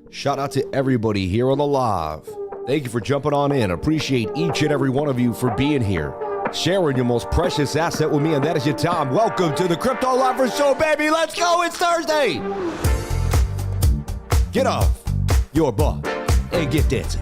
Shout out to everybody here on the live. Thank you for jumping on in. Appreciate each and every one of you for being here, sharing your most precious asset with me, and that is your time. Welcome to the Crypto Lover Show, baby. Let's go. It's Thursday. Get off your butt and get dancing.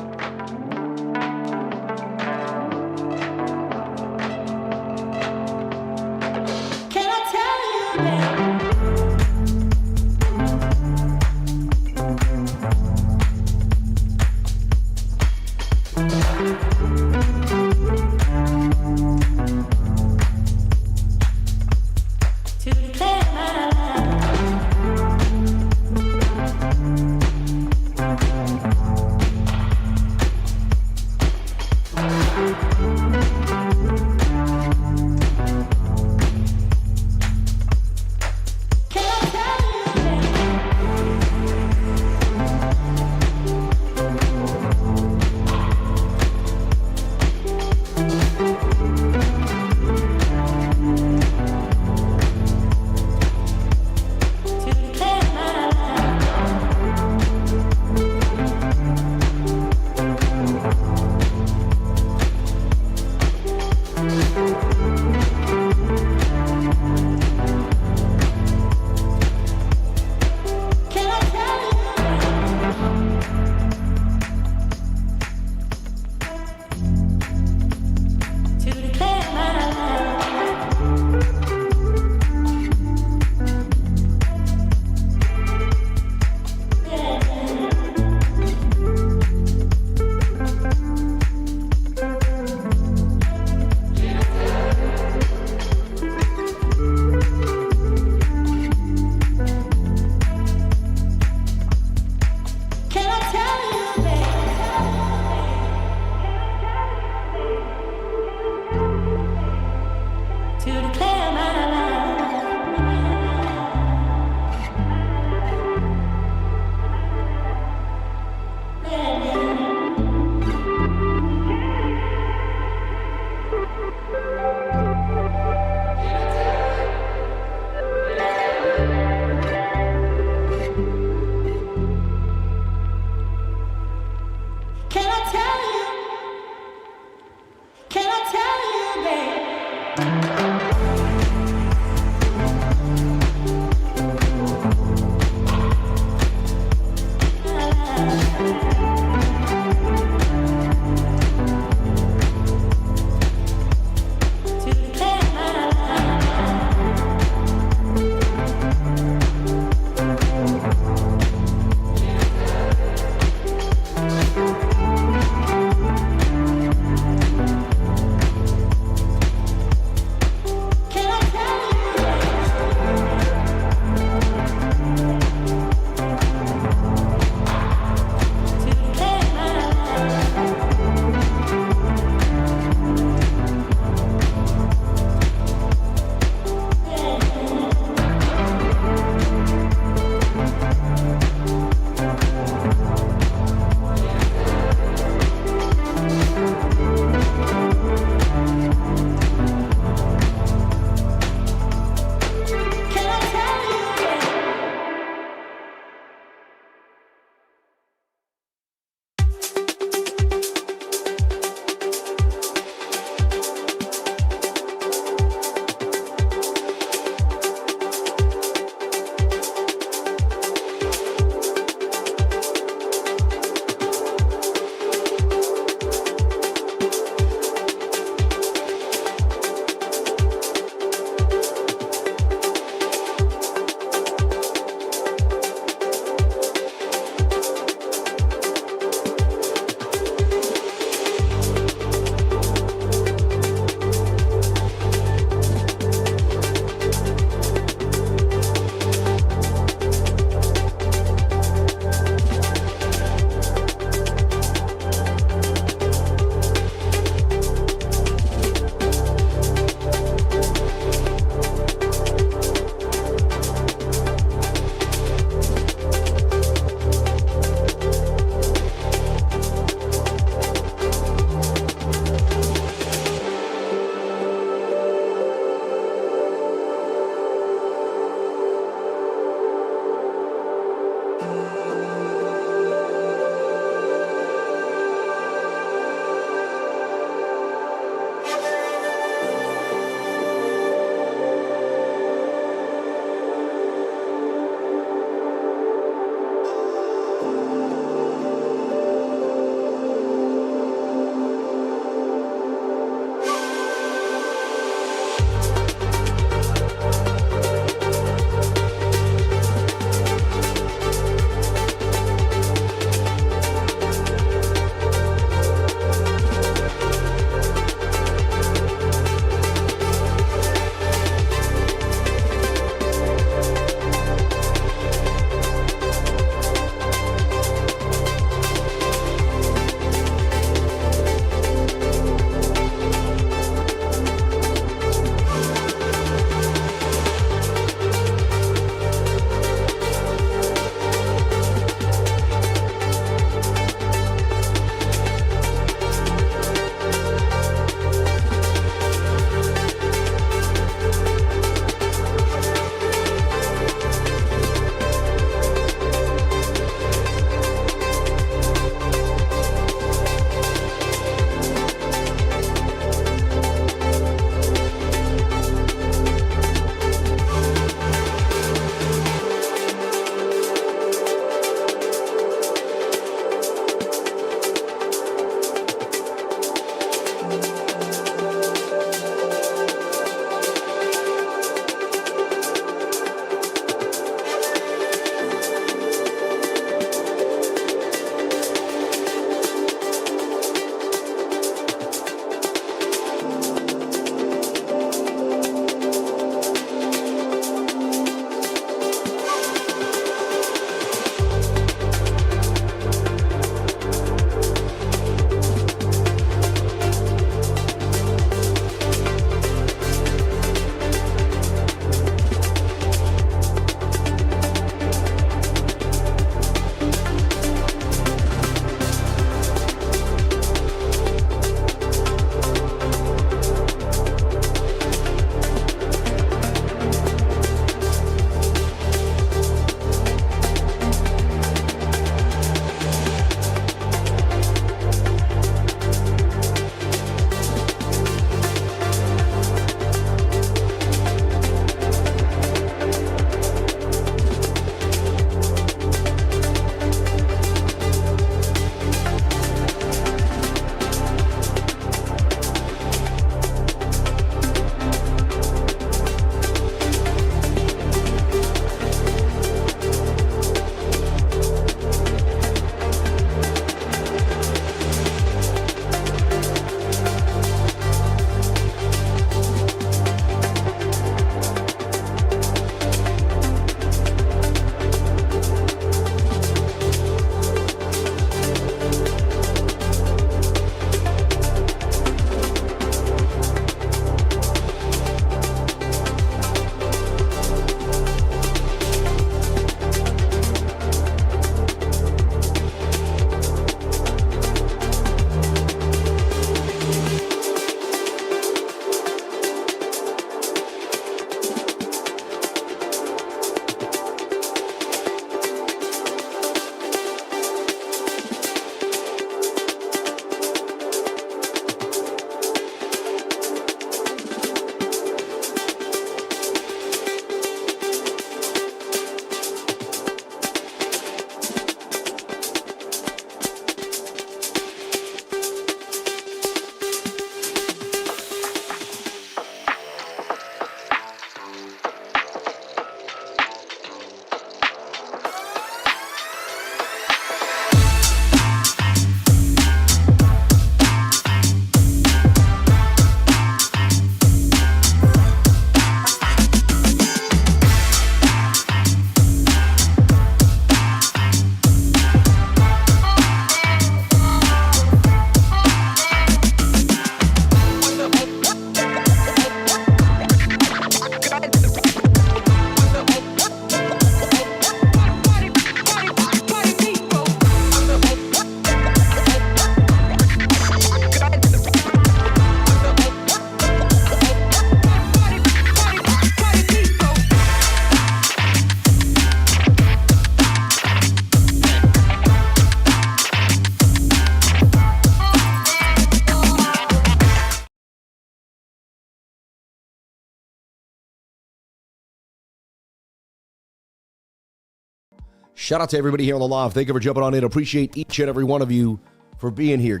Shout out to everybody here on the live. Thank you for jumping on in. Appreciate each and every one of you for being here.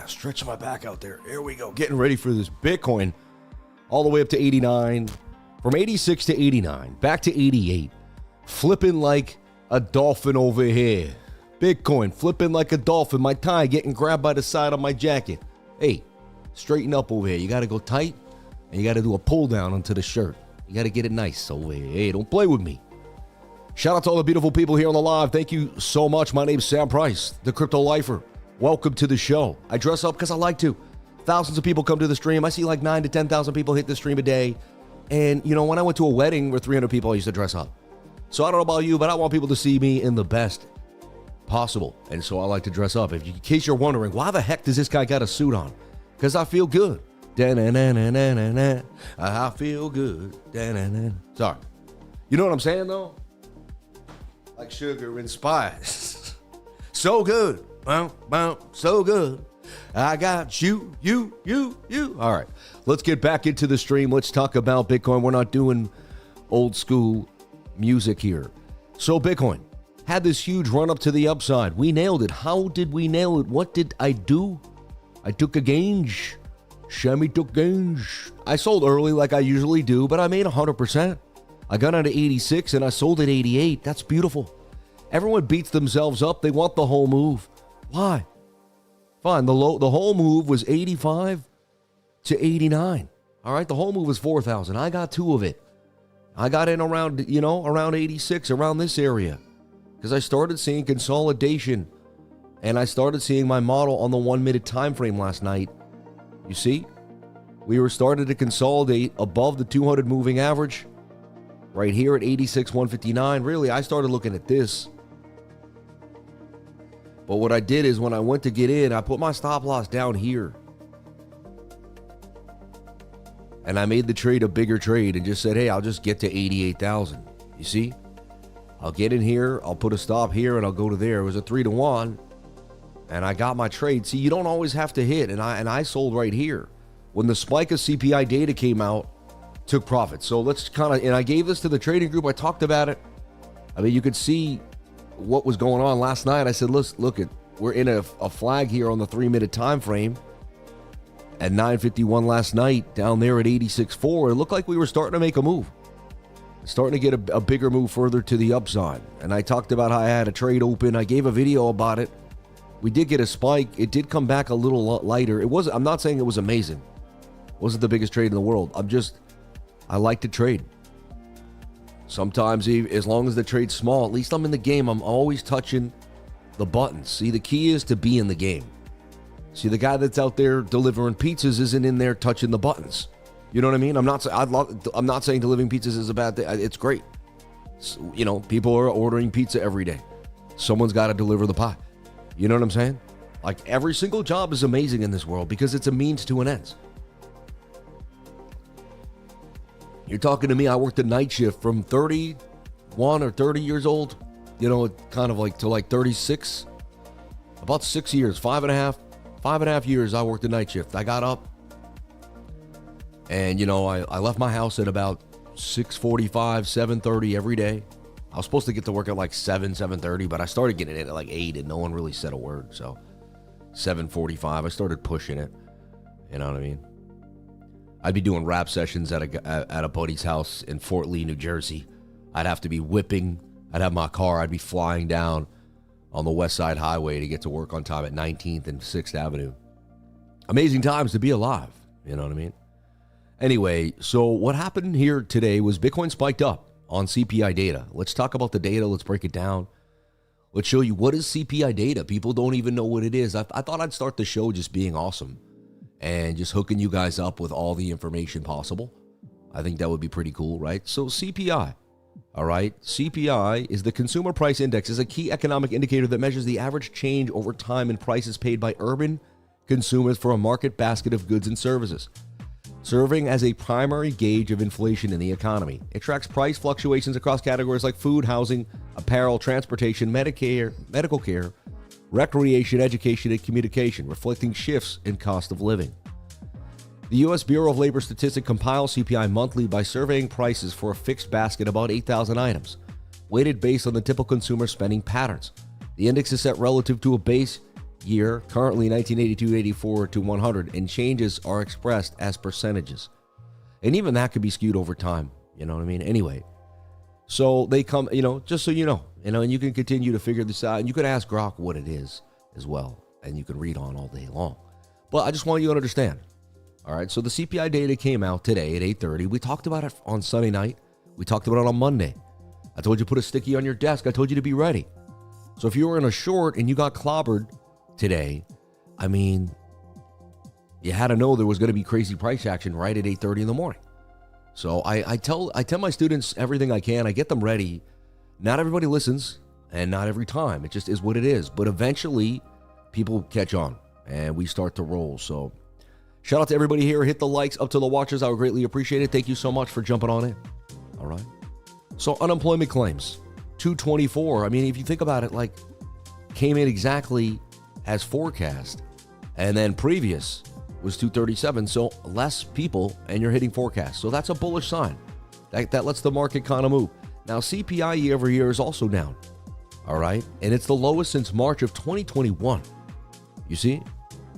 Stretching my back out there. Here we go. Getting ready for this Bitcoin all the way up to 89. From 86 to 89. Back to 88. Flipping like a dolphin over here. Bitcoin flipping like a dolphin. My tie getting grabbed by the side of my jacket. Hey, straighten up over here. You got to go tight and you got to do a pull down onto the shirt. You got to get it nice over here. Hey, don't play with me. Shout out to all the beautiful people here on the live. Thank you so much. My name's Sam Price, the Crypto Lifer. Welcome to the show. I dress up because I like to. Thousands of people come to the stream. I see like 9,000 to 10,000 people hit the stream a day. And, you know, when I went to a wedding where 300 people, I used to dress up. So I don't know about you, but I want people to see me in the best possible. And so I like to dress up. In case you're wondering, why the heck does this guy got a suit on? Because I feel good. I feel good. Sorry. You know what I'm saying, though? Like sugar and spice. So good. So good. I got you. All right. Let's get back into the stream. Let's talk about Bitcoin. We're not doing old school music here. So Bitcoin had this huge run up to the upside. We nailed it. How did we nail it? What did I do? I took a gains. Shammy took gains. I sold early like I usually do, but I made 100%. I got out of 86 and I sold at 88. That's beautiful. Everyone beats themselves up. They want the whole move. Why? Fine. The whole move was 85 to 89. All right. The whole move was 4,000. I got two of it. I got in around 86, around this area, because I started seeing consolidation and I started seeing my model on the 1 minute time frame last night. You see, we were starting to consolidate above the 200 moving average right here at 86,159. Really, I started looking at this. But what I did is when I went to get in, I put my stop loss down here. And I made the trade a bigger trade and just said, hey, I'll just get to 88,000. You see? I'll get in here, I'll put a stop here, and I'll go to there. It was a 3-to-1. And I got my trade. See, you don't always have to hit. And I sold right here. When the spike of CPI data came out, took profit. So let's and I gave this to the trading group. I talked about it. I mean, you could see what was going on last night. I said, look, we're in a flag here on the 3 minute time frame at 9:51 last night down there at 86.4. It looked like we were starting to make a move, starting to get a bigger move further to the upside. And I talked about how I had a trade open. I gave a video about it. We did get a spike. It did come back a little lighter. I'm not saying it was amazing. It wasn't the biggest trade in the world. I like to trade. Sometimes, as long as the trade's small, at least I'm in the game. I'm always touching the buttons. See, the key is to be in the game. See, the guy that's out there delivering pizzas isn't in there touching the buttons. You know what I mean? I'm not saying delivering pizzas is a bad thing. It's great. So, you know, people are ordering pizza every day. Someone's got to deliver the pie. You know what I'm saying? Like, every single job is amazing in this world because it's a means to an end. You're talking to me, I worked a night shift from 31 or 30 years old, you know, kind of like to like 36. About 6 years, five and a half years I worked a night shift. I got up and, you know, I left my house at about 6:45, 7:30 every day. I was supposed to get to work at like 7:30, but I started getting in at like 8 and no one really said a word. So 7:45, I started pushing it. You know what I mean? I'd be doing rap sessions at a buddy's house in Fort Lee, New Jersey. I'd have to be whipping. I'd have my car. I'd be flying down on the West Side Highway to get to work on time at 19th and 6th Avenue. Amazing times to be alive. You know what I mean? Anyway, so what happened here today was Bitcoin spiked up on CPI data. Let's talk about the data. Let's break it down. Let's show you what is CPI data. People don't even know what it is. I thought I'd start the show just being awesome and just hooking you guys up with all the information possible. I think that would be pretty cool, right? So CPI, all right? CPI is the Consumer Price Index. Is a key economic indicator that measures the average change over time in prices paid by urban consumers for a market basket of goods and services, serving as a primary gauge of inflation in the economy. It tracks price fluctuations across categories like food, housing, apparel, transportation, medical care, recreation, education, and communication, reflecting shifts in cost of living. The U.S. Bureau of Labor Statistics compiles CPI monthly by surveying prices for a fixed basket, about 8,000 items. weighted based on the typical consumer spending patterns. The index is set relative to a base year, currently 1982-84 to 100, and changes are expressed as percentages. And even that could be skewed over time, you know what I mean? Anyway, so they come, just so you know, and you can continue to figure this out, and you can ask Grok what it is as well, and you can read on all day long. But I just want you to understand, all right? So the CPI data came out today at 8:30. We talked about it on Sunday night. We talked about it on Monday. I told you to put a sticky on your desk. I told you to be ready. So if you were in a short and you got clobbered today, I mean, you had to know there was going to be crazy price action right at 8:30 in the morning. So I tell my students everything I can. I get them ready. Not everybody listens, and not every time. It just is what it is. But eventually, people catch on, and we start to roll. So shout out to everybody here. Hit the likes up to the watchers. I would greatly appreciate it. Thank you so much for jumping on in. All right. So unemployment claims, 224. I mean, if you think about it, like, came in exactly as forecast, and then previous was 237. So less people, and you're hitting forecast. So that's a bullish sign. That lets the market kind of move. Now, CPI year over year is also down. All right. And it's the lowest since March of 2021. You see?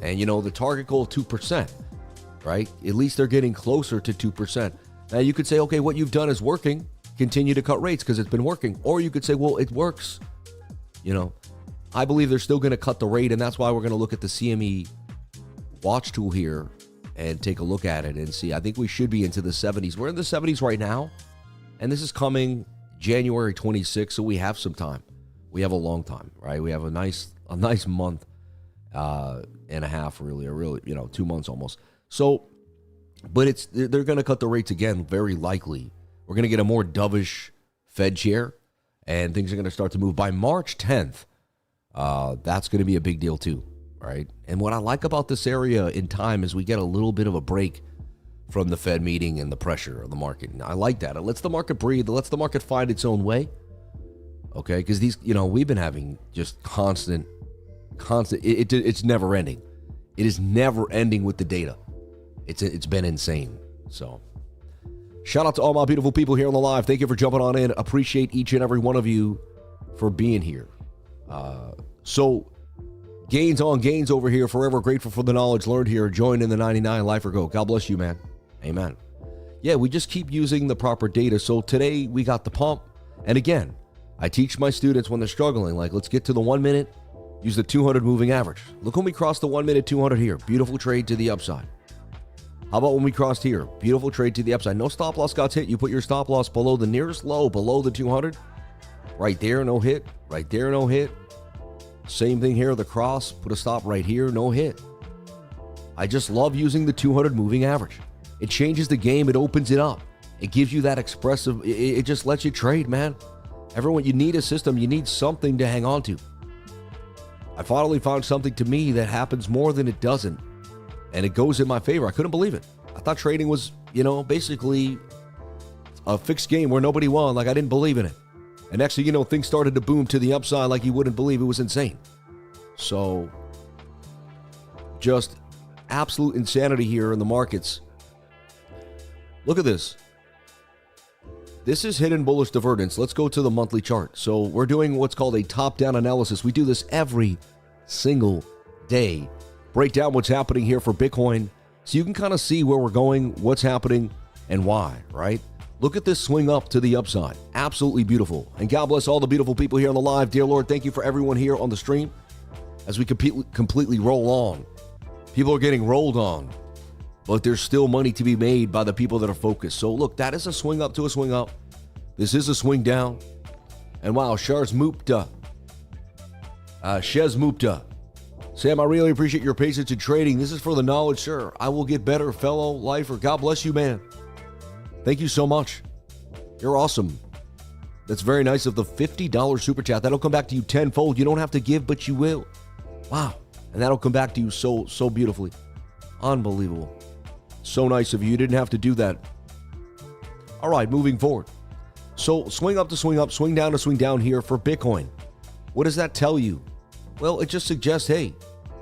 And, the target goal 2%, right? At least they're getting closer to 2%. Now, you could say, okay, what you've done is working. Continue to cut rates because it's been working. Or you could say, well, it works. I believe they're still going to cut the rate, and that's why we're going to look at the CME watch tool here and take a look at it and see. I think we should be into the 70s. We're in the 70s right now, and this is coming January 26th, so we have some time. We have a long time, right? We have a nice month and a half, really, or really, 2 months almost. So, but they're going to cut the rates again, very likely. We're going to get a more dovish Fed chair, and things are going to start to move by March 10th. That's going to be a big deal too, right? And what I like about this area in time is we get a little bit of a break from the Fed meeting and the pressure of the market. And I like that. It lets the market breathe. It lets the market find its own way. Okay, because these, we've been having just constant. It's never ending. It is never ending with the data. It's been insane. So, shout out to all my beautiful people here on the live. Thank you for jumping on in. Appreciate each and every one of you for being here. So, gains on gains over here. Forever grateful for the knowledge learned here. Join in the 99 life or go. God bless you, man. Amen. Yeah, we just keep using the proper data. So today we got the pump. And again, I teach my students when they're struggling, like, let's get to the 1 minute, use the 200 moving average. Look when we crossed the 1 minute 200 here. Beautiful trade to the upside. How about when we crossed here? Beautiful trade to the upside. No stop loss got hit. You put your stop loss below the nearest low, below the 200. Right there, no hit. Right there, no hit. Same thing here, the cross. Put a stop right here, no hit. I just love using the 200 moving average. It changes the game. It opens it up. It gives you that expressive, it just lets you trade, man. Everyone, you need a system. You need something to hang on to. I finally found something to me that happens more than it doesn't. And it goes in my favor. I couldn't believe it. I thought trading was, basically a fixed game where nobody won. Like, I didn't believe in it. And next thing you know, things started to boom to the upside like you wouldn't believe. It was insane. So, just absolute insanity here in the markets. Look at this. This is hidden bullish divergence. Let's go to the monthly chart. So we're doing what's called a top-down analysis. We do this every single day. Break down what's happening here for Bitcoin so you can kind of see where we're going, what's happening, and why, right? Look at this swing up to the upside. Absolutely beautiful. And God bless all the beautiful people here on the live. Dear Lord, thank you for everyone here on the stream as we completely roll on. People are getting rolled on, but there's still money to be made by the people that are focused. So look, that is a swing up to a swing up. This is a swing down. And wow, Shez Mupta. Sam, I really appreciate your patience in trading. This is for the knowledge, sir. I will get better, fellow lifer. God bless you, man. Thank you so much. You're awesome. That's very nice of the $50 super chat. That'll come back to you tenfold. You don't have to give, but you will. Wow. And that'll come back to you so beautifully. Unbelievable. So nice of you. You didn't have to do that. All right, moving forward. So swing up to swing up, swing down to swing down here for Bitcoin. What does that tell you? Well, it just suggests, hey,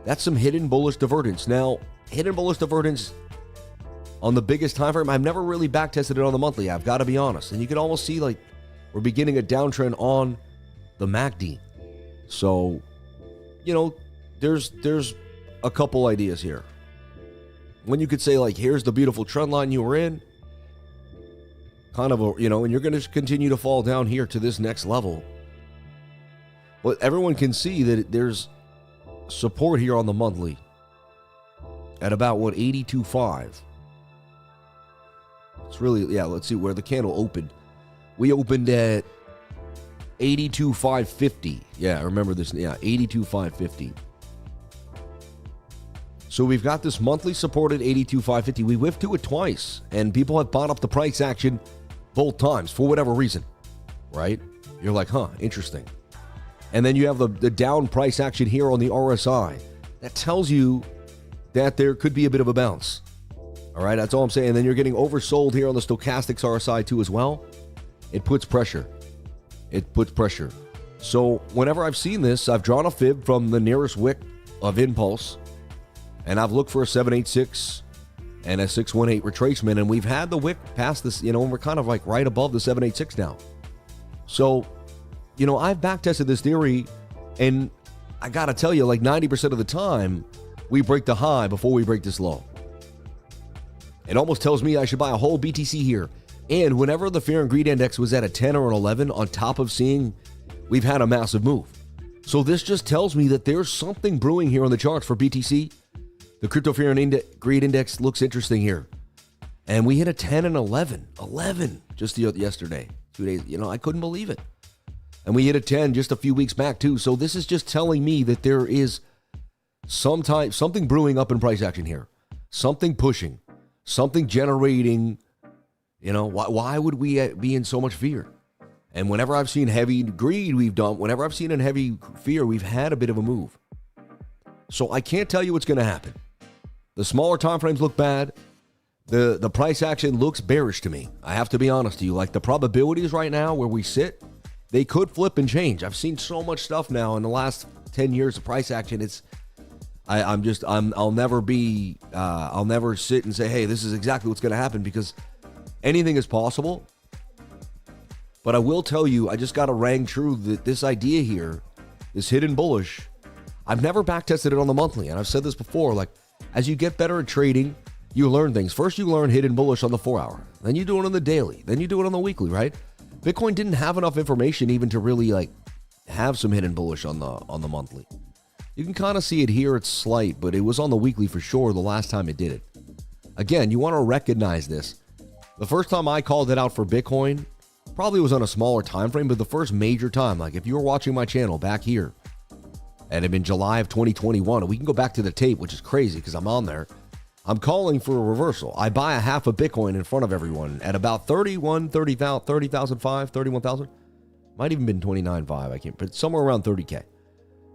that's some hidden bullish divergence. Now, hidden bullish divergence on the biggest time frame, I've never really back tested it on the monthly. I've got to be honest. And you can almost see, like, We're beginning a downtrend on the MACD. So, there's a couple ideas here. When you could say, like, here's the beautiful trend line you were in, kind of, and you're going to continue to fall down here to this next level. But everyone can see that there's support here on the monthly at about, 82.5. It's really, let's see where the candle opened. We opened at 82.550. Yeah, I remember this. Yeah, 82.550. So we've got this monthly support at 82.550. We whiffed to it twice, and people have bought up the price action both times for whatever reason, right? You're like, interesting. And then you have the down price action here on the RSI. That tells you that there could be a bit of a bounce. All right, that's all I'm saying. And then you're getting oversold here on the stochastics RSI too as well. It puts pressure. So whenever I've seen this, I've drawn a fib from the nearest wick of impulse, and I've looked for a 786 and a 618 retracement, and we've had the wick past this, and we're kind of like right above the 786 now. So, I've backtested this theory, and I got to tell you, like 90% of the time, we break the high before we break this low. It almost tells me I should buy a whole BTC here. And whenever the fear and greed index was at a 10 or an 11, on top of seeing we've had a massive move. So this just tells me that there's something brewing here on the charts for BTC. The crypto fear and greed index looks interesting here. And we hit a 10 and 11 just yesterday, 2 days. I couldn't believe it. And we hit a 10 just a few weeks back too. So this is just telling me that there is something brewing up in price action here. Something pushing, something generating. Why would we be in so much fear? And whenever I've seen heavy greed, whenever I've seen in heavy fear, we've had a bit of a move. So I can't tell you what's going to happen. The smaller time frames look bad. The price action looks bearish to me. I have to be honest to you. Like the probabilities right now where we sit, they could flip and change. I've seen so much stuff now in the last 10 years of price action. I'll never sit and say, hey, this is exactly what's going to happen, because anything is possible. But I will tell you, I just got to rang true that this idea here, this hidden bullish, I've never backtested it on the monthly. And I've said this before, like as you get better at trading, you learn things. First, you learn hidden bullish on the 4 hour. Then you do it on the daily. Then you do it on the weekly, right? Bitcoin didn't have enough information even to really like have some hidden bullish on the monthly. You can kind of see it here. It's slight, but it was on the weekly for sure the last time it did it. Again, you want to recognize this. The first time I called it out for Bitcoin probably was on a smaller time frame, but the first major time, like if you were watching my channel back here, and it'd been July of 2021, and we can go back to the tape, which is crazy because I'm on there. I'm calling for a reversal. I buy a half a Bitcoin in front of everyone at about 30,005, might even been 29.5, I can't, but somewhere around 30K.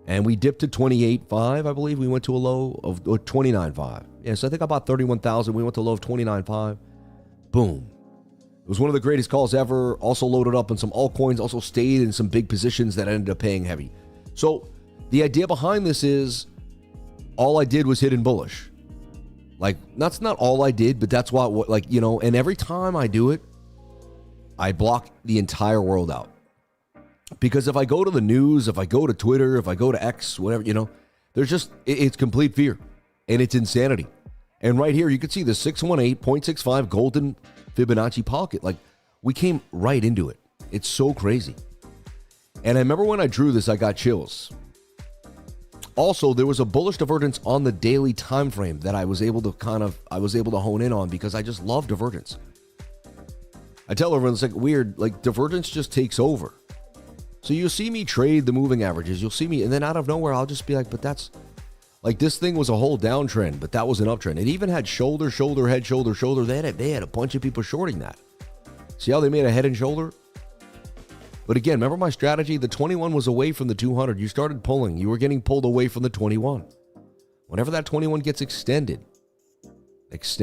And we dipped to 28.5, I believe. We went to a low of 29.5. Yeah, so I think I bought 31,000. We went to a low of 29.5. Boom. It was one of the greatest calls ever. Also loaded up on some altcoins. Also stayed in some big positions that ended up paying heavy. So the idea behind this is all I did was hidden bullish. Like, that's not all I did, but that's what and every time I do it, I block the entire world out. Because if I go to the news, if I go to Twitter, if I go to X, whatever, there's just, it's complete fear and it's insanity. And right here, you can see the 618.65 golden Fibonacci pocket. Like, we came right into it. It's so crazy. And I remember when I drew this, I got chills. Also, there was a bullish divergence on the daily time frame that I was able to hone in on because I just love divergence. I tell everyone it's like weird, like divergence just takes over. So you'll see me trade the moving averages. You'll see me, and then out of nowhere, I'll just be like, but that's like this thing was a whole downtrend, but that was an uptrend. It even had shoulder, shoulder, head, shoulder, shoulder. They had a bunch of people shorting that. See how they made a head and shoulder? But again, remember my strategy? The 21 was away from the 200. You started pulling. You were getting pulled away from the 21. Whenever that 21 gets extended, it's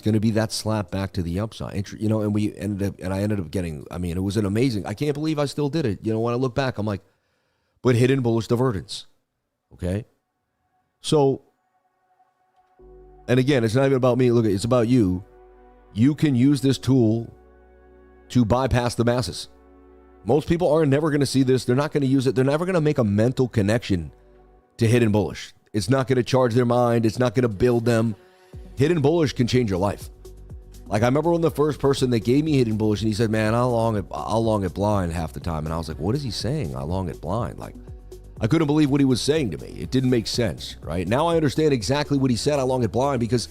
going to be that slap back to the upside. And I ended up getting, it was an amazing, I can't believe I still did it. When I look back, I'm like, but hidden bullish divergence. Okay. So, and again, it's not even about me. Look, it's about you. You can use this tool to bypass the masses. Most people are never going to see this. They're not going to use it. They're never going to make a mental connection to hidden bullish. It's not going to charge their mind. It's not going to build them. Hidden bullish can change your life. Like I remember when the first person that gave me hidden bullish and he said, man, I'll long it blind half the time. And I was like, what is he saying? I long it blind. Like I couldn't believe what he was saying to me. It didn't make sense, right? Now I understand exactly what he said. I long it blind because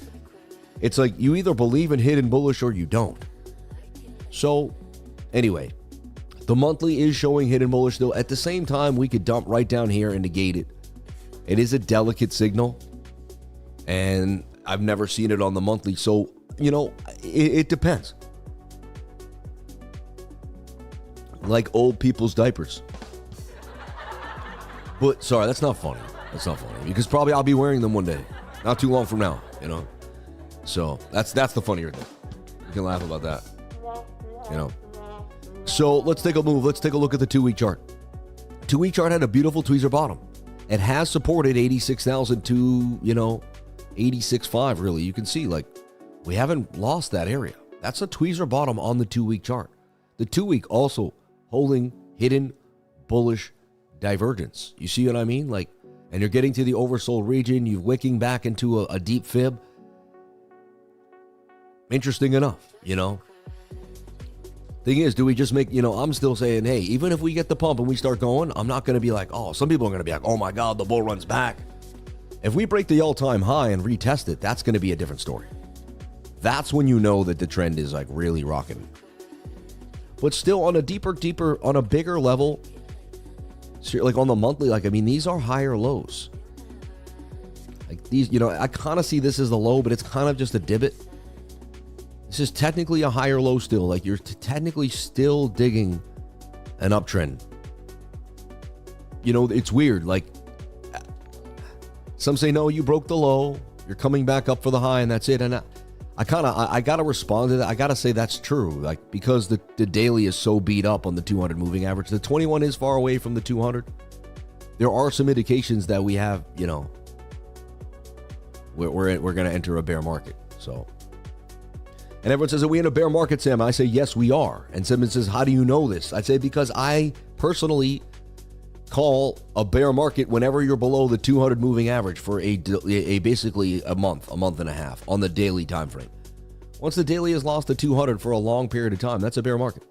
it's like you either believe in hidden bullish or you don't. So anyway, the monthly is showing hidden bullish though. At the same time, we could dump right down here and negate it. It is a delicate signal and I've never seen it on the monthly. So, you know, it depends. Like old people's diapers. But sorry, that's not funny. That's not funny because probably I'll be wearing them one day, not too long from now, you know. So that's the funnier thing. You can laugh about that, you know. So let's take a move. Let's take a look at the 2-week chart. 2-week chart had a beautiful tweezer bottom. It has supported 86,000 to, you know, 86.5 really. You can see like we haven't lost that area. That's a tweezer bottom on the 2-week chart. The 2-week also holding hidden bullish divergence. You see what I mean? Like, and you're getting to the oversold region. You're wicking back into a deep fib. Interesting enough, you know. Thing is, do we just make, you know, I'm still saying, hey, even if we get the pump and we start going, I'm not going to be like, oh, some people are going to be like, oh my God, the bull run's back. If we break the all-time high and retest it, that's going to be a different story. That's when you know that the trend is like really rocking. But still on a deeper, on a bigger level, like on the monthly, like, I mean, these are higher lows. Like these, you know, I kind of see this as the low, but it's kind of just a divot. This is technically a higher low still. Like you're technically still digging an uptrend. You know, it's weird. Like some say, no, you broke the low. You're coming back up for the high and that's it. And I got to respond to that. I got to say that's true. Like because the daily is so beat up on the 200 moving average. The 21 is far away from the 200. There are some indications that we have, you know, we're going to enter a bear market. So. And everyone says, are we in a bear market, Sam? I say, yes, we are. And someone says, how do you know this? I say, because I personally call a bear market whenever you're below the 200 moving average for a basically a month and a half on the daily time frame. Once the daily has lost the 200 for a long period of time, that's a bear market.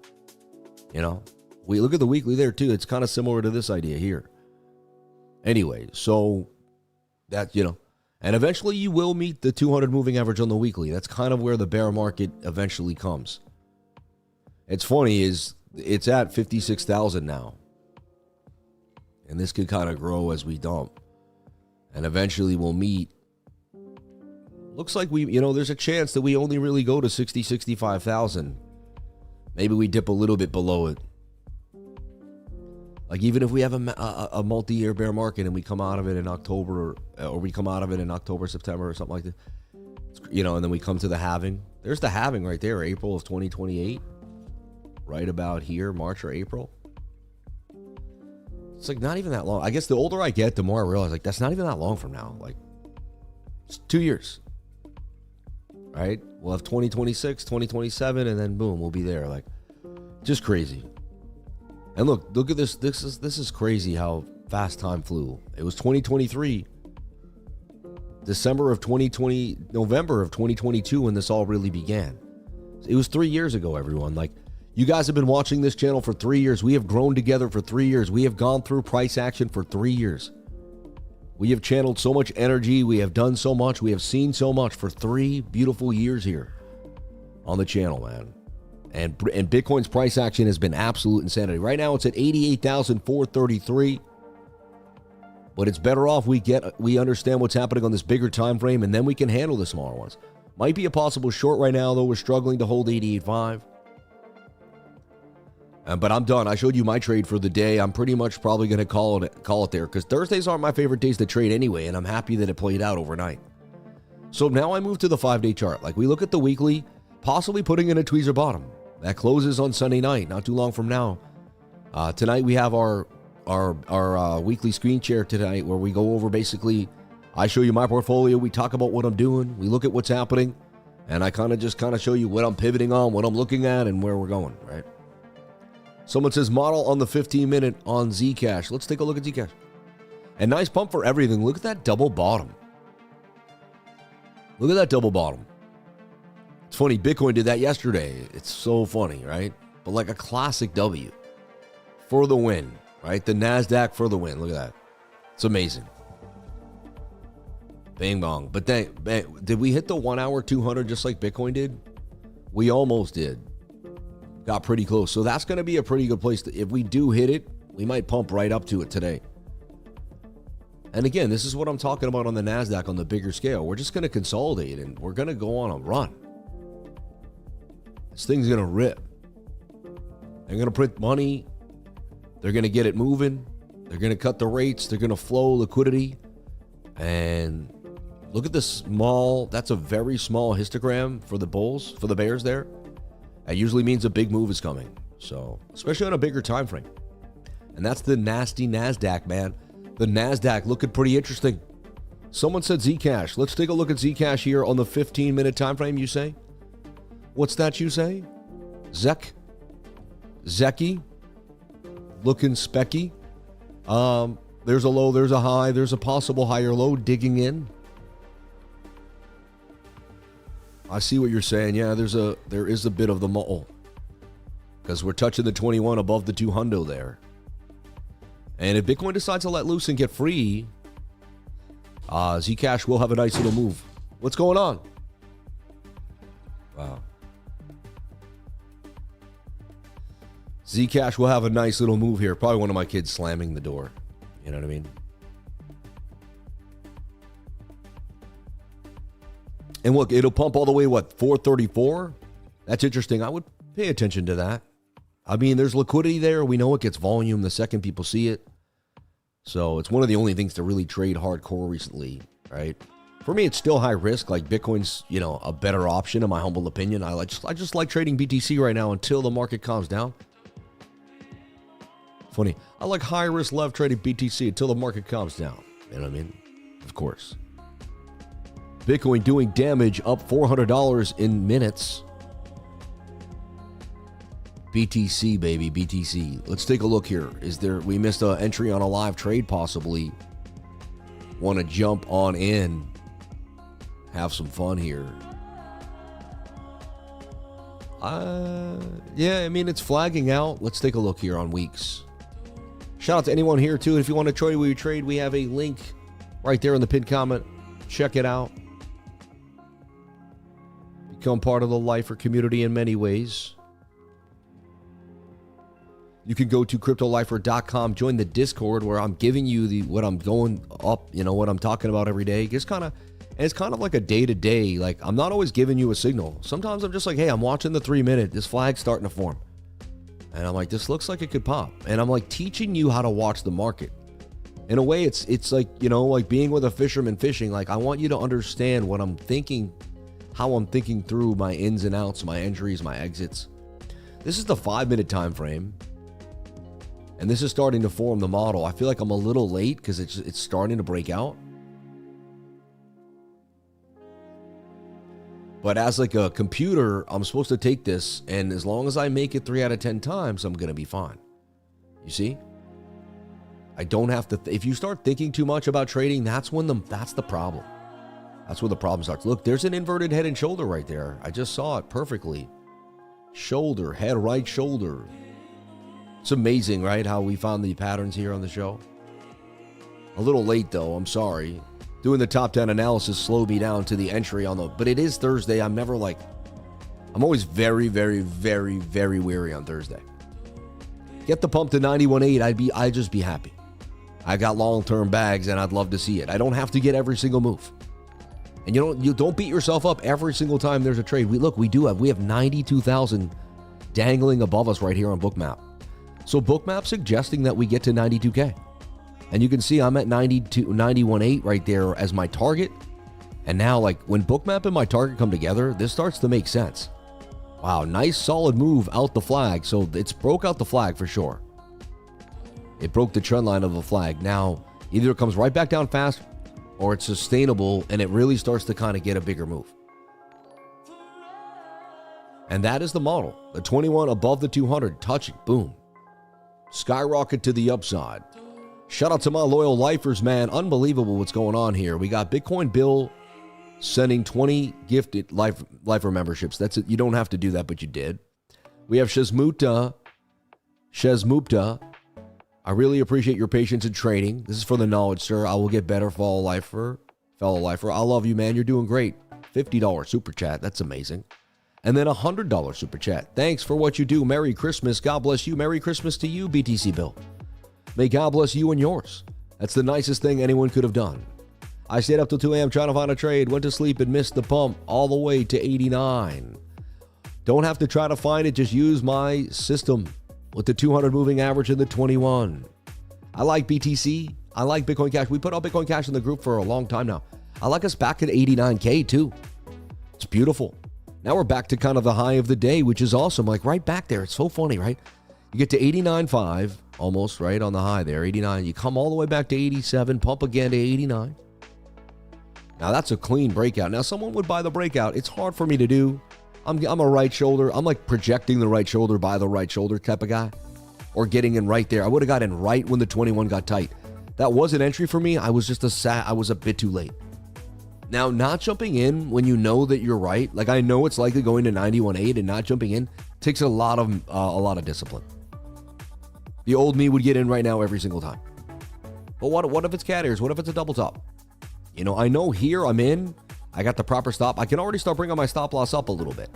You know, we look at the weekly there too. It's kind of similar to this idea here. Anyway, so that, you know, and eventually you will meet the 200 moving average on the weekly. That's kind of where the bear market eventually comes. It's funny is it's at 56,000 now. And this could kind of grow as we dump. And eventually we'll meet. Looks like we, you know, there's a chance that we only really go to 60, 65,000. Maybe we dip a little bit below it. Like even if we have a multi-year bear market and we come out of it in October or we come out of it in October, September or something like that, you know, and then we come to the halving. There's the halving right there, April of 2028. Right about here, March or April. It's like not even that long. I guess the older I get, the more I realize like that's not even that long from now. Like it's 2 years. Right? We'll have 2026, 2027, and then boom, we'll be there. Like just crazy. And look at this. This is crazy how fast time flew. It was 2023, December of 2020, November of 2022 when this all really began. It was 3 years ago, everyone. Like, you guys have been watching this channel for 3 years. We have grown together for 3 years. We have gone through price action for 3 years. We have channeled so much energy. We have done so much. We have seen so much for 3 beautiful years here on the channel, man. And Bitcoin's price action has been absolute insanity. Right now, it's at 88,433. But it's better off we understand what's happening on this bigger time frame, and then we can handle the smaller ones. Might be a possible short right now, though. We're struggling to hold 88.5. But I'm done. I showed you my trade for the day. I'm pretty much probably going to call it there because Thursdays aren't my favorite days to trade anyway, and I'm happy that it played out overnight. So now I move to the 5-day chart. Like we look at the weekly, possibly putting in a tweezer bottom. That closes on Sunday night, not too long from now. Tonight we have our weekly screen share tonight where we go over basically, I show you my portfolio, we talk about what I'm doing, we look at what's happening, And I kind of show you what I'm pivoting on, what I'm looking at, and where we're going, right? Someone says model on the 15-minute on Zcash. Let's take a look at Zcash. And nice pump for everything. Look at that double bottom. Look at that double bottom. It's funny, Bitcoin did that yesterday. It's so funny, right? But like a classic W for the win, right? The NASDAQ for the win. Look at that. It's amazing. Bang bong. But then, did we hit the 1 hour 200 just like Bitcoin did? We almost did. Got pretty close. So that's going to be a pretty good place. If we do hit it, we might pump right up to it today. And again, this is what I'm talking about on the NASDAQ on the bigger scale. We're just going to consolidate and we're going to go on a run. This thing's going to rip. They're going to print money. They're going to get it moving. They're going to cut the rates. They're going to flow liquidity. And look at this small, that's a very small histogram for the bulls, for the bears there. That usually means a big move is coming. So, especially on a bigger time frame. And that's the nasty NASDAQ, man. The NASDAQ looking pretty interesting. Someone said Zcash. Let's take a look at Zcash here on the 15-minute time frame, you say? What's that you say? Zecky? Looking specky? There's a low, there's a high, there's a possible higher low digging in. I see what you're saying. Yeah, there is a bit of the mole. Because we're touching the 21 above the 200 there. And if Bitcoin decides to let loose and get free, Zcash will have a nice little move. What's going on? Wow. Zcash will have a nice little move here. Probably one of my kids slamming the door. You know what I mean? And look, it'll pump all the way, what, 434? That's interesting. I would pay attention to that. I mean, there's liquidity there. We know it gets volume the second people see it. So it's one of the only things to really trade hardcore recently, right? For me, it's still high risk. Like Bitcoin's, you know, a better option in my humble opinion. I just like trading BTC right now until the market calms down. Funny. I like high risk love trading BTC until the market calms down. You know what I mean? Of course. Bitcoin doing damage, up $400 in minutes. BTC, baby, BTC. Let's take a look here. We missed an entry on a live trade possibly. Want to jump on in. Have some fun here. Yeah, I mean, it's flagging out. Let's take a look here on weeks. Shout out to anyone here too. If you want to trade where you trade, we have a link right there in the pinned comment. Check it out. Become part of the Lifer community in many ways. You can go to cryptolifer.com, join the Discord where I'm giving you what I'm going up, you know, what I'm talking about every day. It's kind of like a day-to-day. Like, I'm not always giving you a signal. Sometimes I'm just like, hey, I'm watching the 3-minute. This flag's starting to form. And I'm like, this looks like it could pop. And I'm like teaching you how to watch the market. In a way, it's like, you know, like being with a fisherman fishing. Like, I want you to understand what I'm thinking, how I'm thinking through my ins and outs, my entries, my exits. This is the 5-minute time frame. And this is starting to form the model. I feel like I'm a little late because it's starting to break out. But as like a computer, I'm supposed to take this, and as long as I make it 3 out of 10 times, I'm going to be fine. You see? I don't have to, if you start thinking too much about trading, that's the problem. That's where the problem starts. Look, there's an inverted head and shoulder right there. I just saw it perfectly. Shoulder, head, right shoulder. It's amazing, right, how we found the patterns here on the show. A little late, though. I'm sorry. Doing the top 10 analysis slowed me down to the entry on the... But it is Thursday. I'm never like... I'm always very, very, very, very weary on Thursday. Get the pump to 91.8. I'd just be happy. I got long-term bags, and I'd love to see it. I don't have to get every single move. And you don't beat yourself up every single time there's a trade. We have 92,000 dangling above us right here on Bookmap. So Bookmap suggesting that we get to 92K. And you can see I'm at 91.8 right there as my target. And now, like, when Bookmap and my target come together, this starts to make sense. Wow, nice solid move out the flag. So it's broke out the flag for sure. It broke the trend line of the flag. Now, either it comes right back down fast or it's sustainable and it really starts to kind of get a bigger move. And that is the model. The 21 above the 200, touching, boom. Skyrocket to the upside. Shout out to my loyal lifers, man. Unbelievable what's going on here. We got Bitcoin Bill sending 20 gifted lifer memberships. That's it. You don't have to do that, but you did. We have Shezmupta. I really appreciate your patience in training. This is for the knowledge, sir. I will get better, fellow lifer. I love you, man. You're doing great. $50 super chat. That's amazing. And then $100 super chat. Thanks for what you do. Merry Christmas. God bless you. Merry Christmas to you, BTC Bill. May God bless you and yours. That's the nicest thing anyone could have done. I stayed up till 2 a.m. trying to find a trade, went to sleep and missed the pump all the way to 89. Don't have to try to find it. Just use my system with the 200 moving average and the 21. I like BTC. I like Bitcoin Cash. We put all Bitcoin Cash in the group for a long time now. I like us back at 89K too. It's beautiful. Now we're back to kind of the high of the day, which is awesome. Like right back there. It's so funny, right? You get to 89.5, almost right on the high there, 89. You come all the way back to 87, pump again to 89. Now that's a clean breakout. Now someone would buy the breakout. It's hard for me to do. I'm a right shoulder. I'm like projecting the right shoulder by the right shoulder type of guy. Or getting in right there. I would have got in right when the 21 got tight. That was an entry for me. I was a bit too late. Now, not jumping in when you know that you're right, like I know it's likely going to 91.8 and not jumping in takes a lot of discipline. The old me would get in right now every single time. But what if it's cat ears? What if it's a double top? You know, I know here I'm in. I got the proper stop. I can already start bringing my stop loss up a little bit.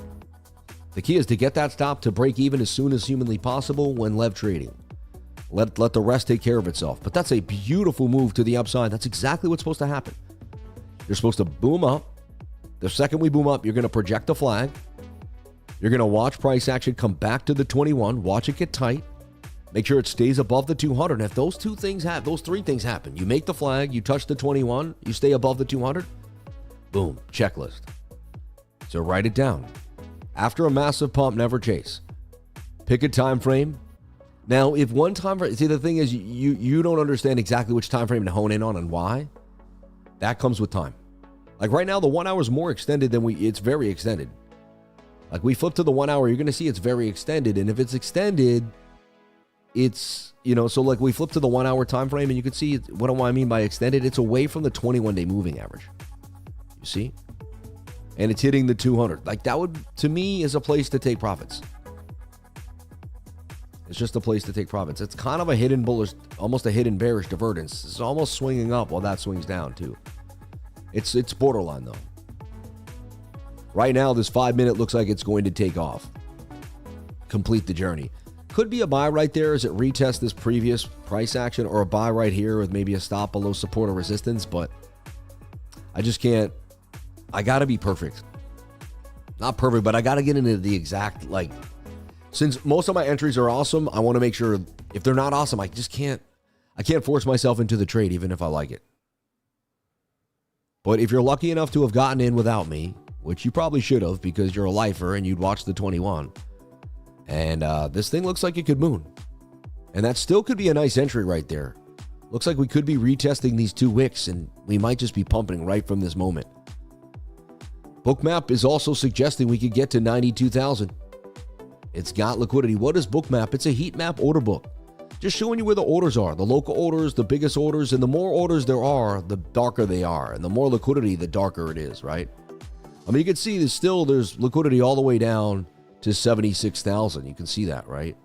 The key is to get that stop to break even as soon as humanly possible when lev trading. Let the rest take care of itself. But that's a beautiful move to the upside. That's exactly what's supposed to happen. You're supposed to boom up. The second we boom up, you're going to project a flag. You're going to watch price action come back to the 21. Watch it get tight. Make sure it stays above the 200. And if those three things happen, you make the flag, you touch the 21, you stay above the 200, boom, checklist. So write it down. After a massive pump, never chase. Pick a time frame. Now, if one time frame, see the thing is you don't understand exactly which time frame to hone in on and why. That comes with time. Like right now, the 1 hour is more extended than it's very extended. Like we flip to the 1 hour, you're going to see it's very extended. And if it's extended, it's, so like we flip to the 1 hour time frame and you can see what do I mean by extended? It's away from the 21-day moving average. You see? And it's hitting the 200. Like that would, to me, is a place to take profits. It's just a place to take profits. It's kind of a hidden bullish, almost a hidden bearish divergence. It's almost swinging up while that swings down too. It's borderline though. Right now, this 5 minute looks like it's going to take off. Complete the journey. Could be a buy right there as it retests this previous price action, or a buy right here with maybe a stop below support or resistance, but I just can't. I got to be perfect. Not perfect, but I got to get into the exact, like, since most of my entries are awesome, I want to make sure if they're not awesome, I can't force myself into the trade even if I like it. But if you're lucky enough to have gotten in without me, which you probably should have because you're a lifer and you'd watch the 21, and this thing looks like it could moon. And that still could be a nice entry right there. Looks like we could be retesting these two wicks and we might just be pumping right from this moment. Bookmap is also suggesting we could get to 92,000. It's got liquidity. What is Bookmap? It's a heat map order book. Just showing you where the orders are. The local orders, the biggest orders, and the more orders there are, the darker they are. And the more liquidity, the darker it is, right? I mean, you can see there's liquidity all the way down to 76,000. You can see that, right?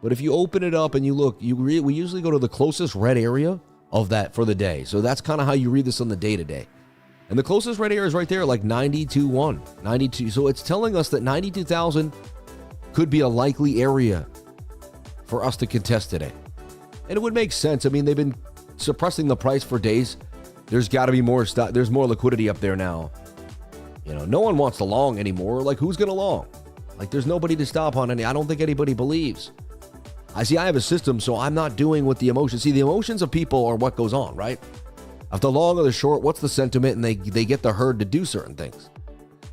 But if you open it up and you look, we usually go to the closest red area of that for the day. So that's kind of how you read this on the day-to-day. And the closest red area is right there, like 92.1, 92. So it's telling us that 92,000 could be a likely area for us to contest today. And it would make sense. I mean, they've been suppressing the price for days. There's got to be more stuff. There's more liquidity up there now. No one wants to long anymore. Like, who's going to long? Like, there's nobody to stop on any. I don't think anybody believes. I have a system, so I'm not doing what the emotions. See, the emotions of people are what goes on, right? Of the long or the short, what's the sentiment? And they get the herd to do certain things.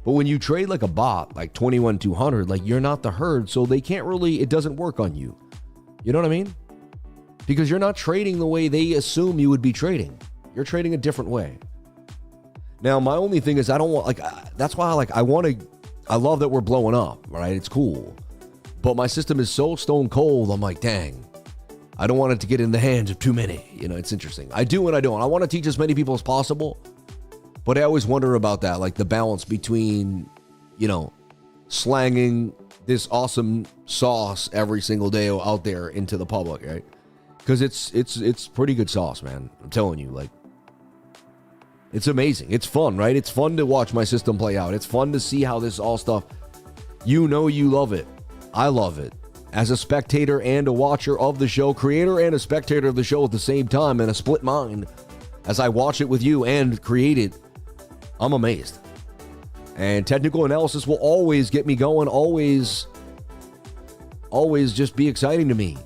But when you trade like a bot, like 21-200, like you're not the herd, so they can't really, it doesn't work on you. You know what I mean? Because you're not trading the way they assume you would be trading. You're trading a different way. Now, my only thing is I don't want, like, that's why I I love that we're blowing up, right? It's cool. But my system is so stone cold, I'm like, dang, I don't want it to get in the hands of too many. You know, it's interesting. I do and I don't. I want to teach as many people as possible, but I always wonder about that, like the balance between, you know, slanging this awesome sauce every single day out there into the public, right? Because it's pretty good sauce, man. I'm telling you, like, it's amazing. It's fun, right? It's fun to watch my system play out. It's fun to see how this all stuff, you know, you love it. I love it. As a spectator and a watcher of the show, creator and a spectator of the show at the same time, in a split mind, as I watch it with you and create it, I'm amazed. And technical analysis will always get me going, always just be exciting to me.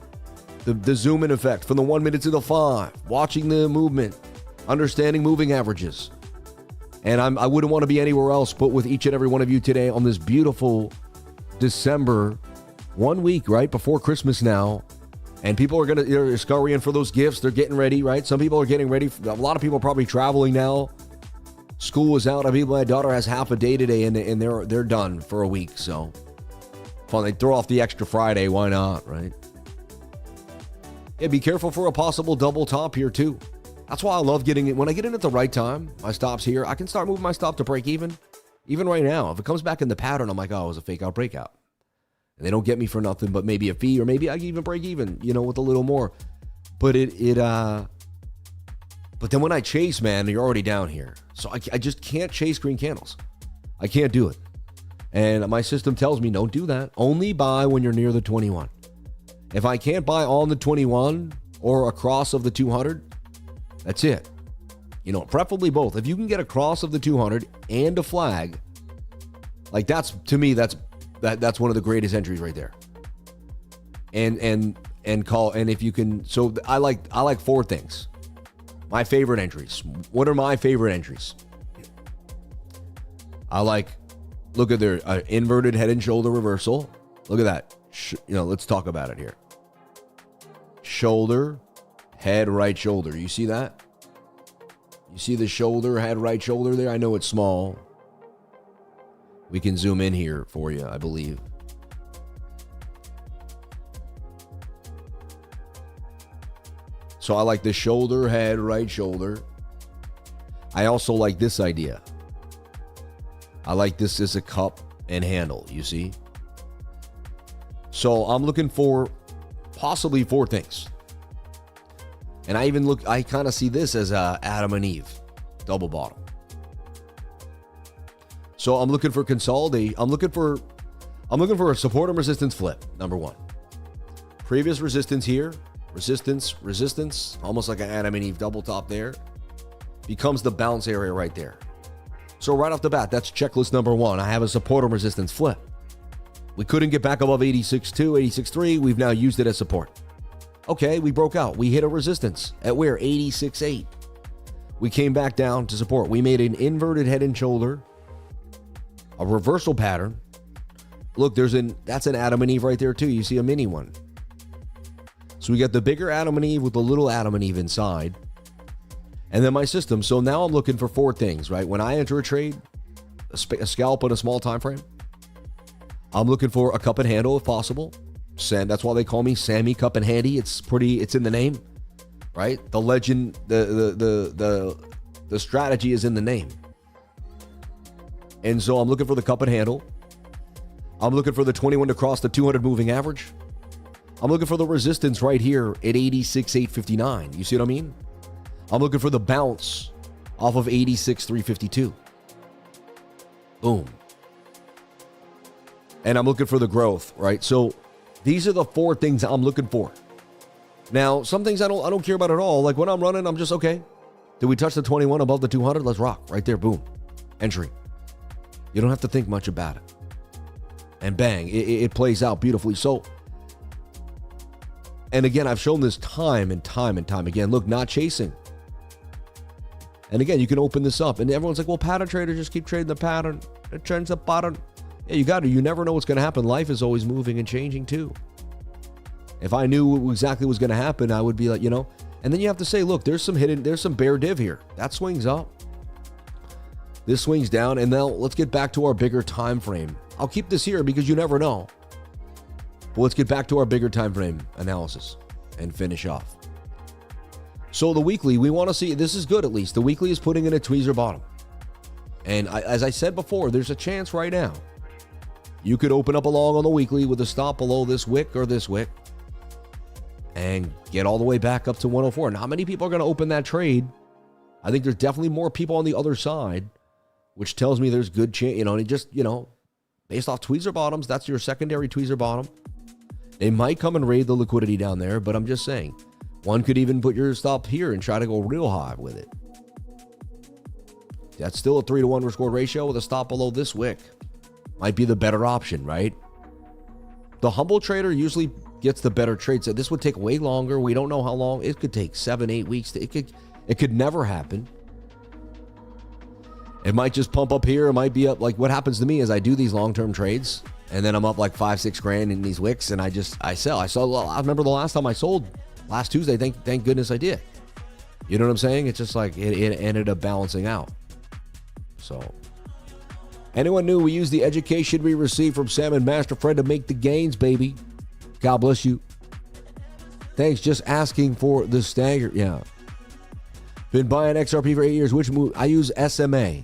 The zoom in effect from the 1 minute to the 5, watching the movement, understanding moving averages. And I wouldn't want to be anywhere else but with each and every one of you today on this beautiful December, 1 week, right, before Christmas now. And people are they're scurrying for those gifts. They're getting ready, right? Some people are getting ready. A lot of people are probably traveling now. School is out. I mean, my daughter has half a day today, and they're done for a week. So fun. They throw off the extra Friday. Why not, right? Yeah, be careful for a possible double top here too. That's why I love getting it. When I get in at the right time, my stops here, I can start moving my stop to break even. Even right now, if it comes back in the pattern, I'm like, oh, it was a fake out breakout. And they don't get me for nothing but maybe a fee, or maybe I can even break even, you know, with a little more. But but then when I chase, man, you're already down here. So I just can't chase green candles. I can't do it. And my system tells me, don't do that. Only buy when you're near the 21. If I can't buy on the 21 or across of the 200, that's it. You know, preferably both. If you can get a cross of the 200 and a flag, like that's, to me, that's one of the greatest entries right there. And if you can, so I like four things. My favorite entries. What are my favorite entries? I like, look at their inverted head and shoulder reversal. Look at that. Let's talk about it here. Shoulder, head, right shoulder. You see that? You see the shoulder, head, right shoulder there? I know it's small. We can zoom in here for you, I believe. So I like the shoulder, head, right shoulder. I also like this idea. I like this as a cup and handle, you see? So I'm looking for possibly four things. And I kind of see this as Adam and Eve, double bottom. So I'm looking for consolidate. I'm looking for a support and resistance flip, number one. Previous resistance here, resistance, almost like an Adam and Eve double top there, becomes the bounce area right there. So right off the bat, that's checklist number one. I have a support and resistance flip. We couldn't get back above 86.2, 86.3. We've now used it as support. Okay, we broke out. We hit a resistance at where? 86.8. We came back down to support. We made an inverted head and shoulder, a reversal pattern. Look, that's an Adam and Eve right there too. You see a mini one. So we got the bigger Adam and Eve with the little Adam and Eve inside. And then my system. So now I'm looking for four things, right? When I enter a trade, a scalp on a small time frame, I'm looking for a cup and handle if possible. That's why they call me Sammy Cup and Handy. It's in the name, right? The legend, the strategy is in the name. And so I'm looking for the cup and handle. I'm looking for the 21 to cross the 200 moving average. I'm looking for the resistance right here at 86,859. You see what I mean? I'm looking for the bounce off of 86,352. Boom. And I'm looking for the growth, right? So these are the four things I'm looking for. Now, some things I don't care about at all. Like when I'm running, I'm just, okay, did we touch the 21 above the 200? Let's rock. Right there, boom. Entry. You don't have to think much about it. And bang, it plays out beautifully. So, and again, I've shown this time and time and time again. Look, not chasing. And again, you can open this up. And everyone's like, well, pattern trader, just keep trading the pattern. It turns the pattern. Yeah, you got to. You never know what's going to happen. Life is always moving and changing too. If I knew what exactly was going to happen, I would be like, and then you have to say, look, there's some bear div here. That swings up. This swings down. And now let's get back to our bigger time frame I'll keep this here because you never know. But let's get back to our bigger time frame analysis and finish off. So the weekly, we want to see, this is good at least. The weekly is putting in a tweezer bottom. And as I said before, there's a chance right now. You could open up a long on the weekly with a stop below this wick or this wick and get all the way back up to 104. Now, how many people are going to open that trade? I think there's definitely more people on the other side, which tells me there's good chance, based off tweezer bottoms, that's your secondary tweezer bottom. They might come and raid the liquidity down there, but I'm just saying, one could even put your stop here and try to go real high with it. That's still a 3-to-1 risk reward ratio with a stop below this wick. Might be the better option, right? The humble trader usually gets the better trade. So this would take way longer. We don't know how long. It could take 7-8 weeks. It could never happen. It might just pump up here. It might be up. Like what happens to me is I do these long-term trades and then I'm up like 5-6 grand in these wicks and I sell. I remember the last time I sold last Tuesday. Thank goodness I did. You know what I'm saying? It's just like it ended up balancing out. So anyone new, we use the education we received from Sam and Master Fred to make the gains, baby. God bless you. Thanks. Just asking for the stagger. Yeah. Been buying XRP for 8 years. Which move? I use SMA.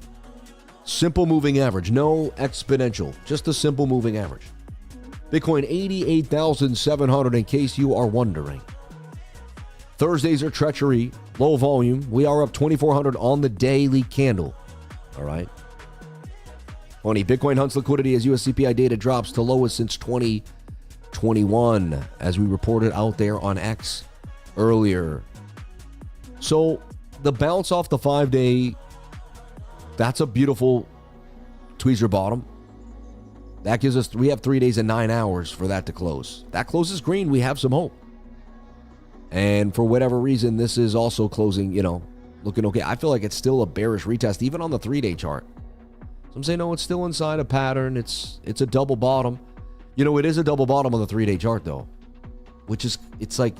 Simple moving average. No exponential. Just a simple moving average. Bitcoin 88,700 in case you are wondering. Thursdays are treachery. Low volume. We are up 2,400 on the daily candle. All right. Funny, Bitcoin hunts liquidity as US CPI data drops to lowest since 2021, as we reported out there on X earlier. So the bounce off the 5-day, that's a beautiful tweezer bottom. That gives us, we have 3 days and 9 hours for that to close. That closes green, we have some hope. And for whatever reason, this is also closing, looking okay. I feel like it's still a bearish retest, even on the 3-day chart. Some say, no, it's still inside a pattern. It's a double bottom. It is a double bottom on the 3-day chart, though. Which is, it's like,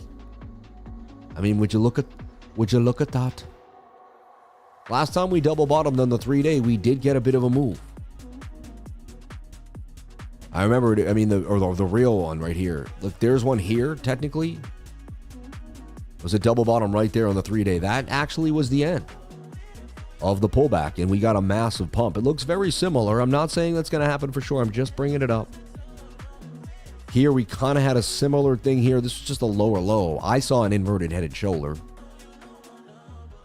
would you look at that? Last time we double bottomed on the 3-day, we did get a bit of a move. I remember, the real one right here. Look, there's one here, technically. It was a double bottom right there on the 3-day. That actually was the end of the pullback, and we got a massive pump. It looks very similar. I'm not saying that's going to happen for sure. I'm just bringing it up. Here, we kind of had a similar thing here. This was just a lower low. I saw an inverted head and shoulder.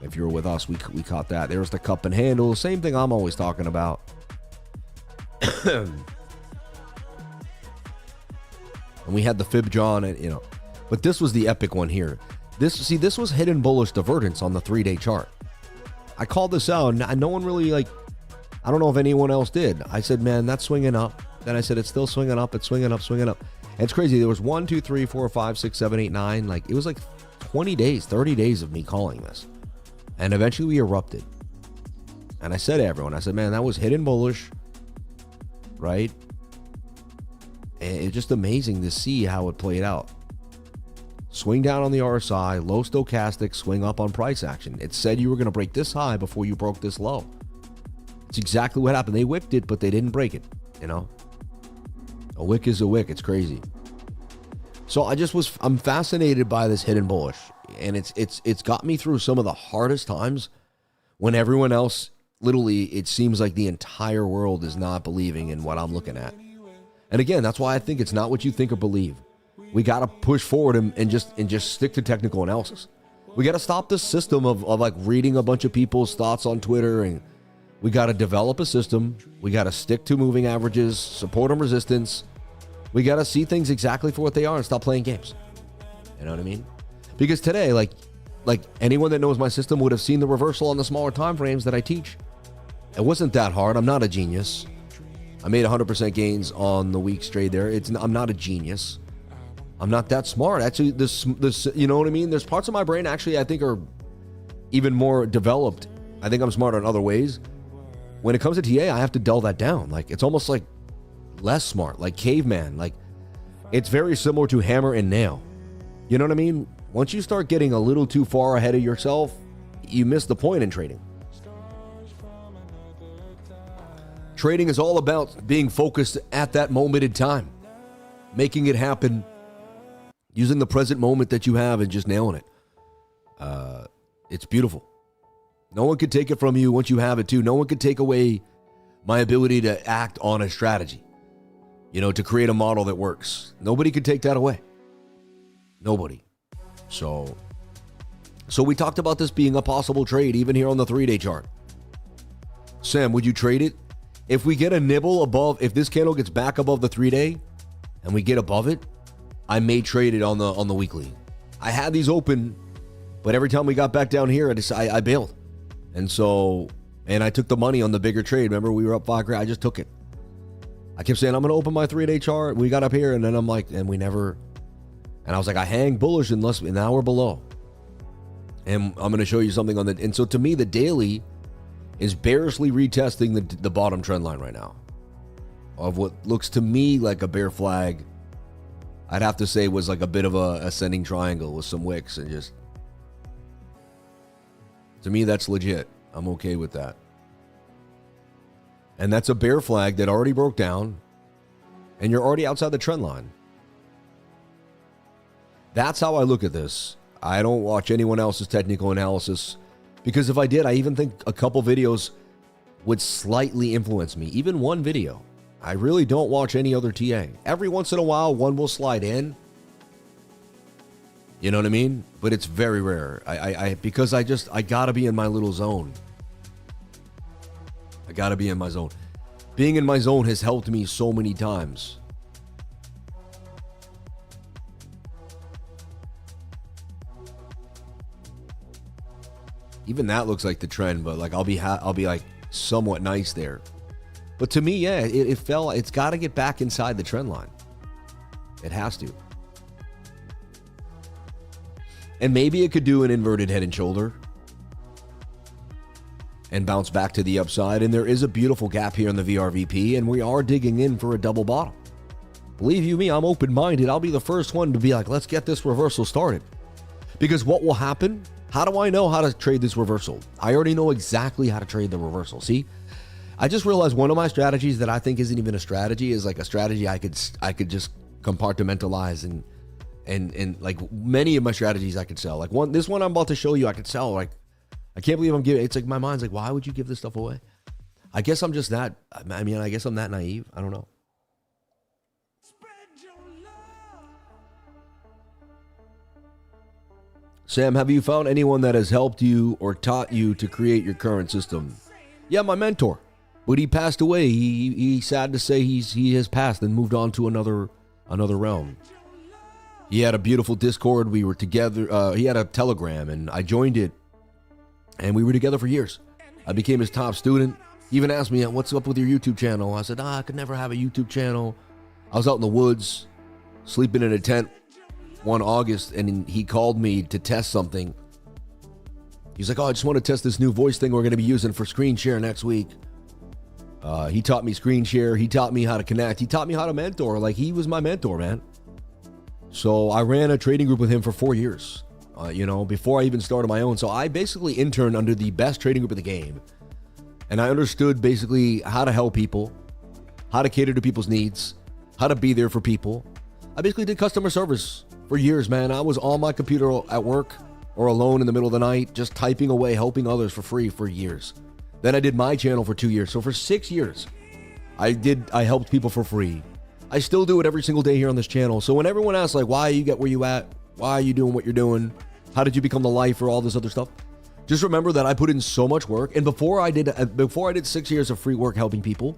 If you were with us, we caught that. There's the cup and handle. Same thing I'm always talking about. And we had the fib drawn, and but this was the epic one here. This was hidden bullish divergence on the 3-day chart. I called this out, and no one really, I don't know if anyone else did. I said, man, that's swinging up. Then I said, it's still swinging up. It's swinging up, swinging up. And it's crazy. There was 1, 2, 3, 4, 5, 6, 7, 8, 9. It was like 20 days, 30 days of me calling this. And eventually we erupted. And I said to everyone, I said, man, that was hidden bullish, right? And it's just amazing to see how it played out. Swing down on the RSI, low stochastic, swing up on price action. It said you were going to break this high before you broke this low. It's exactly what happened. They wicked it, but they didn't break it, A wick is a wick. It's crazy. So I'm fascinated by this hidden bullish. And it's got me through some of the hardest times when everyone else, literally, it seems like the entire world is not believing in what I'm looking at. And again, that's why I think it's not what you think or believe. We got to push forward and just stick to technical analysis. We got to stop this system of reading a bunch of people's thoughts on Twitter, and we got to develop a system. We got to stick to moving averages, support and resistance. We got to see things exactly for what they are and stop playing games. You know what I mean? Because today, like anyone that knows my system would have seen the reversal on the smaller time frames that I teach. It wasn't that hard. I'm not a genius. I made 100% gains on the week's trade there. I'm not a genius. I'm not that smart. Actually, this, you know what I mean? There's parts of my brain actually I think are even more developed. I think I'm smarter in other ways. When it comes to TA, I have to dull that down. It's almost like less smart, like caveman. It's very similar to hammer and nail. You know what I mean? Once you start getting a little too far ahead of yourself, you miss the point in trading. Trading is all about being focused at that moment in time, making it happen, using the present moment that you have and just nailing it. It's beautiful. No one can take it from you once you have it too. No one can take away my ability to act on a strategy, to create a model that works. Nobody can take that away. Nobody. So we talked about this being a possible trade even here on the 3-day chart. Sam, would you trade it? If we get a nibble above, if this candle gets back above the 3-day and we get above it, I may trade it on the weekly. I had these open, but every time we got back down here, I bailed. And I took the money on the bigger trade. Remember, we were up $5,000. I just took it. I kept saying, I'm going to open my 3-day chart. We got up here, and then I'm like, and we never, and I was like, I hang bullish unless, and now we're below. And I'm going to show you something on the, and so to me, the daily is barely retesting the bottom trend line right now of what looks to me like a bear flag. I'd have to say was like a bit of a ascending triangle with some wicks, and just, to me, that's legit. I'm okay with that. And that's a bear flag that already broke down, and you're already outside the trend line. That's how I look at this. I don't watch anyone else's technical analysis, because if I did, I even think a couple videos would slightly influence me. Even one video. I really don't watch any other TA. Every once in a while, one will slide in. You know what I mean? But it's very rare. Because I gotta be in my little zone. I gotta be in my zone. Being in my zone has helped me so many times. Even that looks like the trend, but like I'll be like somewhat nice there. But to me, yeah, it fell. It's got to get back inside the trend line. It has to. And maybe it could do an inverted head and shoulder and bounce back to the upside. And there is a beautiful gap here in the VRVP, and we are digging in for a double bottom. Believe you me, I'm open-minded. I'll be the first one to be like, let's get this reversal started. Because what will happen? How do I know how to trade this reversal? I already know exactly how to trade the reversal. See, I just realized one of my strategies that I think isn't even a strategy is like a strategy I could just compartmentalize and like many of my strategies I could sell. Like this one I'm about to show you, I could sell. Like I can't believe I'm giving. It's like my mind's like, why would you give this stuff away? I guess I'm just that. I mean, I guess I'm that naive. I don't know. Sam, have you found anyone that has helped you or taught you to create your current system? Yeah, my mentor, but he passed away. He's sad to say he has passed and moved on to another realm. He had a beautiful Discord. We were together. He had a Telegram, and I joined it, and we were together for years. I became his top student. He even asked me, what's up with your YouTube channel? I said, I could never have a YouTube channel. I was out in the woods, sleeping in a tent one August, and he called me to test something. He's like, I just want to test this new voice thing we're going to be using for screen share next week. He taught me screen share. He taught me how to connect. He taught me how to mentor. Like, he was my mentor, man. So I ran a trading group with him for 4 years, before I even started my own. So I basically interned under the best trading group in the game. And I understood basically how to help people, how to cater to people's needs, how to be there for people. I basically did customer service for years, man. I was on my computer at work or alone in the middle of the night, just typing away, helping others for free for years. Then I did my channel for 2 years. So for 6 years, I helped people for free. I still do it every single day here on this channel. So when everyone asks, like, why you get where you at? Why are you doing what you're doing? How did you become the lifer? All this other stuff. Just remember that I put in so much work. And before I did 6 years of free work helping people,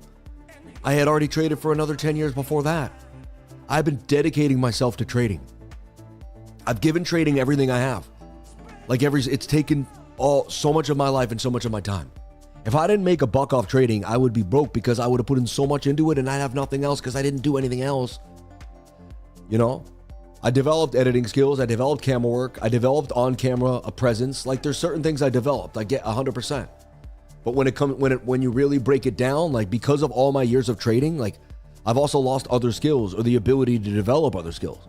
I had already traded for another 10 years before that. I've been dedicating myself to trading. I've given trading everything I have. It's taken so much of my life and so much of my time. If I didn't make a buck off trading, I would be broke because I would have put in so much into it and I'd have nothing else because I didn't do anything else. I developed editing skills. I developed camera work. I developed on-camera a presence. Like, there's certain things I developed. I get 100%. But when you really break it down, like, because of all my years of trading, like, I've also lost other skills or the ability to develop other skills.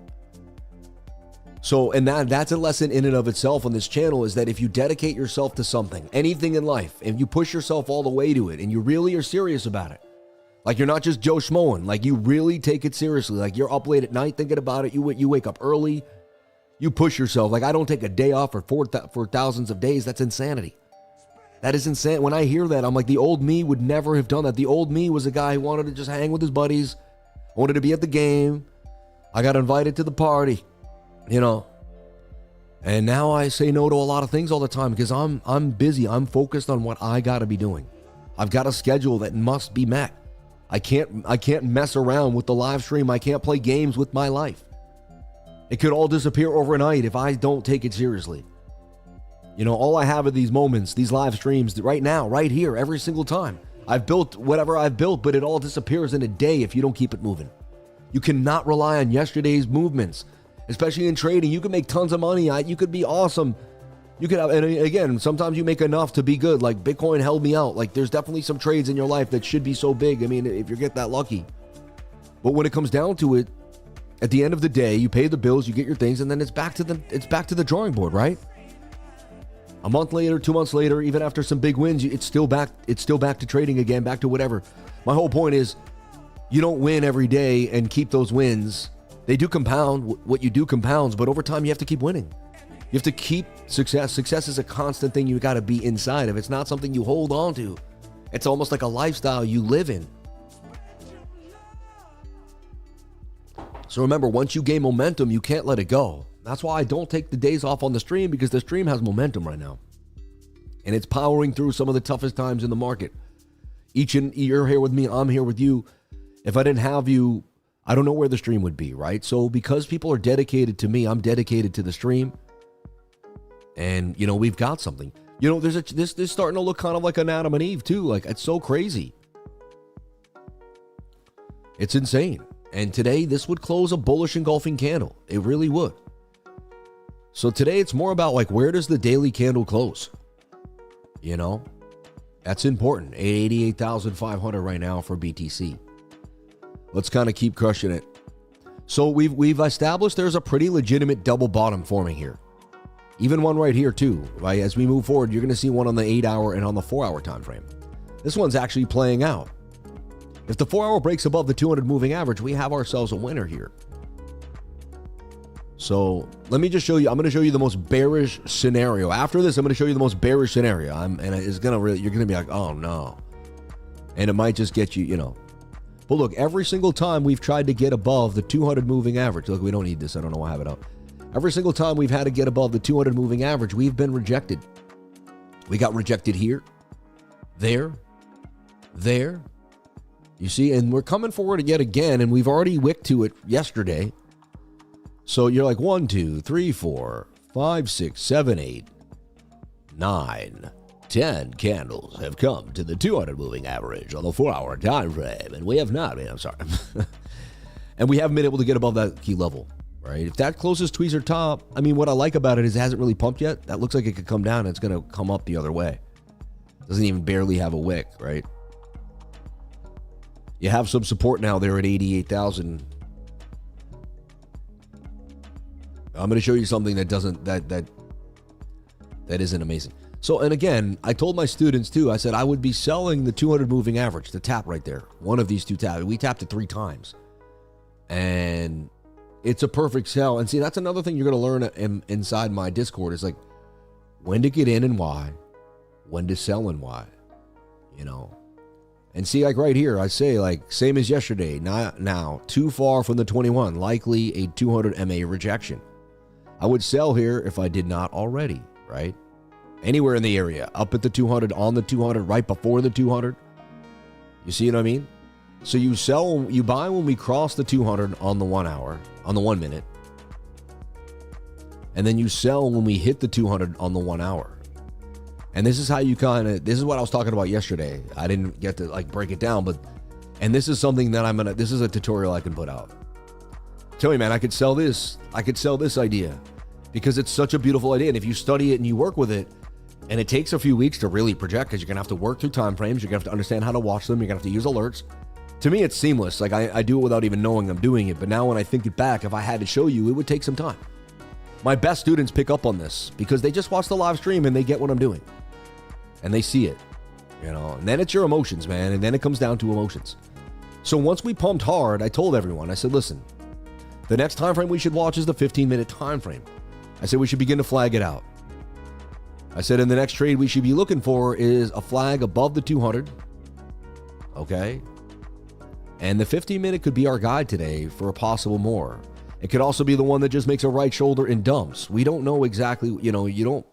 So, and that's a lesson in and of itself on this channel, is that if you dedicate yourself to something, anything in life, and you push yourself all the way to it, and you really are serious about it, Like, you're not just Joe Schmoing. Like, you really take it seriously. Like, you're up late at night thinking about it. You wake up early. You push yourself. Like, I don't take a day off for thousands of days. That's insanity. That is insane. When I hear that, I'm like, the old me would never have done that. The old me was a guy who wanted to just hang with his buddies, wanted to be at the game. I got invited to the party, you know. And now I say no to a lot of things all the time because I'm busy. I'm focused on what I got to be doing. I've got a schedule that must be met. I can't mess around with the live stream. I can't play games with my life. It could all disappear overnight if I don't take it seriously. You know, all I have are these moments, these live streams right now, right here, every single time. I've built whatever I've built, but it all disappears in a day if you don't keep it moving. You cannot rely on yesterday's movements, especially in trading. You can make tons of money. You could be awesome. You could have, and again, sometimes you make enough to be good. Like, Bitcoin held me out. Like, there's definitely some trades in your life that should be so big. I mean, if you get that lucky. But when it comes down to it, at the end of the day, you pay the bills, you get your things, and then it's back to the drawing board, right? A month later, 2 months later, even after some big wins, it's still back to trading again, back to whatever. My whole point is, you don't win every day and keep those wins. They do compound. What you do compounds, but over time you have to keep winning. You have to keep success. Success is a constant thing you got to be inside of. It's not something you hold on to. It's almost like a lifestyle you live in. So remember, once you gain momentum, you can't let it go. That's why I don't take the days off on the stream, because the stream has momentum right now. And it's powering through some of the toughest times in the market. You're here with me, I'm here with you. If I didn't have you, I don't know where the stream would be, right? So because people are dedicated to me, I'm dedicated to the stream. And, you know, we've got something. You know, this is starting to look kind of like an Adam and Eve, too. Like, it's so crazy. It's insane. And today, this would close a bullish engulfing candle. It really would. So today, it's more about, like, where does the daily candle close? You know? That's important. 88,500 right now for BTC. Let's kind of keep crushing it. So we've established there's a pretty legitimate double bottom forming here. Even one right here too, right? As we move forward, you're going to see one on the 8-hour and on the 4-hour time frame. This one's actually playing out. If the 4-hour breaks above the 200 moving average, we have ourselves a winner here. So let me just show you. I'm going to show you the most bearish scenario. After this, I'm going to show you the most bearish scenario. You're going to be like, oh no. And it might just get you, you know. But look, every single time we've tried to get above the 200 moving average. Look, we don't need this. I don't know why I have it up. Every single time we've had to get above the 200 moving average, we've been rejected. We got rejected here, there. You see, and we're coming forward yet again, and we've already wicked to it yesterday. So you're like 1, 2, 3, 4, 5, 6, 7, 8, 9, 10 candles have come to the 200 moving average on the 4-hour time frame, and we have not. I'm sorry. And we haven't been able to get above that key level. Right? If that closes tweezer top, I mean, what I like about it is it hasn't really pumped yet. That looks like it could come down and it's going to come up the other way. Doesn't even barely have a wick, right? You have some support now there at 88,000. I'm going to show you something that isn't amazing. So, and again, I told my students too, I said I would be selling the 200 moving average, the tap right there. One of these two taps. We tapped it 3 times. And it's a perfect sell. And see, that's another thing you're going to learn inside my Discord is like when to get in and why, when to sell and why, you know. And see, like right here, I say like same as yesterday. Now too far from the 21, likely a 200 MA rejection. I would sell here if I did not already, right? Anywhere in the area, up at the 200, on the 200, right before the 200. You see what I mean? So you buy when we cross the 200 on the 1 hour, on the 1 minute. And then you sell when we hit the 200 on the 1 hour. And this is how you this is what I was talking about yesterday. I didn't get to like break it down, and this is something that this is a tutorial I can put out. Tell me, man, I could sell this idea because it's such a beautiful idea. And if you study it and you work with it, and it takes a few weeks to really project because you're going to have to work through time frames. You're going to have to understand how to watch them. You're going to have to use alerts. To me, it's seamless. Like I do it without even knowing I'm doing it. But now when I think it back, if I had to show you, it would take some time. My best students pick up on this because they just watch the live stream and they get what I'm doing. And they see it, you know. And then it's your emotions, man. And then it comes down to emotions. So once we pumped hard, I told everyone, I said, listen, the next time frame we should watch is the 15-minute time frame. I said we should begin to flag it out. I said in the next trade we should be looking for is a flag above the 200. Okay? And the 15-minute could be our guide today for a possible more. It could also be the one that just makes a right shoulder and dumps. We don't know exactly, you don't.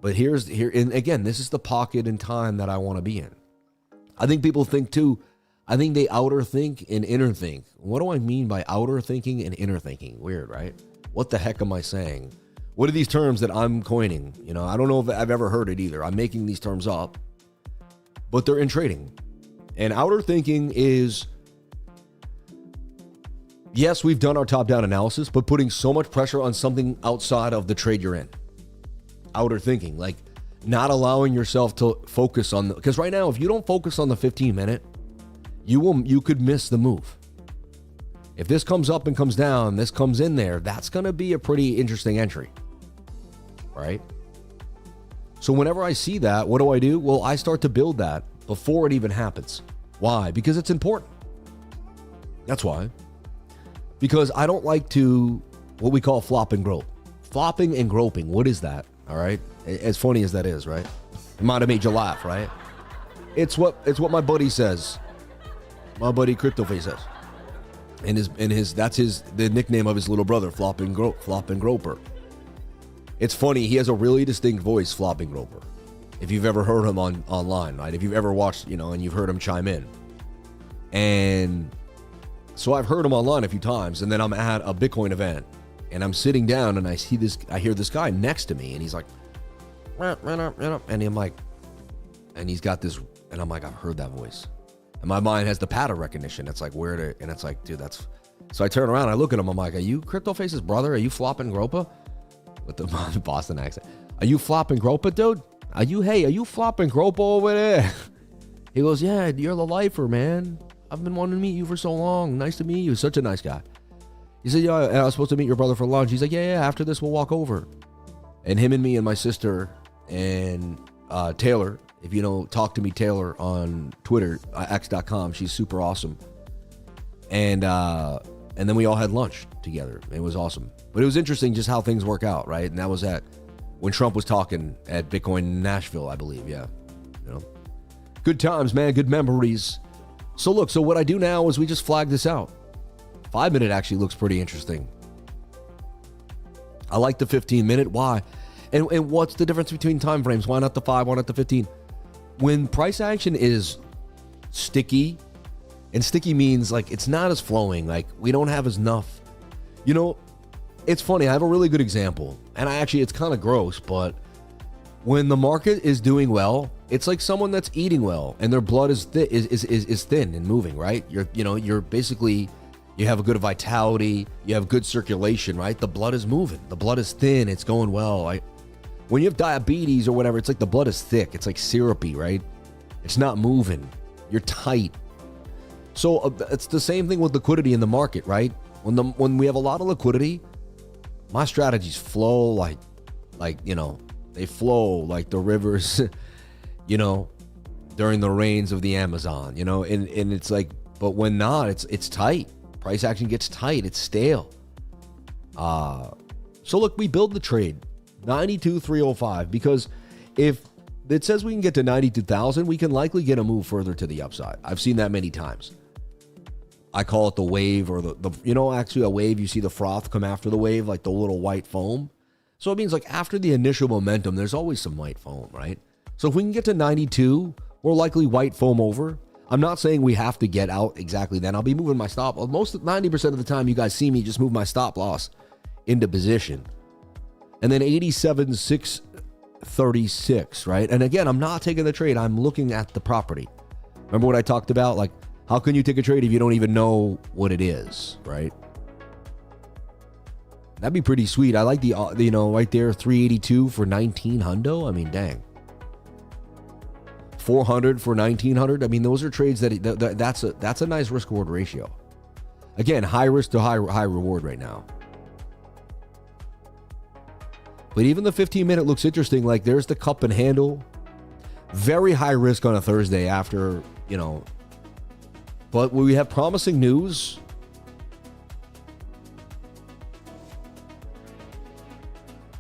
But here, and again, this is the pocket in time that I want to be in. I think people think too, I think they outer think and inner think. What do I mean by outer thinking and inner thinking? Weird, right? What the heck am I saying? What are these terms that I'm coining? I don't know if I've ever heard it either. I'm making these terms up, but they're in trading. And outer thinking is, yes, we've done our top-down analysis, but putting so much pressure on something outside of the trade you're in. Outer thinking, like not allowing yourself to focus on, because right now, if you don't focus on the 15-minute, you could miss the move. If this comes up and comes down, this comes in there, that's going to be a pretty interesting entry, right? So whenever I see that, what do? Well, I start to build that before it even happens. Why? Because it's important. That's why. Because I don't like to, what we call flop and grope. Flopping and groping, what is that? All right? As funny as that is, right? It might have made you laugh, right? It's what my buddy says. My buddy CryptoFace says. And that's the nickname of his little brother, Flop and Groper. It's funny, he has a really distinct voice, Flop and Groper. If you've ever heard him online, right? If you've ever watched, and you've heard him chime in. And so I've heard him online a few times, and then I'm at a Bitcoin event, and I'm sitting down, and I hear this guy next to me, and he's like, and I'm like, and he's got this, and I'm like, I've heard that voice. And my mind has the pattern recognition. It's like, and it's like, dude, that's, so I turn around, I look at him, I'm like, are you CryptoFace's brother? Are you Flop and Gropa? With the Boston accent. Are you Flop and Gropa, dude? Are you Flop and Gropa over there? He goes, yeah, you're the lifer, man. I've been wanting to meet you for so long. Nice to meet you. Such a nice guy. He said, yeah, I was supposed to meet your brother for lunch. He's like, yeah, after this, we'll walk over. And him and me and my sister and Taylor, if you know, talk to me, Taylor, on Twitter, x.com. She's super awesome. And then we all had lunch together. It was awesome. But it was interesting just how things work out, right? And that was when Trump was talking at Bitcoin Nashville, I believe. Yeah. Good times, man. Good memories. So look, so what I do now is we just flag this out. 5-minute actually looks pretty interesting. I like the 15-minute. Why? And what's the difference between time frames? Why not the 5? Why not the 15? When price action is sticky, and sticky means like it's not as flowing, like we don't have as enough. It's funny. I have a really good example, and it's kind of gross, but when the market is doing well, it's like someone that's eating well, and their blood is thin and moving, right? You're basically, you have a good vitality, you have good circulation, right? The blood is moving, the blood is thin, it's going well. When you have diabetes or whatever, it's like the blood is thick, it's like syrupy, right? It's not moving, you're tight. So it's the same thing with liquidity in the market, right? When we have a lot of liquidity, my strategies flow like they flow like the rivers, during the rains of the Amazon, and it's like, but when not, it's tight. Price action gets tight. It's stale. So look, we build the trade 92,305 because if it says we can get to 92,000, we can likely get a move further to the upside. I've seen that many times. I call it the wave, or actually a wave, you see the froth come after the wave, like the little white foam. So it means like after the initial momentum, there's always some white foam, right? So if we can get to 92, we're likely white foam over. I'm not saying we have to get out exactly then. I'll be moving my stop. 90% of the time you guys see me just move my stop loss into position. And then 87,636, right? And again, I'm not taking the trade. I'm looking at the property. Remember what I talked about? Like, how can you take a trade if you don't even know what it is, right? That'd be pretty sweet. I like the right there, 382 for 19 hundo. I mean, dang. 400 for 1900. I mean, those are trades that's a nice risk reward ratio. Again, high risk to high reward right now. But even the 15-minute looks interesting. Like there's the cup and handle. Very high risk on a Thursday after, But we have promising news.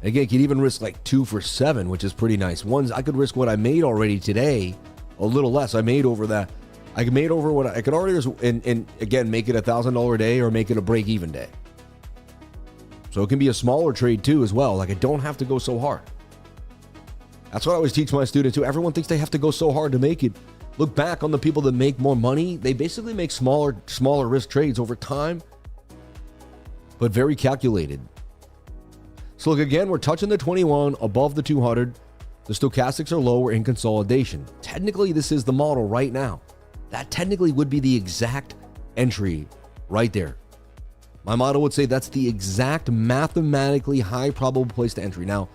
Again, you could even risk like 2 for 7, which is pretty nice. Ones I could risk what I made already today, a little less. I made over that. I made over what I could already risk, and again, make it $1,000 a day or make it a break-even day. So it can be a smaller trade too as well. Like I don't have to go so hard. That's what I always teach my students too. Everyone thinks they have to go so hard to make it. Look back on the people that make more money. They basically make smaller risk trades over time, but very calculated. So look, again, we're touching the 21 above the 200. The stochastics are low. We're in consolidation. Technically, this is the model right now. That technically would be the exact entry right there. My model would say that's the exact mathematically high probable place to entry. Now,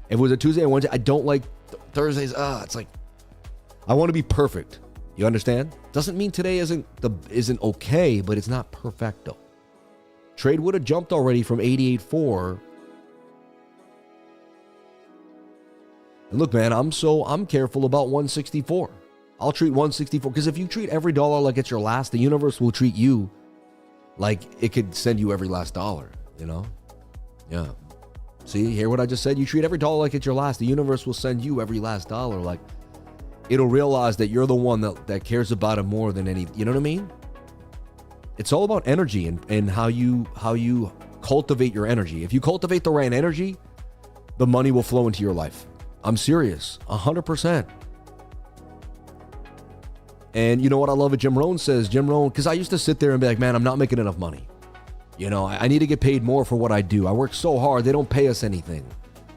if it was a Tuesday and Wednesday, I don't like Thursdays. It's like, I want to be perfect. You understand? Doesn't mean today isn't okay, but it's not perfecto. Trade would have jumped already from 88.4. And look, man, I'm careful about 164. I'll treat 164 because if you treat every dollar like it's your last, the universe will treat you like it could send you every last dollar, you know? Yeah. See, hear what I just said? You treat every dollar like it's your last, the universe will send you every last dollar. Like, it'll realize that you're the one that cares about it more than any, you know what I mean? It's all about energy and how you cultivate your energy. If you cultivate the right energy, the money will flow into your life. I'm serious, 100%. And you know what I love what Jim Rohn says? Jim Rohn, because I used to sit there and be like, man, I'm not making enough money. You know, I need to get paid more for what I do. I work so hard. They don't pay us anything.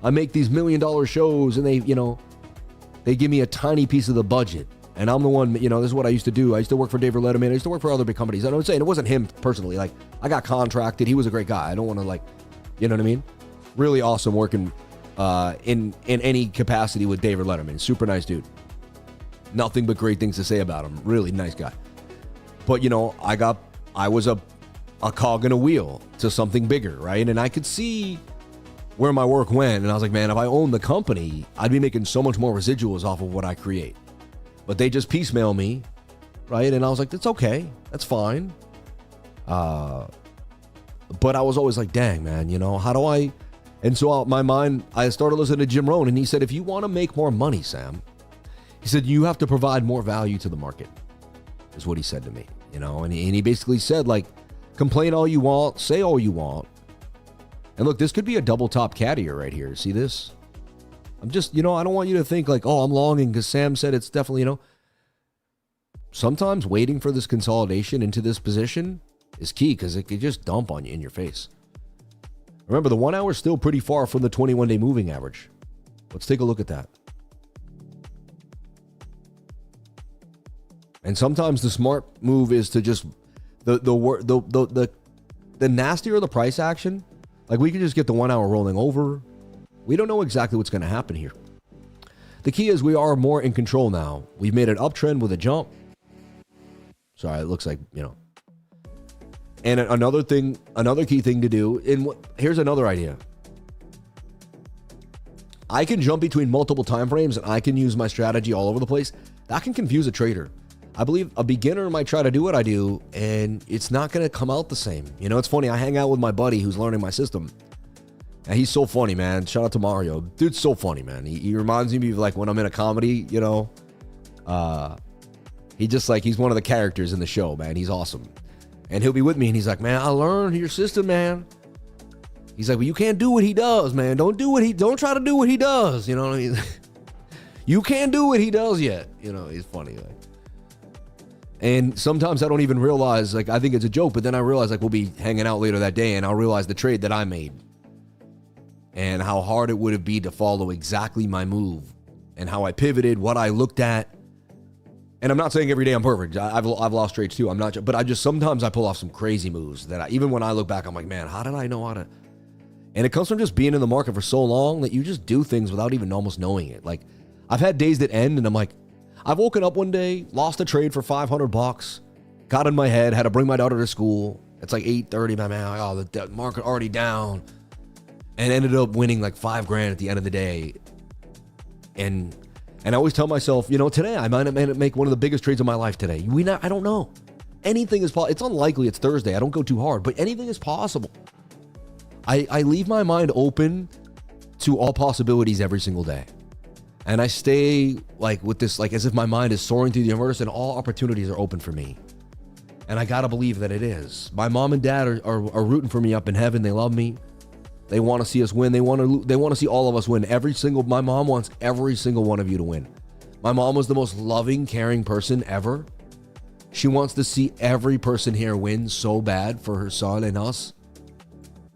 I make these $1 million shows and they give me a tiny piece of the budget. And I'm the one, this is what I used to do. I used to work for David Letterman. I used to work for other big companies. I'm saying it wasn't him personally. Like, I got contracted. He was a great guy. I don't want to you know what I mean? Really awesome working in any capacity with David Letterman. Super nice dude. Nothing but great things to say about him. Really nice guy. But, I was a cog in a wheel to something bigger, right? And I could see where my work went. And I was like, man, if I owned the company, I'd be making so much more residuals off of what I create. But they just piecemeal me, right? And I was like, that's okay. That's fine. But I was always like, dang, man, how do I... And so my mind, I started listening to Jim Rohn, and he said, if you want to make more money, Sam, he said, you have to provide more value to the market, is what he said to me, and he basically said, complain all you want, say all you want. And look, this could be a double top cat ear right here. See this? I'm just, I don't want you to think like, oh, I'm longing because Sam said it's definitely, sometimes waiting for this consolidation into this position is key because it could just dump on you in your face. Remember, the 1 hour is still pretty far from the 21-day moving average. Let's take a look at that. And sometimes the smart move is to just the nastier the price action. Like, we can just get the 1 hour rolling over. We don't know exactly what's going to happen here. The key is we are more in control now. We've made an uptrend with a jump. Sorry, it looks like, And another key thing to do, here's another idea. I can jump between multiple time frames and I can use my strategy all over the place. That can confuse a trader. I believe a beginner might try to do what I do and it's not going to come out the same. It's funny. I hang out with my buddy who's learning my system. And he's so funny, man. Shout out to Mario. Dude's so funny, man. He reminds me of like when I'm in a comedy, he just he's one of the characters in the show, man. He's awesome. And he'll be with me and he's like, man, I learned your system, man. He's like, well, you can't do what he does, man. Don't try to do what he does. You know what I mean? You can't do what he does yet. He's funny. And sometimes I don't even realize, I think it's a joke, but then I realize we'll be hanging out later that day and I'll realize the trade that I made and how hard it would have been to follow exactly my move and how I pivoted, what I looked at. And I'm not saying every day I'm perfect. I've lost trades too. I'm not, but sometimes I pull off some crazy moves that even when I look back, I'm like, man, how did I know how to? And it comes from just being in the market for so long that you just do things without even almost knowing it. Like, I've had days that end and I'm like, I've woken up one day, lost a trade for $500, got in my head, had to bring my daughter to school. It's like 8:30, my man. Oh, the market already down, and ended up winning like $5,000 at the end of the day. And I always tell myself, today I might make one of the biggest trades of my life today. I don't know. Anything is possible. It's unlikely it's Thursday. I don't go too hard, but anything is possible. I leave my mind open to all possibilities every single day. And I stay like with this, like as if my mind is soaring through the universe and all opportunities are open for me. And I got to believe that it is. My mom and dad are rooting for me up in heaven. They love me. They want to see us win. They want to see all of us win. My mom wants every single one of you to win. My mom was the most loving, caring person ever. She wants to see every person here win so bad for her son and us.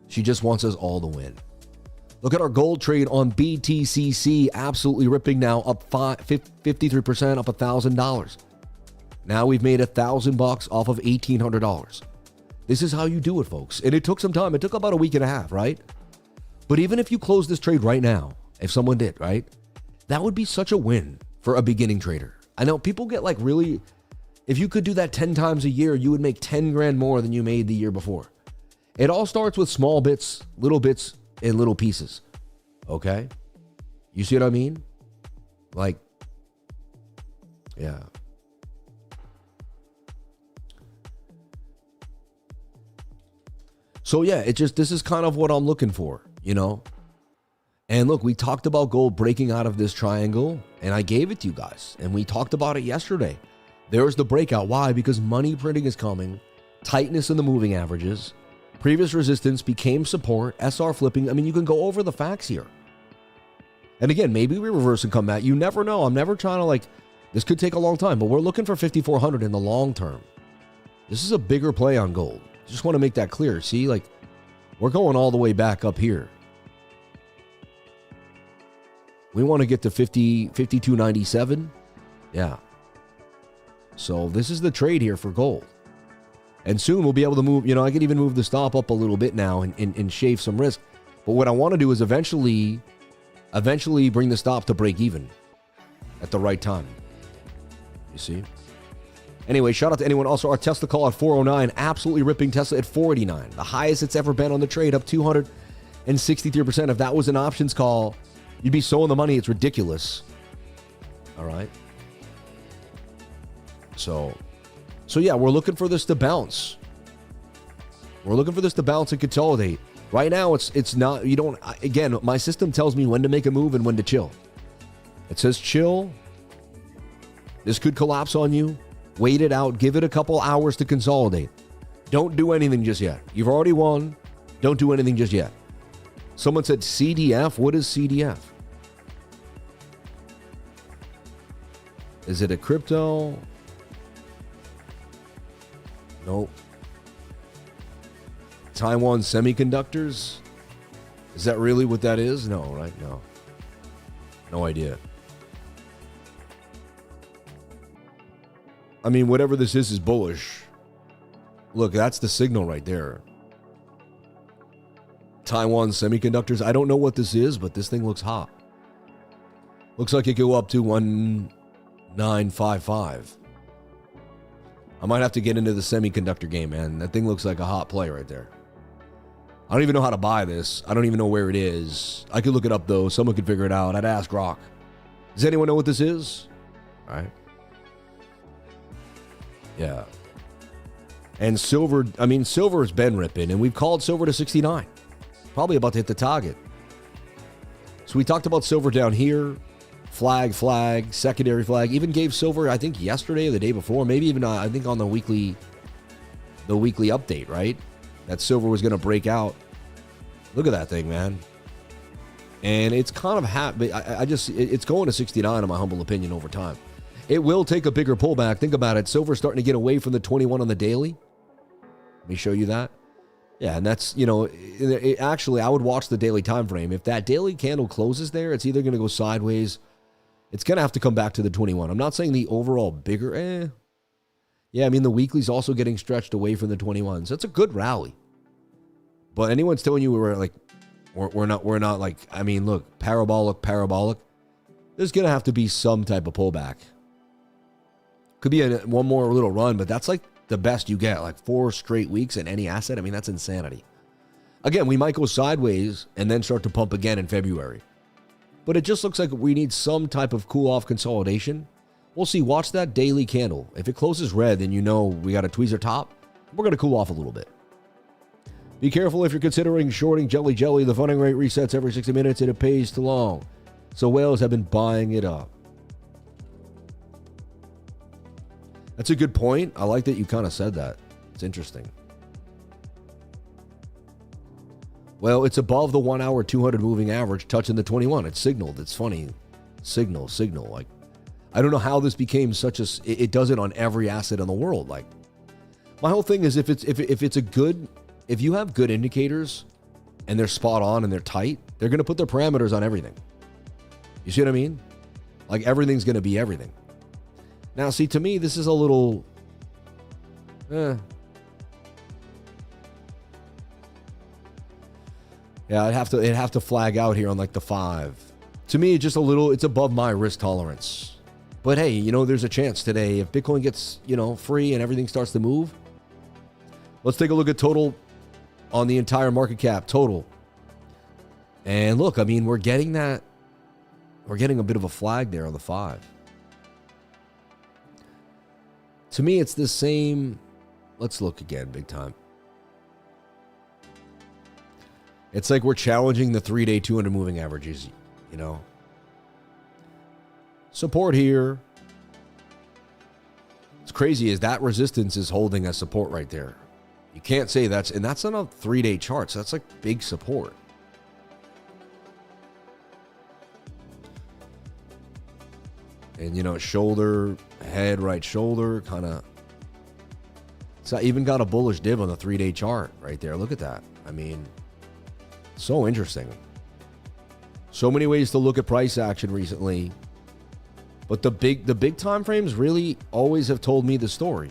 She just wants us all to win. Look at our gold trade on BTCC, absolutely ripping now, up 53%, up $1,000. Now we've made $1,000 off of $1,800. This is how you do it, folks. And it took some time. It took about a week and a half, right? But even if you close this trade right now, if someone did, right? That would be such a win for a beginning trader. I know people get like really, if you could do that 10 times a year, you would make 10 grand more than you made the year before. It all starts with small bits, and little pieces. Okay? You see what I mean? Like, yeah. So yeah, this is kind of what I'm looking for, you know? And look, we talked about gold breaking out of this triangle, and I gave it to you guys. And we talked about it yesterday. There's the breakout. Why? Because money printing is coming, tightness in the moving averages, previous resistance became support, SR flipping. I mean, you can go over the facts here. And again, maybe we reverse and come back. You never know. I'm never trying to like, this could take a long time, but we're looking for 5,400 in the long term. This is a bigger play on gold. Just want to make that clear. See, like, we're going all the way back up here. We want to get to 52.97. Yeah. So this is the trade here for gold. And soon we'll be able to move, I can even move the stop up a little bit now and shave some risk. But what I want to do is eventually bring the stop to break even at the right time. You see? Anyway, shout out to anyone. Also, our Tesla call at 409, absolutely ripping Tesla at 489. The highest it's ever been on the trade, up 263%. If that was an options call, you'd be so in the money, it's ridiculous. All right. So yeah, we're looking for this to bounce. We're looking for this to bounce and consolidate. Right now, it's not, again, my system tells me when to make a move and when to chill. It says chill. This could collapse on you. Wait it out. Give it a couple hours to consolidate. Don't do anything just yet. You've already won. Don't do anything just yet. Someone said CDF. What is CDF? Is it a crypto? Nope. Taiwan Semiconductors? Is that really what that is? No, right? No. No idea. I mean, whatever this is bullish. Look, that's the signal right there. Taiwan Semiconductors. I don't know what this is, but this thing looks hot. Looks like it go up to 1955. I might have to get into the semiconductor game, man. That thing looks like a hot play right there. I don't even know how to buy this. I don't even know where it is. I could look it up, though. Someone could figure it out. I'd ask Rock. Does anyone know what this is? All right. Yeah. And silver, silver's been ripping, and we've called silver to 69. Probably about to hit the target. So we talked about silver down here. Flag, secondary flag. Even gave silver, I think, yesterday or the day before. Maybe even, I think, on the weekly update, right? That silver was going to break out. Look at that thing, man. And it's kind of it's going to 69 in my humble opinion over time. It will take a bigger pullback. Think about it. Silver's starting to get away from the 21 on the daily. Let me show you that. Yeah, and that's, actually, I would watch the daily time frame. If that daily candle closes there, it's either going to go sideways. It's going to have to come back to the 21. I'm not saying the overall bigger, Yeah, the weekly's also getting stretched away from the 21. So it's a good rally. But anyone's telling you we're not like, look, parabolic. There's going to have to be some type of pullback. Could be one more little run, but that's like the best you get, like 4 straight weeks in any asset. That's insanity. Again, we might go sideways and then start to pump again in February. But it just looks like we need some type of cool-off consolidation. We'll see. Watch that daily candle. If it closes red, then you know we got a tweezer top. We're going to cool off a little bit. Be careful if you're considering shorting Jelly Jelly. The funding rate resets every 60 minutes and it pays too long. So whales have been buying it up. That's a good point. I like that you kind of said that. It's interesting. Well, it's above the 1 hour 200 moving average, touching the 21. It's signaled. It's funny. Signal. Like, I don't know how this became such a. It does it on every asset in the world. Like, my whole thing is if you have good indicators and they're spot on and they're tight, they're going to put their parameters on everything. You see what I mean? Like, everything's going to be everything. Now, see, to me, this is a little. Yeah, it'd have to flag out here on like the 5. To me, it's just a little. It's above my risk tolerance. But hey, there's a chance today if Bitcoin gets free and everything starts to move. Let's take a look at total on the entire market cap total. And look, I mean, we're getting that. We're getting a bit of a flag there on the 5. To me, it's the same. Let's look again, big time. It's like we're challenging the 3-day 200 moving averages, Support here. What's crazy is that resistance is holding as support right there. You can't say that's on a 3-day chart, so that's like big support. And, shoulder, head, right shoulder, kind of. So I even got a bullish div on the 3-day chart right there. Look at that. I mean, so interesting. So many ways to look at price action recently. But the big time frames really always have told me the story.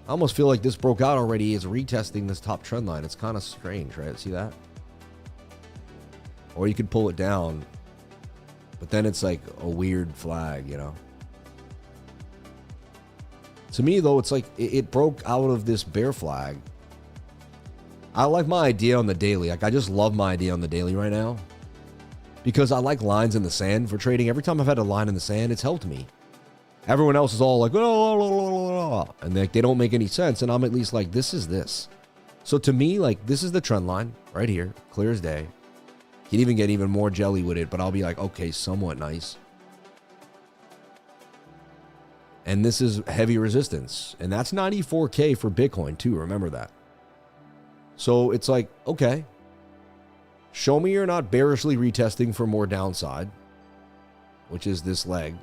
I almost feel like this broke out already is retesting this top trend line. It's kind of strange, right? See that? Or you could pull it down. But then it's like a weird flag, To me, though, it's like it broke out of this bear flag. I like my idea on the daily. Like, I just love my idea on the daily right now. Because I like lines in the sand for trading. Every time I've had a line in the sand, it's helped me. Everyone else is all like, oh, and they don't make any sense. And I'm at least like, this is this. So to me, like, this is the trend line right here, clear as day. Can even get even more jelly with it, but I'll be like, okay, somewhat nice. And this is heavy resistance. And that's 94K for Bitcoin too, remember that. So it's like, okay, show me you're not bearishly retesting for more downside, which is this leg.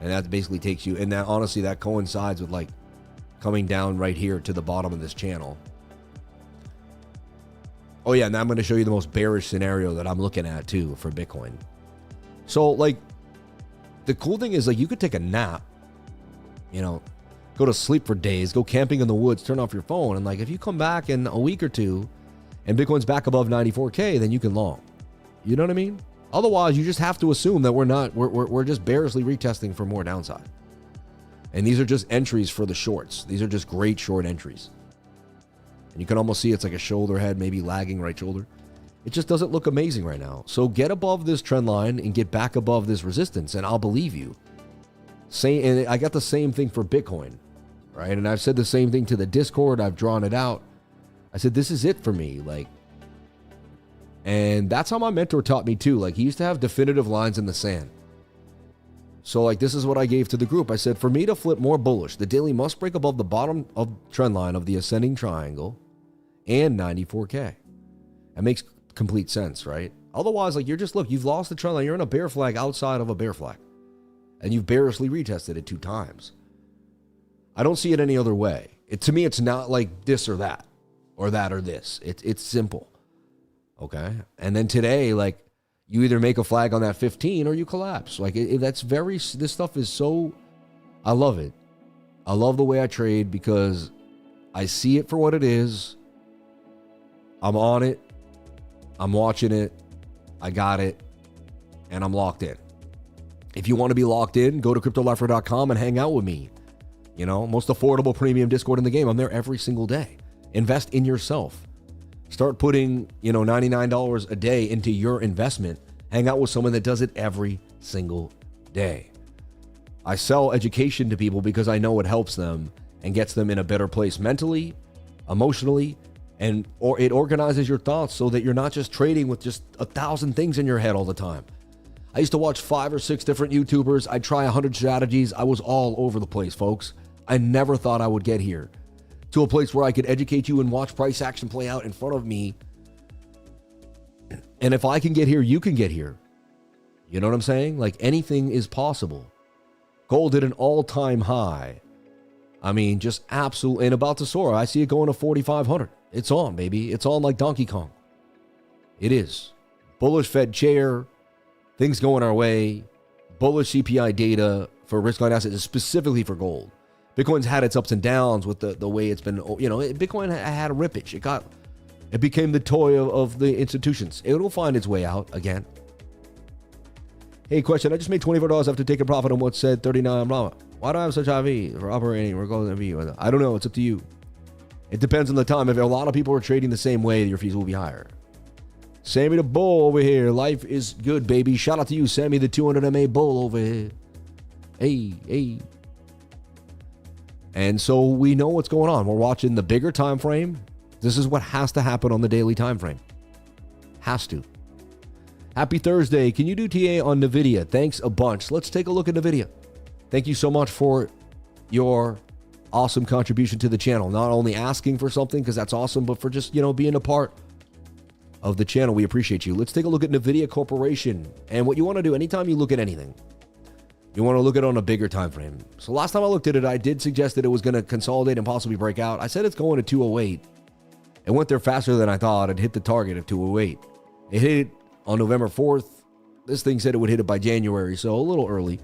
And that basically takes you, and that honestly, that coincides with like coming down right here to the bottom of this channel. Oh yeah, and I'm going to show you the most bearish scenario that I'm looking at too for Bitcoin. So like, the cool thing is like you could take a nap, go to sleep for days, go camping in the woods, turn off your phone. And like, if you come back in a week or two and Bitcoin's back above 94K, then you can long. You know what I mean? Otherwise, you just have to assume that we're just bearishly retesting for more downside. And these are just entries for the shorts. These are just great short entries. And you can almost see it's like a shoulder head, maybe lagging right shoulder. It just doesn't look amazing right now. So get above this trend line and get back above this resistance, and I'll believe you. And I got the same thing for Bitcoin, right? And I've said the same thing to the Discord. I've drawn it out. I said, this is it for me. Like, and that's how my mentor taught me too. Like, he used to have definitive lines in the sand. So like, this is what I gave to the group. I said, for me to flip more bullish, the daily must break above the bottom of trend line of the ascending triangle and 94K. That makes complete sense, right? Otherwise, like, you've lost the trend line. You're in a bear flag outside of a bear flag. And you've bearishly retested it 2 times. I don't see it any other way. To me, it's not like this or that or this. It's simple. Okay? And then today, like, you either make a flag on that 15 or you collapse. Like, this stuff is so, I love it. I love the way I trade because I see it for what it is. I'm on it. I'm watching it. I got it. And I'm locked in. If you want to be locked in, go to cryptolifer.com and hang out with me. Most affordable premium Discord in the game. I'm there every single day. Invest in yourself. Start putting, $99 a day into your investment. Hang out with someone that does it every single day. I sell education to people because I know it helps them and gets them in a better place mentally, emotionally, or it organizes your thoughts so that you're not just trading with just 1,000 things in your head all the time. I used to watch 5 or 6 different YouTubers. I'd try 100 strategies. I was all over the place, folks. I never thought I would get here to a place where I could educate you and watch price action play out in front of me. And if I can get here, you can get here. You know what I'm saying? Like, anything is possible. Gold hit an all-time high. I mean, just absolutely, and about to soar. I see it going to 4,500. It's on, baby. It's on like Donkey Kong. It is. Bullish Fed chair. Things going our way. Bullish CPI data for risk-on assets, specifically for gold. Bitcoin's had its ups and downs with the way it's been, you know, Bitcoin had a rippage. It became the toy of the institutions. It will find its way out again. Hey, question. I just made $24 after taking profit on what said 39. Why do I have such IV for operating? We're going to be. I don't know. It's up to you. It depends on the time. If a lot of people are trading the same way, your fees will be higher. Sammy the Bull over here. Life is good, baby. Shout out to you, Sammy the 200 MA Bull over here. Hey. And so we know what's going on. We're watching the bigger time frame. This is what has to happen on the daily time frame. Has to. Happy Thursday. Can you do TA on NVIDIA? Thanks a bunch. Let's take a look at NVIDIA. Thank you so much for your awesome contribution to the channel. Not only asking for something, because that's awesome, but for just, being a part of the channel. We appreciate you. Let's take a look at NVIDIA Corporation. And what you want to do anytime you look at anything, you want to look at it on a bigger time frame. So last time I looked at it, I did suggest that it was going to consolidate and possibly break out. I said it's going to 208. It went there faster than I thought. It hit the target of 208. It hit it on November 4th. This thing said it would hit it by January, so a little early.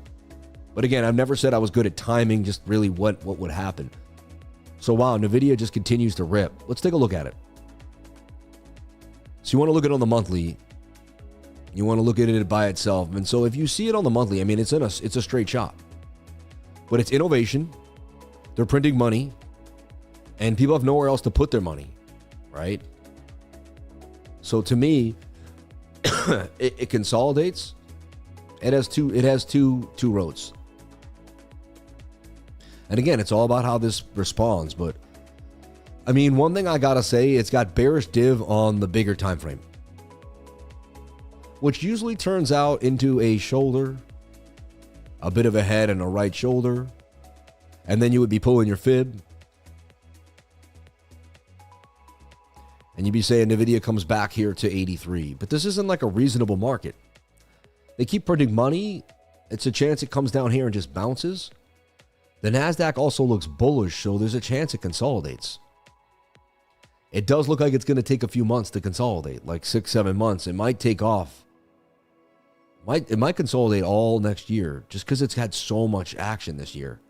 But again, I've never said I was good at timing, just really what would happen. So wow, NVIDIA just continues to rip. Let's take a look at it. So you want to look at it on the monthly. You want to look at it by itself. And so if you see it on the monthly, I mean, it's a straight shot. But it's innovation. They're printing money. And people have nowhere else to put their money, right? So to me, it consolidates. It has two roads. And again, it's all about how this responds. But I mean, one thing I gotta say, it's got bearish div on the bigger time frame, which usually turns out into a shoulder, a bit of a head and a right shoulder, and then you would be pulling your fib. And you'd be saying NVIDIA comes back here to 83. But this isn't like a reasonable market. They keep printing money. It's a chance it comes down here and just bounces. The NASDAQ also looks bullish, so there's a chance it consolidates. It does look like it's going to take a few months to consolidate, like 6-7 months. It might take off. It might consolidate all next year just because it's had so much action this year.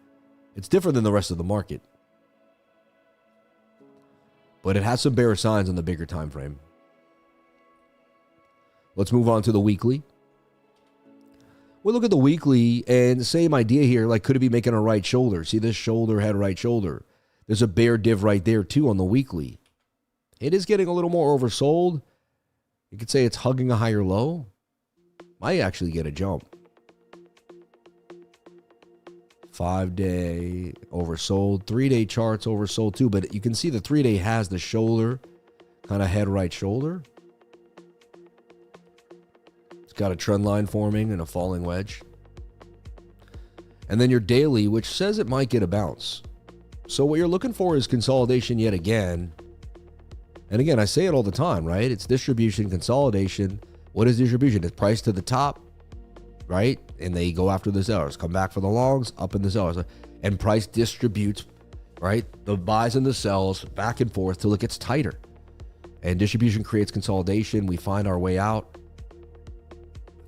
It's different than the rest of the market. But it has some bearish signs on the bigger time frame. Let's move on to the weekly. We'll look at the weekly and same idea here. Like, could it be making a right shoulder? See this shoulder, head, right shoulder. There's a bear div right there too on the weekly. It is getting a little more oversold. You could say it's hugging a higher low. Might actually get a jump. 5-day oversold. 3-day charts oversold too. But you can see the 3-day has the shoulder, kind of head, right shoulder. It's got a trend line forming and a falling wedge. And then your daily, which says it might get a bounce. So what you're looking for is consolidation yet again. And again, I say it all the time, right? It's distribution, consolidation. What is distribution? It's price to the top, right? And they go after the sellers, come back for the longs, up in the sellers. And price distributes, right? The buys and the sells back and forth till it gets tighter. And distribution creates consolidation. We find our way out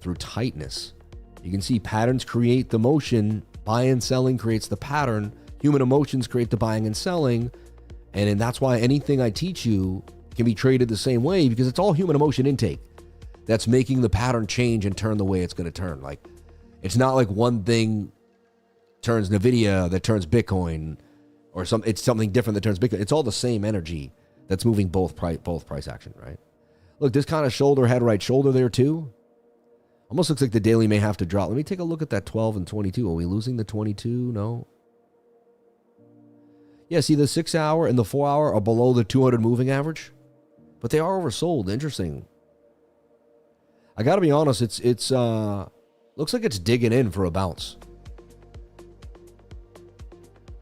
through tightness. You can see patterns create the motion. Buying and selling creates the pattern. Human emotions create the buying and selling. And that's why anything I teach you can be traded the same way, because it's all human emotion intake that's making the pattern change and turn the way it's going to turn. Like, it's not like one thing turns NVIDIA that turns Bitcoin, or it's something different that turns Bitcoin. It's all the same energy that's moving both price action, right? Look, this kind of shoulder, head, right shoulder there too. Almost looks like the daily may have to drop. Let me take a look at that 12 and 22. Are we losing the 22? No. Yeah, see, the 6 hour and the 4 hour are below the 200 moving average, but they are oversold. Interesting. I got to be honest, it's looks like it's digging in for a bounce.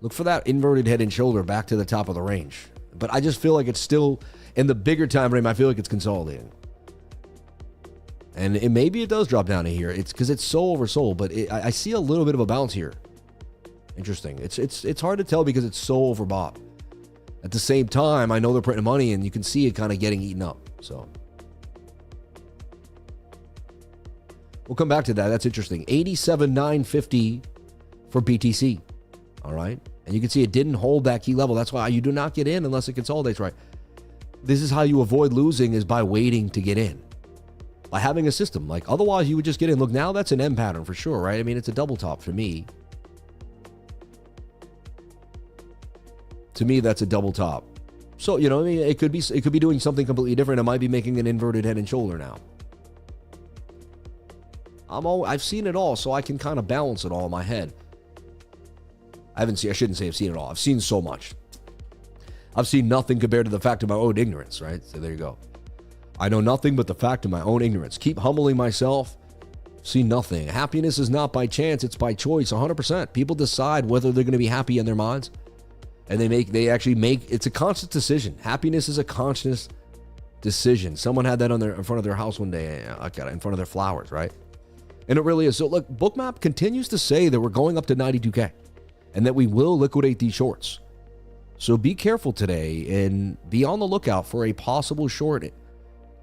Look for that inverted head and shoulder back to the top of the range. But I just feel like it's still, in the bigger time frame, I feel like it's consolidating. And maybe it does drop down to here. It's because it's so oversold, but I see a little bit of a bounce here. Interesting. It's hard to tell because it's so overbought. At the same time, I know they're printing money, and you can see it kind of getting eaten up. So we'll come back to that. That's interesting. 87,950 for BTC. All right. And you can see it didn't hold that key level. That's why you do not get in unless it consolidates right. This is how you avoid losing, is by waiting to get in. By having a system. Like, otherwise you would just get in. Look, now that's an M pattern for sure, right? I mean, it's a double top for me. To me, that's a double top. So, you know, I mean, it could be doing something completely different. It might be making an inverted head and shoulder now. I've seen it all, so I can kind of balance it all in my head. I shouldn't say I've seen it all. I've seen so much. I've seen nothing compared to the fact of my own ignorance, right? So there you go. I know nothing but the fact of my own ignorance. Keep humbling myself. See nothing. Happiness is not by chance. It's by choice, 100%. People decide whether they're going to be happy in their minds. And they actually make, it's a conscious decision. Happiness is a conscious decision. Someone had that in front of their house one day, in front of their flowers, right? And it really is. So look, Bookmap continues to say that we're going up to 92K and that we will liquidate these shorts. So be careful today and be on the lookout for a possible short.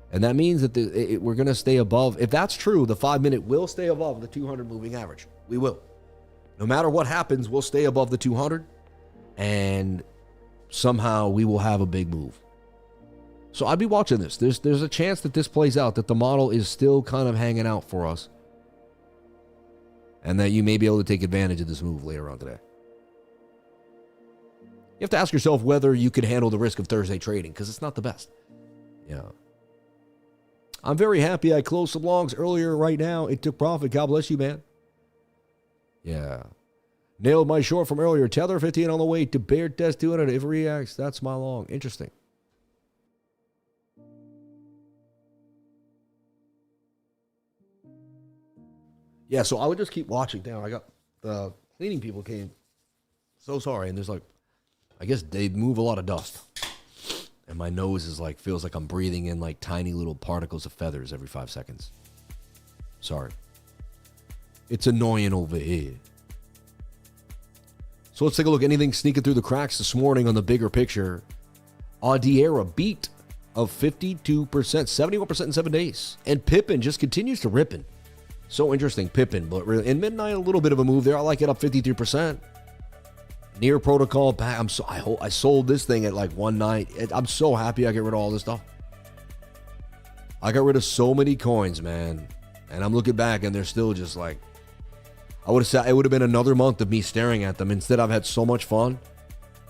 And that means that we're going to stay above. If that's true, the 5-minute will stay above the 200 moving average. We will. No matter what happens, we'll stay above the 200. And somehow we will have a big move. So I'd be watching this. There's a chance that this plays out, that the model is still kind of hanging out for us. And that you may be able to take advantage of this move later on today. You have to ask yourself whether you could handle the risk of Thursday trading, because it's not the best. Yeah. I'm very happy I closed some longs earlier right now. It took profit. God bless you, man. Yeah. Nailed my short from earlier. Tether 15 on the way to bear test 200. If it reacts, that's my long. Interesting. Yeah, so I would just keep watching. Damn, I got the cleaning people came. So sorry. And there's like, I guess they move a lot of dust. And my nose is like, feels like I'm breathing in like tiny little particles of feathers every 5 seconds. Sorry. It's annoying over here. So let's take a look. Anything sneaking through the cracks this morning on the bigger picture? Audiera beat of 52%, 71% in 7 days. And Pippin just continues to ripping. So interesting, Pippin. But really, in midnight, a little bit of a move there. I like it up 53%. Near protocol back. I sold this thing at like one night. I'm so happy I get rid of all this stuff. I got rid of so many coins, man. And I'm looking back and they're still just like, I would have said it would have been another month of me staring at them. Instead, I've had so much fun.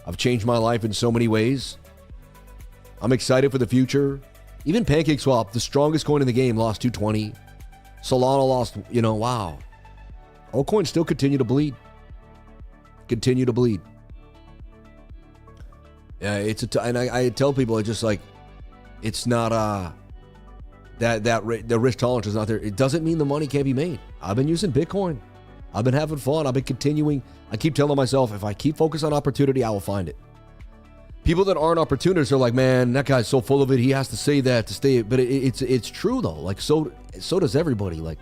I've changed my life in so many ways. I'm excited for the future. Even PancakeSwap, the strongest coin in the game, lost 220. Solana lost, wow. All coins still continue to bleed. Continue to bleed. Yeah, and I tell people, it's just like, it's not the risk tolerance is not there. It doesn't mean the money can't be made. I've been using Bitcoin. I've been having fun. I've been continuing. I keep telling myself, if I keep focused on opportunity, I will find it. People that aren't opportunists are like, man, that guy's so full of it. He has to say that to stay. But it's true though. Like so does everybody. Like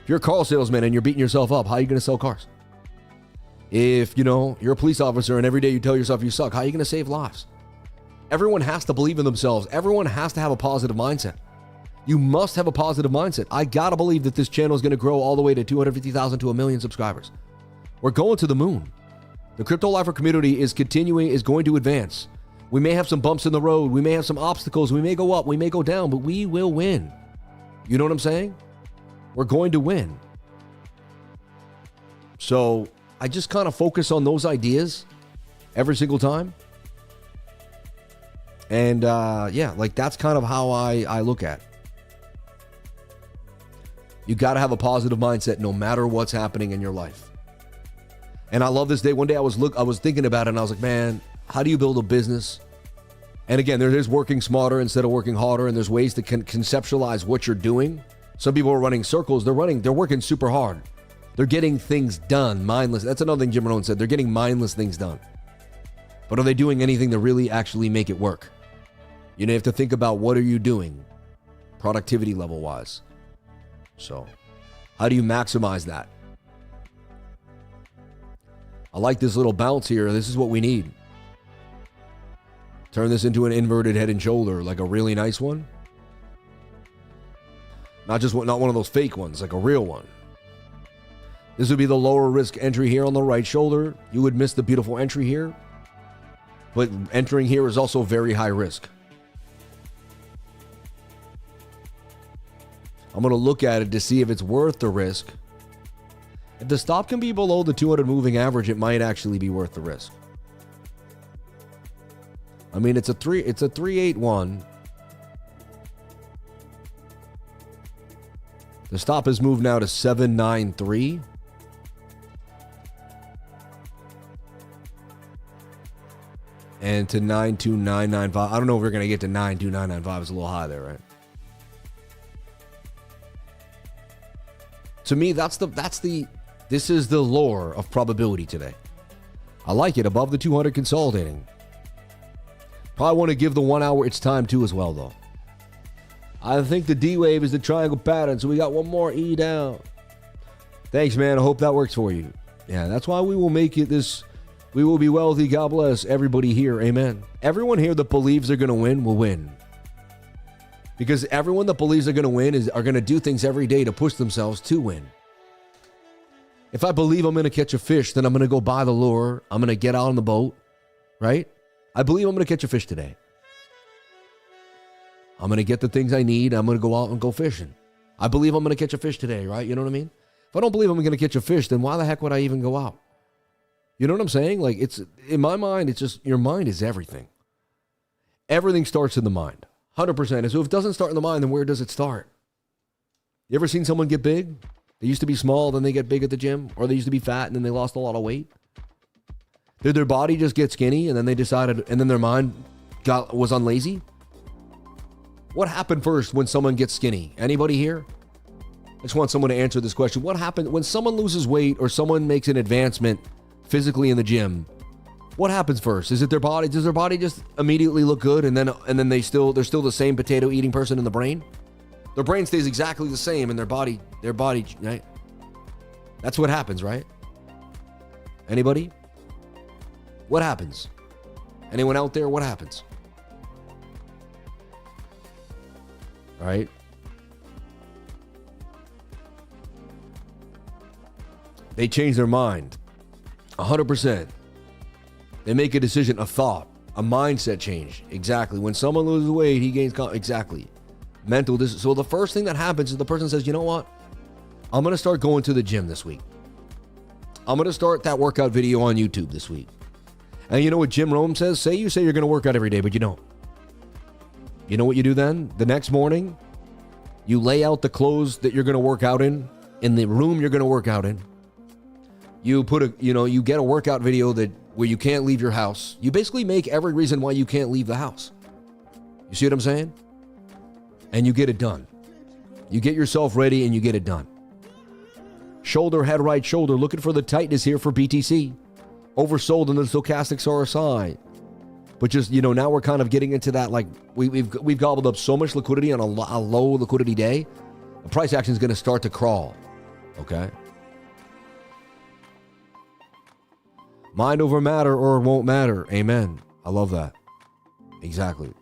if you're a car salesman and you're beating yourself up, how are you going to sell cars? If you're a police officer and every day you tell yourself you suck, how are you going to save lives? Everyone has to believe in themselves. Everyone has to have a positive mindset. You must have a positive mindset. I got to believe that this channel is going to grow all the way to 250,000 to 1 million subscribers. We're going to the moon. The Crypto Lifer community is going to advance. We may have some bumps in the road. We may have some obstacles. We may go up. We may go down, but we will win. You know what I'm saying? We're going to win. So I just kind of focus on those ideas every single time. And like that's kind of how I look at it. You got to have a positive mindset no matter what's happening in your life. And I love this day. One day I was thinking about it and I was like, man, how do you build a business? And again, there is working smarter instead of working harder, and there's ways to conceptualize what you're doing. Some people are running circles. They're working super hard. They're getting things done, mindless. That's another thing Jim Rohn said. They're getting mindless things done. But are they doing anything to really actually make it work? You have to think about, what are you doing productivity level wise? So how do you maximize that? I like this little bounce here. This is what we need. Turn this into an inverted head and shoulder, like a really nice one. Not one of those fake ones, like a real one. This would be the lower risk entry here on the right shoulder. You would miss the beautiful entry here. But entering here is also very high risk. I'm going to look at it to see if it's worth the risk. If the stop can be below the 200 moving average, it might actually be worth the risk. I mean, it's a 381. The stop has moved now to 793. And to 92995. I don't know if we're going to get to 92995. It's a little high there, right? To me, this is the lore of probability today. I like it. Above the 200 consolidating. Probably want to give the 1 hour its time too as well, though. I think the D wave is the triangle pattern, so we got one more E down. Thanks, man. I hope that works for you. Yeah, that's why we will make it this. We will be wealthy. God bless everybody here. Amen. Everyone here that believes they're going to win will win. Because everyone that believes they're going to win are going to do things every day to push themselves to win. If I believe I'm going to catch a fish, then I'm going to go buy the lure. I'm going to get out on the boat, right? I believe I'm going to catch a fish today. I'm going to get the things I need. I'm going to go out and go fishing. I believe I'm going to catch a fish today, right? You know what I mean? If I don't believe I'm going to catch a fish, then why the heck would I even go out? You know what I'm saying? Like, it's in my mind, it's just, your mind is everything. Everything starts in the mind. 100%. And so if it doesn't start in the mind, then where does it start? You ever seen someone get big? They used to be small, then they get big at the gym, or they used to be fat and then they lost a lot of weight. Did their body just get skinny and then they decided, and then their mind was unlazy? What happened first when someone gets skinny? Anybody here? I just want someone to answer this question. What happened when someone loses weight or someone makes an advancement physically in the gym? What happens first? Is it their body? Does their body just immediately look good and then they're still the same potato eating person in the brain? Their brain stays exactly the same and their body, right? That's what happens, right? Anybody? What happens? Anyone out there? What happens? All right. They change their mind. 100%. They make a decision, a thought, a mindset change. Exactly. When someone loses weight, he gains exactly. Mental. So the first thing that happens is the person says, you know what? I'm going to start going to the gym this week. I'm going to start that workout video on YouTube this week. And you know what Jim Rohn says? Say you're going to work out every day, but you don't. You know what you do then? The next morning, you lay out the clothes that you're going to work out in the room you're going to work out in. You you get a workout video where you can't leave your house. You basically make every reason why you can't leave the house. You see what I'm saying? And you get it done. You get yourself ready and you get it done. Shoulder, head, right shoulder. Looking for the tightness here for BTC. Oversold in the stochastic RSI. But just, now we're kind of getting into that, like, we've gobbled up so much liquidity on a low liquidity day. The price action is going to start to crawl. Okay? Mind over matter or it won't matter. Amen. I love that. Exactly.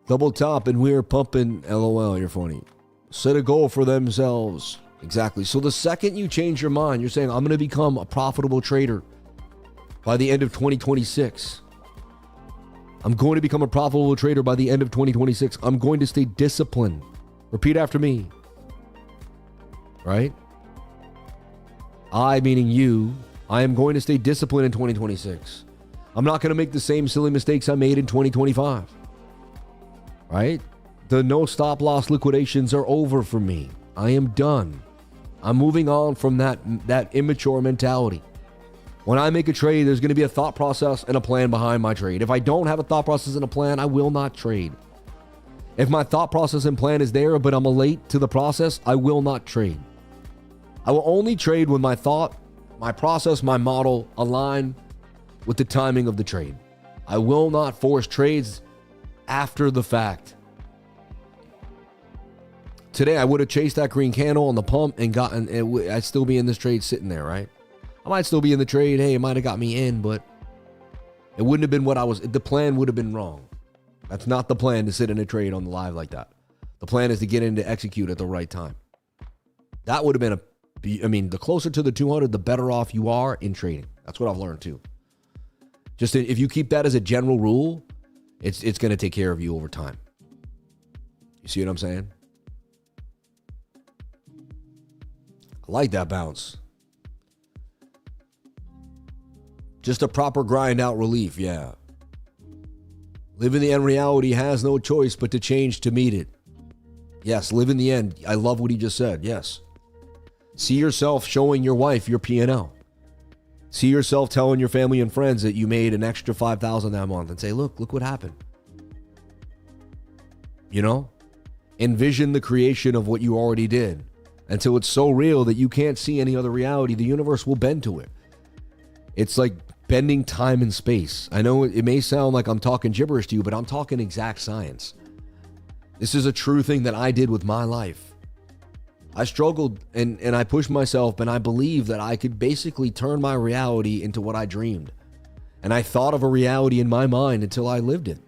Double top and we're pumping. LOL, you're funny. Set a goal for themselves. Exactly. So the second you change your mind, you're saying, I'm going to become a profitable trader by the end of 2026. I'm going to become a profitable trader by the end of 2026. I'm going to stay disciplined. Repeat after me. Right? I, meaning you, I am going to stay disciplined in 2026. I'm not going to make the same silly mistakes I made in 2025. Right? The no stop loss liquidations are over for me. I am done. I'm moving on from that immature mentality. When I make a trade, there's going to be a thought process and a plan behind my trade. If I don't have a thought process and a plan, I will not trade. If my thought process and plan is there, but I'm late to the process, I will not trade. I will only trade when my thought, my process, my model align with the timing of the trade. I will not force trades after the fact. Today, I would have chased that green candle on the pump and I'd still be in this trade sitting there, right? I might still be in the trade. Hey, it might have got me in, but it wouldn't have been the plan would have been wrong. That's not the plan, to sit in a trade on the live like that. The plan is to get in to execute at the right time. That would have been the closer to the 200, the better off you are in trading. That's what I've learned too. Just if you keep that as a general rule, it's going to take care of you over time. You see what I'm saying? I like that bounce. Just a proper grind out relief, yeah. Live in the end reality has no choice but to change to meet it. Yes, live in the end. I love what he just said, yes. See yourself showing your wife your P&L. See yourself telling your family and friends that you made an extra $5,000 that month and say, look what happened. You know? Envision the creation of what you already did until it's so real that you can't see any other reality. The universe will bend to it. It's like bending time and space. I know it may sound like I'm talking gibberish to you, but I'm talking exact science. This is a true thing that I did with my life. I struggled and I pushed myself, and I believed that I could basically turn my reality into what I dreamed. And I thought of a reality in my mind until I lived it.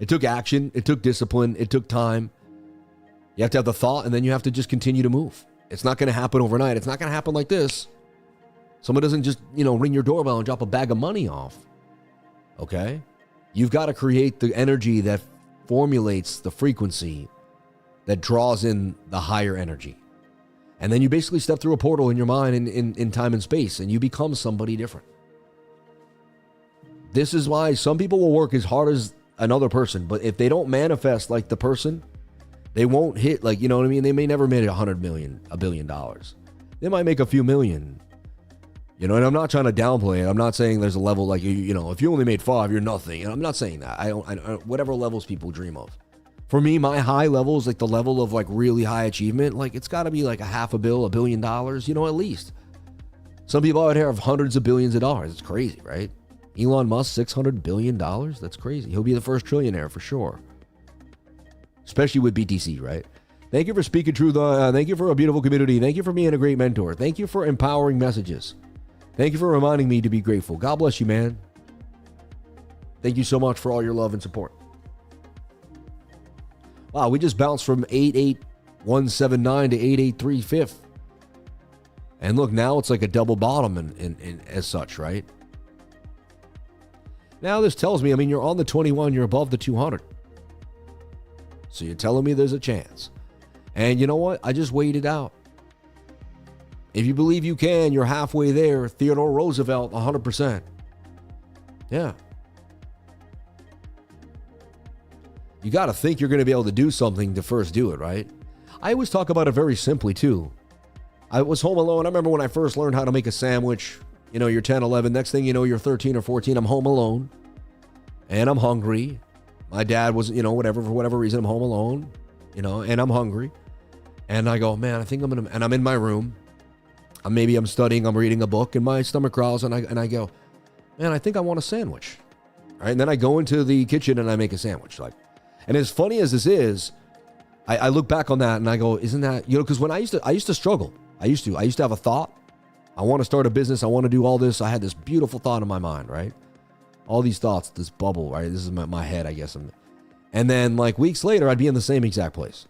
It took action. It took discipline. It took time. You have to have the thought, and then you have to just continue to move. It's not going to happen overnight. It's not going to happen like this. Someone doesn't just, ring your doorbell and drop a bag of money off. Okay? You've got to create the energy that formulates the frequency that draws in the higher energy. And then you basically step through a portal in your mind in time and space, and you become somebody different. This is why some people will work as hard as another person, but if they don't manifest like the person, they won't hit, They may never make $100 million, $1 billion. They might make a few million. And I'm not trying to downplay it. I'm not saying there's a level like, if you only made 5, you're nothing. And I'm not saying that. I whatever levels people dream of. For me, my high level is like the level of like really high achievement. Like it's got to be like a $500 million, $1 billion, at least. Some people out here have hundreds of billions of dollars. It's crazy, right? Elon Musk, $600 billion. That's crazy. He'll be the first trillionaire for sure. Especially with BTC, right? Thank you for speaking truth. Thank you for a beautiful community. Thank you for being a great mentor. Thank you for empowering messages. Thank you for reminding me to be grateful. God bless you, man. Thank you so much for all your love and support. Wow, we just bounced from 88179 to 8835. And look, now it's like a double bottom in as such, right? Now this tells me, you're on the 21, you're above the 200. So you're telling me there's a chance. And you know what? I just weighed it out. If you believe you can, you're halfway there. Theodore Roosevelt, 100%. Yeah. You got to think you're going to be able to do something to first do it, right? I always talk about it very simply, too. I was home alone. I remember when I first learned how to make a sandwich. You're 10, 11. Next thing you know, you're 13 or 14. I'm home alone. And I'm hungry. My dad was, for whatever reason, I'm home alone, and I'm hungry. And I go, man, I think and I'm in my room. Maybe I'm studying, I'm reading a book, and my stomach growls, and I go, man, I think I want a sandwich. All right, and then I go into the kitchen and I make a sandwich. And as funny as this is, I look back on that and I go, isn't that, because when I used to struggle. I used to have a thought. I want to start a business. I want to do all this. I had this beautiful thought in my mind, right? All these thoughts, this bubble, right? This is my head, I guess. And then weeks later, I'd be in the same exact place.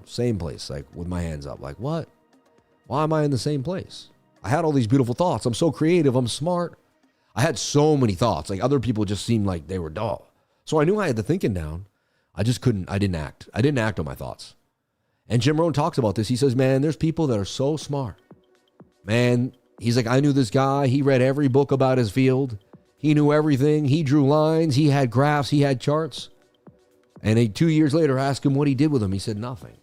Same place, with my hands up. What? Why am I in the same place? I had all these beautiful thoughts. I'm so creative. I'm smart. I had so many thoughts. Other people just seemed like they were dull. So I knew I had the thinking down. I just couldn't. I didn't act. I didn't act on my thoughts. And Jim Rohn talks about this. He says, man, there's people that are so smart. Man, he's like, I knew this guy. He read every book about his field. He knew everything. He drew lines. He had graphs. He had charts. And 2 years later, asked him what he did with them. He said, nothing.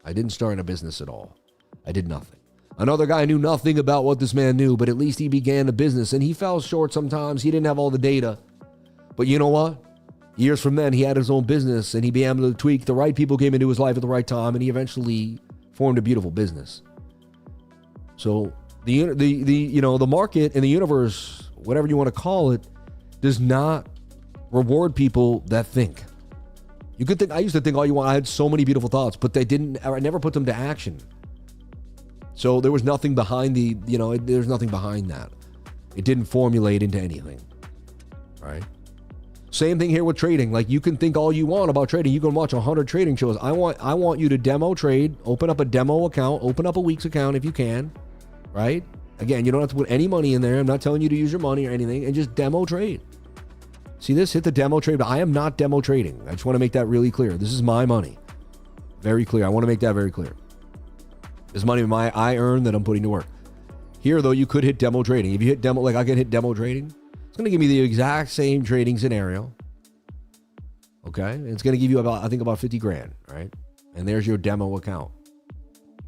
I didn't start in a business at all. I did nothing. Another guy knew nothing about what this man knew, but at least he began a business, and he fell short sometimes. He didn't have all the data. But you know what? Years from then, he had his own business, and he began able to tweak. The right people came into his life at the right time, and he eventually formed a beautiful business. So the market and the universe, whatever you want to call it, does not reward people that think. You could think, I used to think all you want. I had so many beautiful thoughts, but I never put them to action. So there was nothing behind there's nothing behind that. It didn't formulate into anything, right? Same thing here with trading. Like, you can think all you want about trading. You can watch 100 trading shows. I want you to demo trade, open up a demo account, open up a week's account if you can, right? Again, you don't have to put any money in there. I'm not telling you to use your money or anything, and just demo trade. See this? Hit the demo trade. But I am not demo trading. I just want to make that really clear. This is my money. Very clear. I want to make that very clear. This money I earn that I'm putting to work. Here, though, you could hit demo trading. If you hit demo, like I can hit demo trading, it's going to give me the exact same trading scenario. Okay? And it's going to give you about 50 grand, right? And there's your demo account.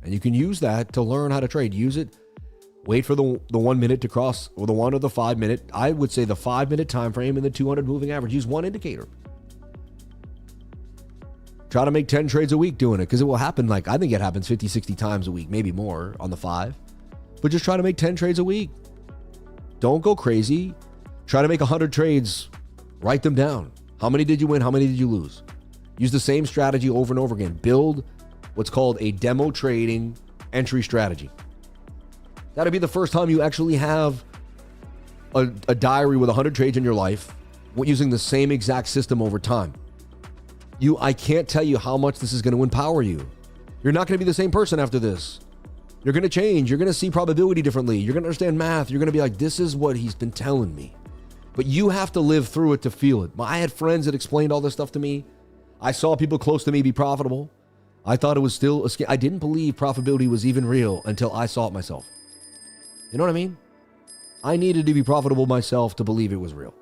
And you can use that to learn how to trade. Use it. Wait for the 1 minute to cross, or the 1 or the 5 minute. I would say the 5 minute time frame and the 200 moving average. Use one indicator. Try to make 10 trades a week doing it, because it will happen. Like, I think it happens 50, 60 times a week, maybe more on the 5. But just try to make 10 trades a week. Don't go crazy. Try to make 100 trades. Write them down. How many did you win? How many did you lose? Use the same strategy over and over again. Build what's called a demo trading entry strategy. That'll be the first time you actually have a diary with 100 trades in your life using the same exact system over time. I can't tell you how much this is going to empower you. You're not going to be the same person after this. You're going to change. You're going to see probability differently. You're going to understand math. You're going to be like, this is what he's been telling me. But you have to live through it to feel it. I had friends that explained all this stuff to me. I saw people close to me be profitable. I thought it was still a scam. I didn't believe profitability was even real until I saw it myself. You know what I mean? I needed to be profitable myself to believe it was real.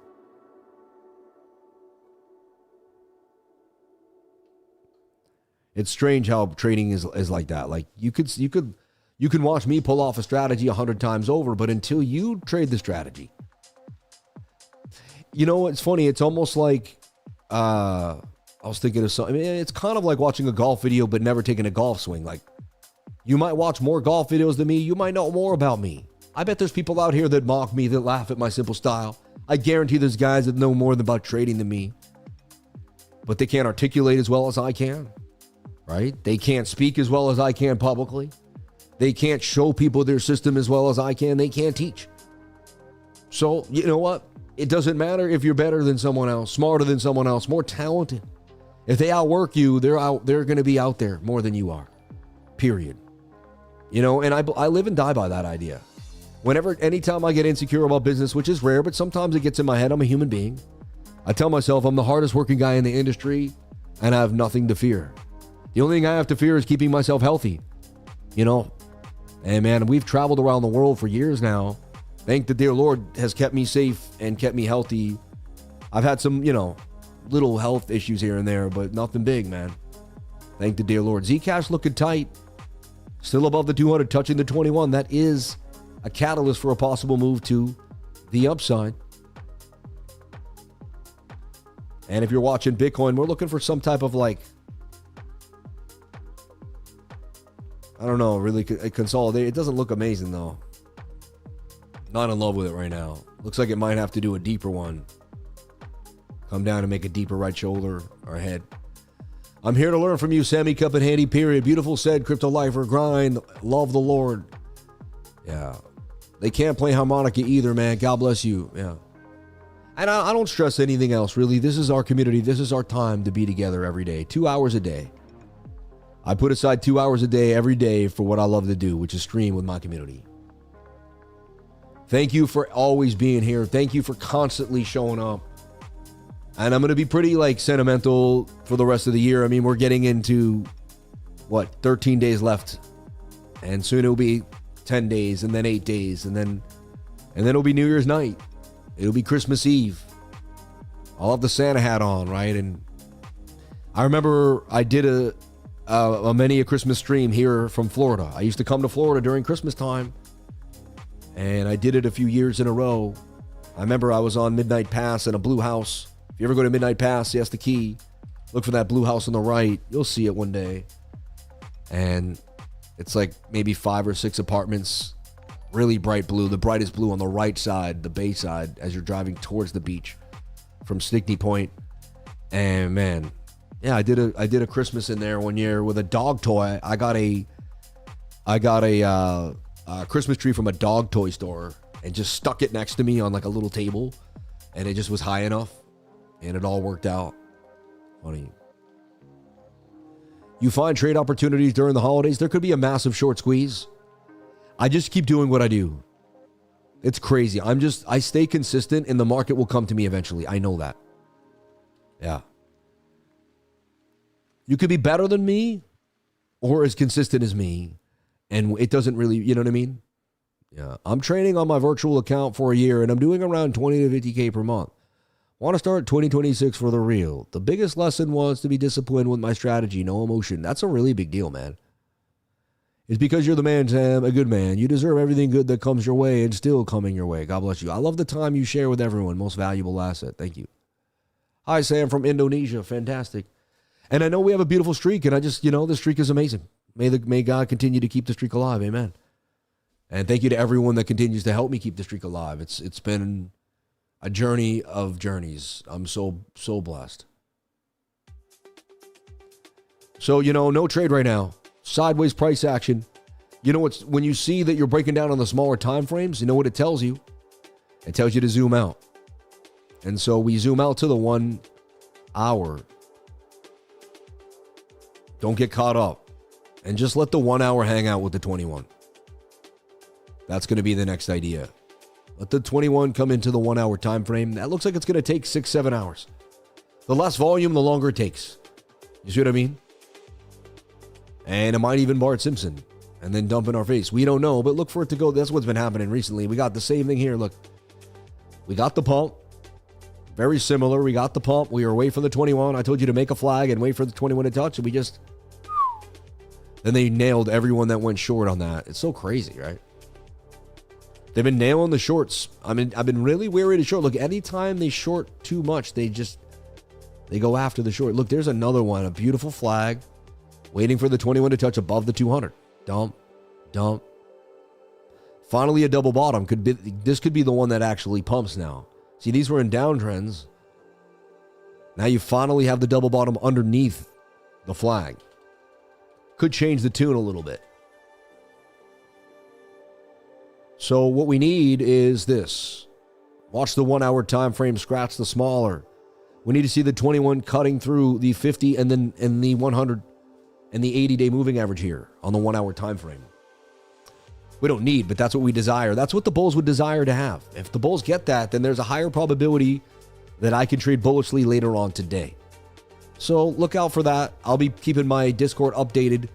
It's strange how trading is like that. Like, you can watch me pull off a strategy 100 times over, but until you trade the strategy, you know, it's funny. It's almost like, I was thinking of something. I mean, it's kind of like watching a golf video, but never taking a golf swing. Like, you might watch more golf videos than me. You might know more about me. I bet there's people out here that mock me, that laugh at my simple style. I guarantee there's guys that know more about trading than me, but they can't articulate as well as I can, right? They can't speak as well as I can publicly. They can't show people their system as well as I can. They can't teach. So, you know what? It doesn't matter if you're better than someone else, smarter than someone else, more talented. If they outwork you, they're going to be out there more than you are. Period. You know, and I live and die by that idea. Anytime I get insecure about business, which is rare, but sometimes it gets in my head, I'm a human being. I tell myself I'm the hardest working guy in the industry, and I have nothing to fear. The only thing I have to fear is keeping myself healthy. You know, and man, we've traveled around the world for years now. Thank the dear Lord has kept me safe and kept me healthy. I've had some, little health issues here and there, but nothing big, man. Thank the dear Lord. Zcash looking tight. Still above the 200, touching the 21. That is a catalyst for a possible move to the upside. And if you're watching Bitcoin, we're looking for some type of I don't know, really consolidate. It doesn't look amazing though. Not in love with it right now. Looks like it might have to do a deeper one. Come down and make a deeper right shoulder or head. I'm here to learn from you, Sammy Cup and Handy, period. Beautiful said, Crypto Lifer, grind, love the Lord. Yeah. They can't play harmonica either, man. God bless you. Yeah. And I don't stress anything else, really. This is our community. This is our time to be together every day. 2 hours a day. I put aside 2 hours a day every day for what I love to do, which is stream with my community. Thank you for always being here. Thank you for constantly showing up. And I'm going to be pretty sentimental for the rest of the year. I mean, we're getting into 13 days left. And soon it'll be 10 days and then 8 days. And then it'll be New Year's night. It'll be Christmas Eve. I'll have the Santa hat on, right? And I remember I did a Christmas stream here from Florida. I used to come to Florida during Christmas time, and I did it a few years in a row. I remember I was on Midnight Pass in a blue house. If you ever go to Midnight Pass, yes, the key. Look for that blue house on the right. You'll see it one day. And it's like maybe 5 or 6 apartments, really bright blue, the brightest blue on the right side, the bay side, as you're driving towards the beach from Stickney Point. And man, yeah, I did a Christmas in there one year with a dog toy. I got a Christmas tree from a dog toy store and just stuck it next to me on like a little table, and it just was high enough, and it all worked out. Funny. You find trade opportunities during the holidays. There could be a massive short squeeze. I just keep doing what I do. It's crazy. I stay consistent, and the market will come to me eventually. I know that. Yeah. You could be better than me or as consistent as me, and it doesn't really, you know what I mean? Yeah. I'm trading on my virtual account for a year, and I'm doing around 20 to 50K per month. Want to start 2026 for the real. The biggest lesson was to be disciplined with my strategy, no emotion. That's a really big deal, man. It's because you're the man, Sam, a good man. You deserve everything good that comes your way and still coming your way. God bless you. I love the time you share with everyone. Most valuable asset. Thank you. Hi, Sam from Indonesia. Fantastic. And I know we have a beautiful streak, and I just, the streak is amazing. May God continue to keep the streak alive. Amen. And thank you to everyone that continues to help me keep the streak alive. It's been a journey of journeys. I'm so blessed. So, no trade right now. Sideways price action. When you see that you're breaking down on the smaller time frames, you know what it tells you? It tells you to zoom out. And so we zoom out to the 1 hour. Don't get caught up. And just let the 1 hour hang out with the 21. That's going to be the next idea. Let the 21 come into the 1 hour time frame. That looks like it's going to take 6-7 hours. The less volume, the longer it takes. You see what I mean? And it might even Bart Simpson and then dump in our face. We don't know, but look for it to go. That's what's been happening recently. We got the same thing here. Look, we got the pump. Very similar. We got the pump. We were waiting for the 21. I told you to make a flag and wait for the 21 to touch, and we just... Then they nailed everyone that went short on that. It's so crazy, right? They've been nailing the shorts. I mean, I've been really wary to short. Look, anytime they short too much, they go after the short. Look, there's another one. A beautiful flag. Waiting for the 21 to touch above the 200. Dump. Finally, a double bottom. This could be the one that actually pumps now. See, these were in downtrends. Now you finally have the double bottom underneath the flag. Could change the tune a little bit. So what we need is this. Watch the 1 hour time frame scratch the smaller. We need to see the 21 cutting through the 50 and then the 100 and the 80-day moving average here on the 1 hour time frame. We don't need, but that's what we desire. That's what the bulls would desire to have. If the bulls get that, then there's a higher probability that I can trade bullishly later on today. So look out for that. I'll be keeping my Discord updated.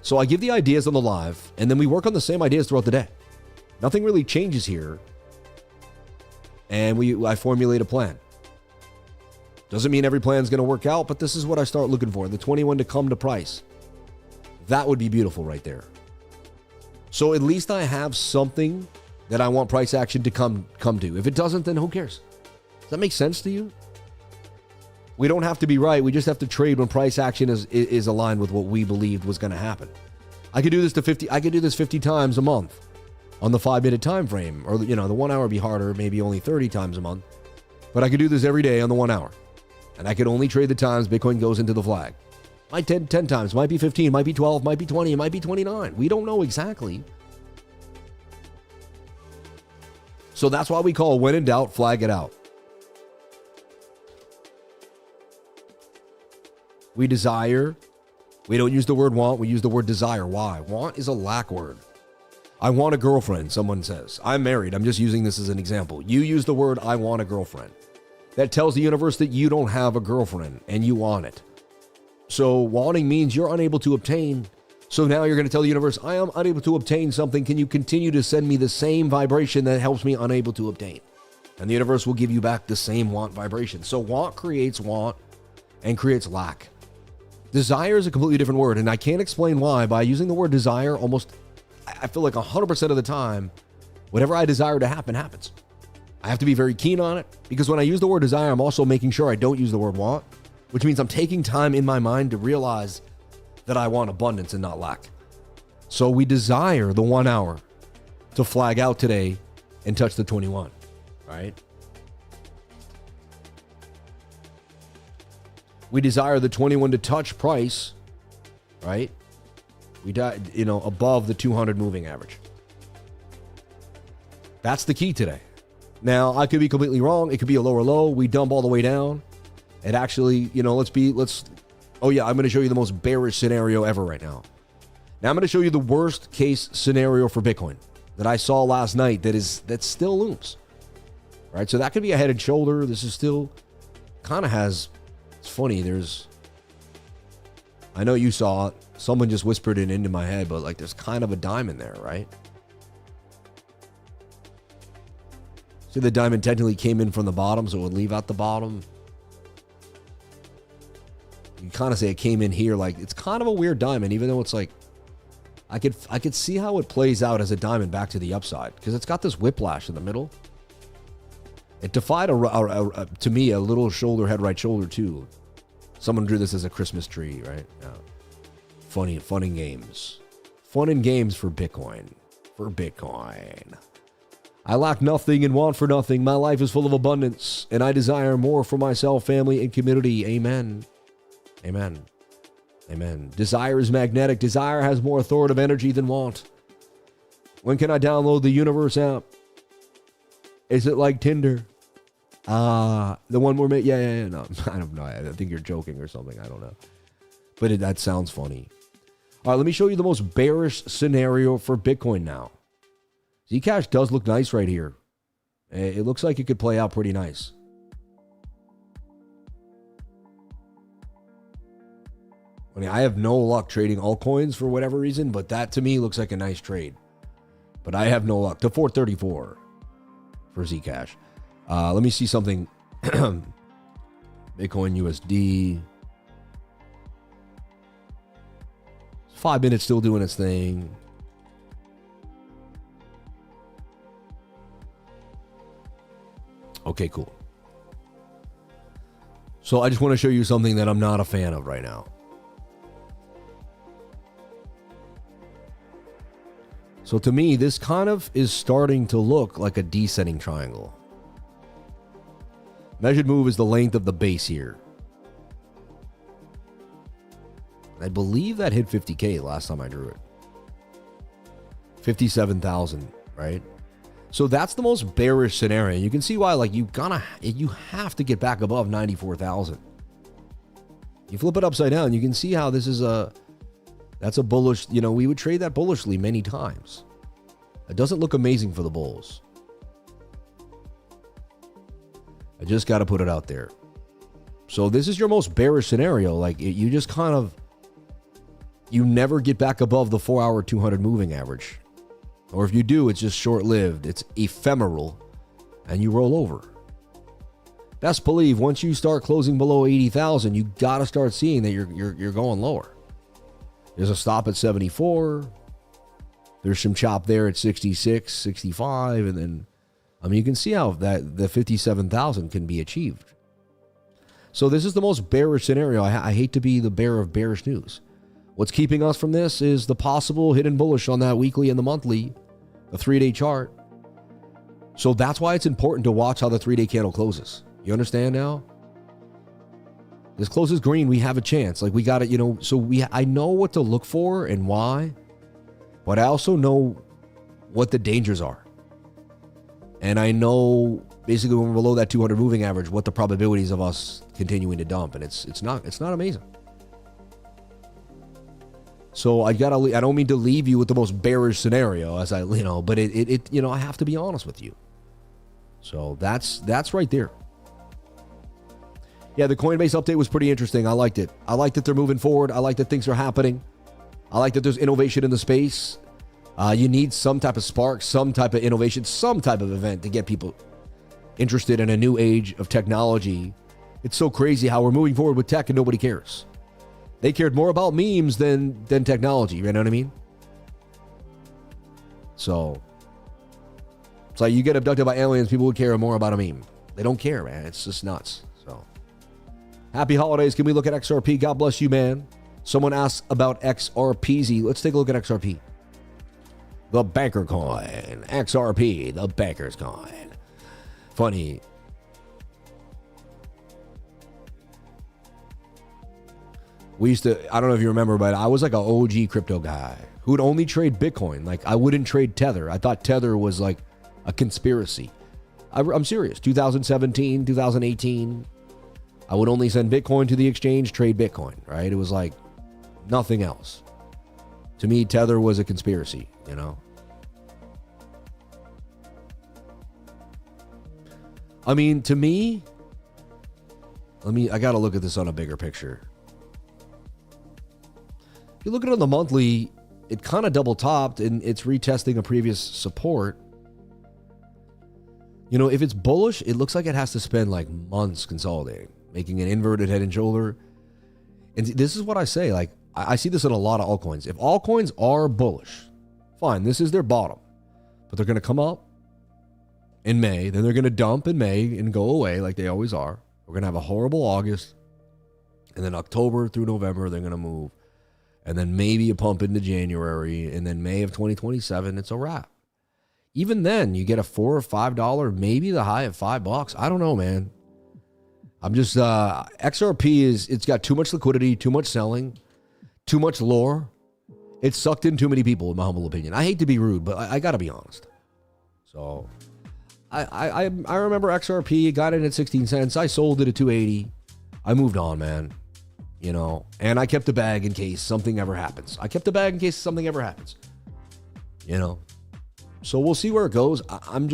So I give the ideas on the live, and then we work on the same ideas throughout the day. Nothing really changes here. And I formulate a plan. Doesn't mean every plan is going to work out, but this is what I start looking for. The 21 to come to price. That would be beautiful right there. So at least I have something that I want price action to come to. If it doesn't, then who cares? Does that make sense to you? We don't have to be right. We just have to trade when price action is aligned with what we believed was going to happen. I could do this 50 times a month on the 5-minute time frame, or the 1 hour would be harder, maybe only 30 times a month. But I could do this every day on the 1 hour. And I could only trade the times Bitcoin goes into the flag. Might 10 times, might be 15, might be 12, might be 20, it might be 29. We don't know exactly. So that's why we call when in doubt, flag it out. We desire. We don't use the word want, we use the word desire. Why? Want is a lack word. I want a girlfriend, someone says. I'm married. I'm just using this as an example. You use the word I want a girlfriend. That tells the universe that you don't have a girlfriend and you want it. So wanting means you're unable to obtain. So now you're going to tell the universe, I am unable to obtain something. Can you continue to send me the same vibration that helps me unable to obtain? And the universe will give you back the same want vibration. So want creates want. and creates lack. Desire is a completely different word, and I can't explain why. By using the word desire, I feel like 100% of the time, whatever I desire to happen, happens. I have to be very keen on it, because when I use the word desire, I'm also making sure I don't use the word want, which means I'm taking time in my mind to realize that I want abundance and not lack. So we desire the 1 hour to flag out today and touch the 21, right? We desire the 21 to touch price, right? Above the 200 moving average. That's the key today. Now, I could be completely wrong. It could be a lower low. We dump all the way down. It actually, I'm going to show you the most bearish scenario ever right now. Now, I'm going to show you the worst case scenario for Bitcoin that I saw last night that still looms. Right? So that could be a head and shoulder. This is still kind of has, it's funny. I know you saw it. Someone just whispered it into my head, but like there's kind of a diamond there, right? See, the diamond technically came in from the bottom, so it would leave out the bottom. You kind of say it came in here, like it's kind of a weird diamond, even though it's like I could see how it plays out as a diamond back to the upside, because it's got this whiplash in the middle. It defied to me a little shoulder, head, right shoulder too. Someone drew this as a Christmas tree, right? Yeah. Fun and games. Fun and games for Bitcoin. For Bitcoin. I lack nothing and want for nothing. My life is full of abundance, and I desire more for myself, family, and community. Amen. Amen. Amen. Desire is magnetic. Desire has more authoritative energy than want. When can I download the Universe app? Is it like Tinder? The one we're making? Yeah. No, I don't know. I think you're joking or something. I don't know. But that sounds funny. All right, let me show you the most bearish scenario for Bitcoin now. Zcash does look nice right here. It looks like it could play out pretty nice. I mean, I have no luck trading altcoins for whatever reason, but that to me looks like a nice trade. But I have no luck. To 434 for Zcash. Let me see something. Bitcoin USD. 5 minutes still doing its thing. Okay, cool. So I just want to show you something that I'm not a fan of right now. So to me, this kind of is starting to look like a descending triangle. Measured move is the length of the base here. I believe that hit 50K last time I drew it. 57,000, right? So that's the most bearish scenario. You can see why, like, you have to get back above 94,000. You flip it upside down, you can see how this is that's a bullish, we would trade that bullishly many times. It doesn't look amazing for the bulls. I just got to put it out there. So this is your most bearish scenario. Like, you just kind of, you never get back above the 4-hour 200 moving average. Or if you do, it's just short-lived. It's ephemeral, and you roll over. Best believe once you start closing below 80,000, you got to start seeing that you're going lower. There's a stop at 74. There's some chop there at 66, 65, and then, you can see how the 57,000 can be achieved. So this is the most bearish scenario. I hate to be the bearer of bearish news. What's keeping us from this is the possible hidden bullish on that weekly and the monthly, the 3-day chart. So that's why it's important to watch how the 3-day candle closes. You understand now? This closes green, we have a chance. Like, we got to, I know what to look for and why, but I also know what the dangers are. And I know basically when we're below that 200 moving average, what the probabilities of us continuing to dump. And it's not amazing. So I don't mean to leave you with the most bearish scenario but I have to be honest with you. So that's right there. Yeah, the Coinbase update was pretty interesting. I liked it. I like that they're moving forward. I like that things are happening. I like that there's innovation in the space. You need some type of spark, some type of innovation, some type of event to get people interested in a new age of technology It's so crazy how we're moving forward with tech and nobody cares. They cared more about memes than technology, you know what I mean? So, it's like you get abducted by aliens, people would care more about a meme. They don't care, man. It's just nuts. So, happy holidays. Can we look at XRP? God bless you, man. Someone asked about XRPZ. Let's take a look at XRP. The banker coin. XRP, the banker's coin. Funny. We used to, I don't know if you remember, but I was like an OG crypto guy who would only trade Bitcoin. Like, I wouldn't trade Tether. I thought Tether was like a conspiracy. I'm serious. 2017, 2018, I would only send Bitcoin to the exchange, trade Bitcoin, right? It was like nothing else. To me, Tether was a conspiracy, you know? I mean, to me, I got to look at this on a bigger picture. If you look at it on the monthly, it kind of double topped and it's retesting a previous support. You know, if it's bullish, it looks like it has to spend like months consolidating, making an inverted head and shoulder. And this is what I say, like, I see this in a lot of altcoins. If altcoins are bullish, fine, this is their bottom. But they're going to come up in May, then they're going to dump in May and go away like they always are. We're going to have a horrible August. And then October through November, they're going to move. And then maybe a pump into January. And then May of 2027, it's a wrap. Even then, you get a $4 or $5, maybe the high of $5. I don't know, man. I'm just, XRP it's got too much liquidity, too much selling, too much lore. It's sucked in too many people, in my humble opinion. I hate to be rude, but I got to be honest. So, I remember XRP, got in at 16 cents. I sold it at 280. I moved on, man. You know, and I kept a bag in case something ever happens. You know. So we'll see where it goes. I'm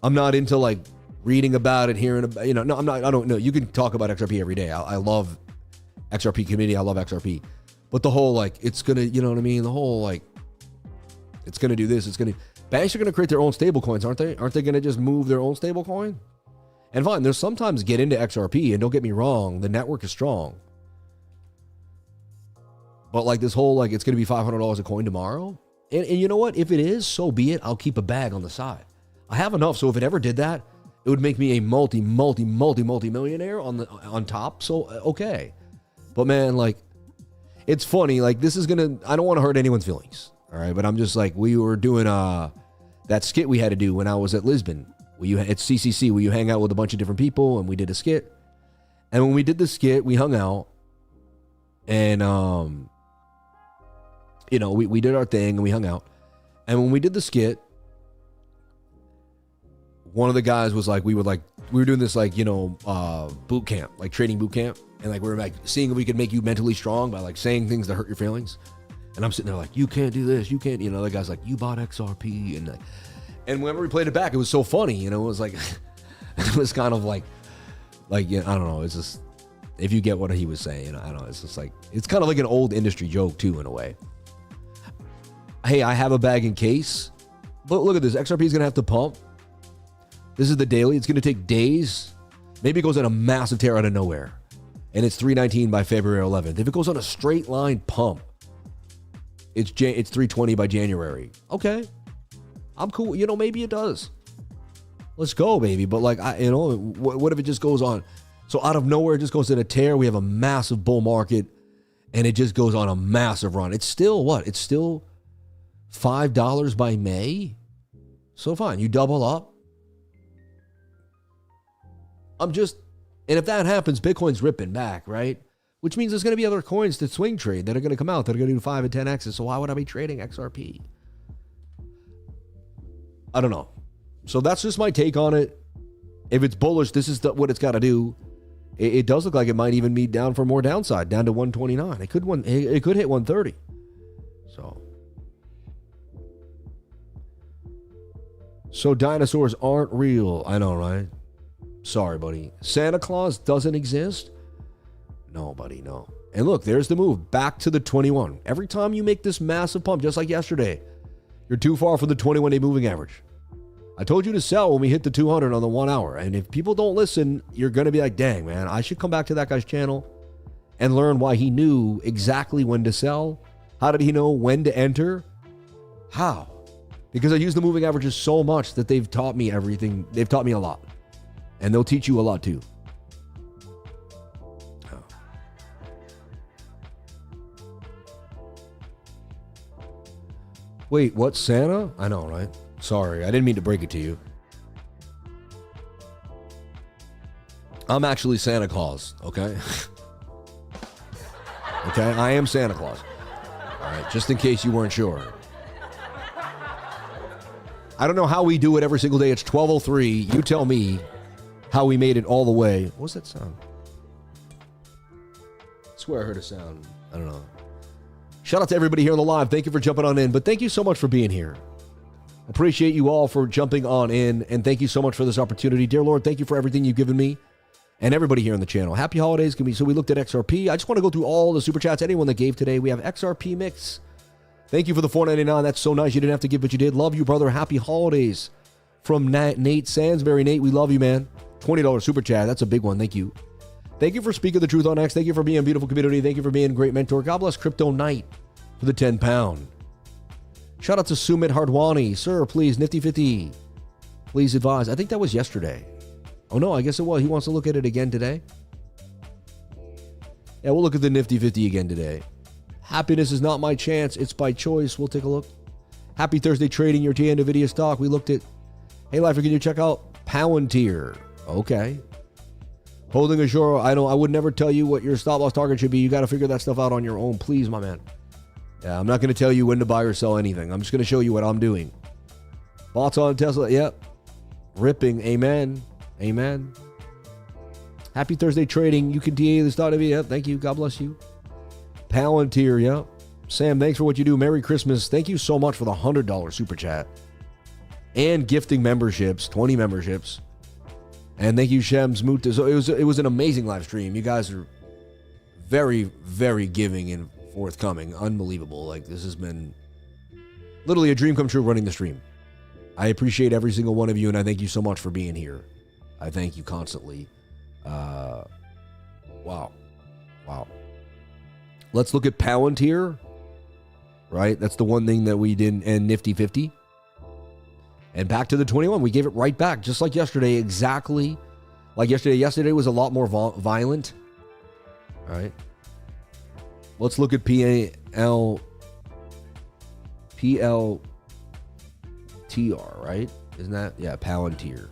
not into like reading about it, hearing about, you know, no, I'm not, I don't know. You can talk about XRP every day. I love XRP community. I love XRP. But the whole, like, it's going to, you know what I mean? The whole, like, it's going to do this. Banks are going to create their own stable coins, aren't they? Aren't they going to just move their own stable coin? And fine, there's sometimes get into XRP, and don't get me wrong, the network is strong. But like this whole, like, it's going to be $500 a coin tomorrow. And you know what? If it is, so be it. I'll keep a bag on the side. I have enough, so if it ever did that, it would make me a multi-millionaire on top. So, okay. But man, like, it's funny. Like, this is going to, I don't want to hurt anyone's feelings. All right. But I'm just like, we were doing that skit we had to do when I was at Lisbon. It's CCC, where you hang out with a bunch of different people, and we did a skit. And when we did the skit, we hung out. And, you know, we did our thing and we hung out. And when we did the skit, one of the guys was like, we were doing this, like, you know, boot camp, like trading boot camp. And like, we were like seeing if we could make you mentally strong by like saying things that hurt your feelings. And I'm sitting there like, you can't do this. You can't, you know, the guy's like, you bought XRP. And whenever we played it back, it was so funny, you know, it was like, it was kind of like, yeah, I don't know. It's just, if you get what he was saying, you know, I don't know. It's just like, it's kind of like an old industry joke too, in a way. Hey, I have a bag in case, but look at this. XRP is going to have to pump. This is the daily. It's going to take days. Maybe it goes on a massive tear out of nowhere, and it's 319 by February 11th. If it goes on a straight line pump, it's 320 by January. Okay, I'm cool. You know, maybe it does. Let's go, baby. But like, you know, what if it just goes on? So out of nowhere, it just goes in a tear. We have a massive bull market, and it just goes on a massive run. It's still what? It's still $5 by May. So fine, you double up. And if that happens, Bitcoin's ripping back, right? Which means there's going to be other coins to swing trade that are going to come out that are going to do 5 and 10X's. So why would I be trading XRP? I don't know. So that's just my take on it. If it's bullish, this is what it's got to do. It does look like it might even be down for more downside, down to 129. It could hit 130. So dinosaurs aren't real. I know, right? Sorry, buddy. Santa Claus doesn't exist? No, buddy, no. And look, there's the move. Back to the 21. Every time you make this massive pump, just like yesterday, you're too far from the 21-day moving average. I told you to sell when we hit the 200 on the 1 hour. And if people don't listen, you're going to be like, dang, man, I should come back to that guy's channel and learn why he knew exactly when to sell. How did he know when to enter? How? Because I use the moving averages so much that they've taught me everything. They've taught me a lot. And they'll teach you a lot too. Oh. Wait, what? Santa? I know, right? Sorry, I didn't mean to break it to you. I'm actually Santa Claus, okay? Okay, I am Santa Claus. All right, just in case you weren't sure. I don't know how we do it every single day. It's 12:03. You tell me how we made it all the way. What's that sound? I swear I heard a sound. I don't know. Shout out to everybody here on the live. Thank you for jumping on in. But thank you so much for being here. Appreciate you all for jumping on in. And thank you so much for this opportunity. Dear Lord, thank you for everything you've given me and everybody here on the channel. Happy holidays. So we looked at XRP. I just want to go through all the super chats. Anyone that gave today. We have XRP Mix. Thank you for the $4.99. That's so nice. You didn't have to give, but you did. Love you, brother. Happy holidays. From Nate Sansbury. Nate, we love you, man. $20 super chat. That's a big one. Thank you. Thank you for speaking the truth on X. Thank you for being a beautiful community. Thank you for being a great mentor. God bless Crypto Knight for the 10 pound. Shout out to Sumit Hardwani. Sir, please, Nifty 50. Please advise. I think that was yesterday. Oh, no, I guess it was. He wants to look at it again today. Yeah, we'll look at the Nifty 50 again today. Happiness is not my chance. It's by choice. We'll take a look. Happy Thursday trading. Your TN NVIDIA stock. We looked at, hey, Lifer, can you check out Palantir? Okay. Holding ashore. I would never tell you what your stop loss target should be. You got to figure that stuff out on your own. Please, my man. Yeah, I'm not going to tell you when to buy or sell anything. I'm just going to show you what I'm doing. Thoughts on Tesla? Yep. Ripping. Amen. Amen. Happy Thursday trading. You can TA the start of it. Yep. Thank you. God bless you. Palantir. Yep. Sam, thanks for what you do. Merry Christmas. Thank you so much for the $100 super chat. And gifting memberships. 20 memberships. And thank you, Shems Muta. So it was an amazing live stream. You guys are very, very giving and forthcoming. Unbelievable. Like, this has been literally a dream come true running the stream. I appreciate every single one of you, and I thank you so much for being here. I thank you constantly. Wow. Let's look at Palantir. Right? That's the one thing that we didn't, and Nifty 50. And back to the 21. We gave it right back, just like yesterday, exactly like yesterday. Yesterday was a lot more violent. All right. Let's look at PLTR, right? Isn't that? Yeah, Palantir.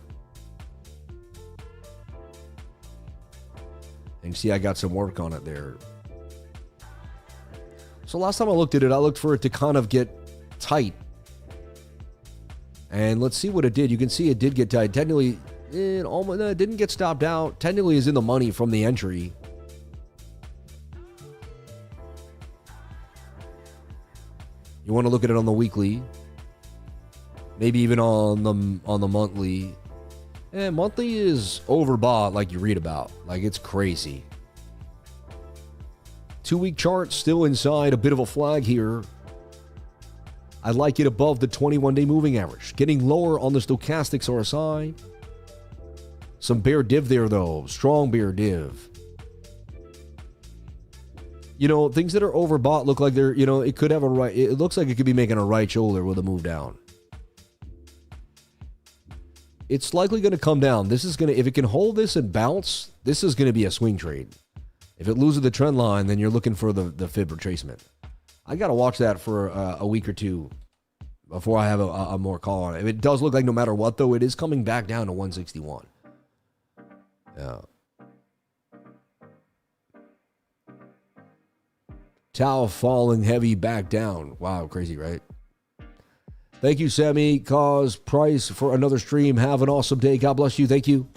And see, I got some work on it there. So last time I looked at it, I looked for it to kind of get tight. And let's see what it did. You can see it did get tight. Technically, it didn't get stopped out. Technically, is in the money from the entry. You want to look at it on the weekly, maybe even on the monthly. And monthly is overbought, like you read about. Like, it's crazy. 2-week chart still inside a bit of a flag here. I like it above the 21-day moving average. Getting lower on the stochastics RSI. Some bear div there, though. Strong bear div. You know, things that are overbought look like they're, it could have a right. It looks like it could be making a right shoulder with a move down. It's likely going to come down. This is going to, if it can hold this and bounce, this is going to be a swing trade. If it loses the trend line, then you're looking for the fib retracement. I got to watch that for a week or two before I have a more call on it. It does look like no matter what, though, it is coming back down to 161. Yeah. Tau falling heavy back down. Wow, crazy, right? Thank you, Sammy. Cause Price for another stream. Have an awesome day. God bless you. Thank you.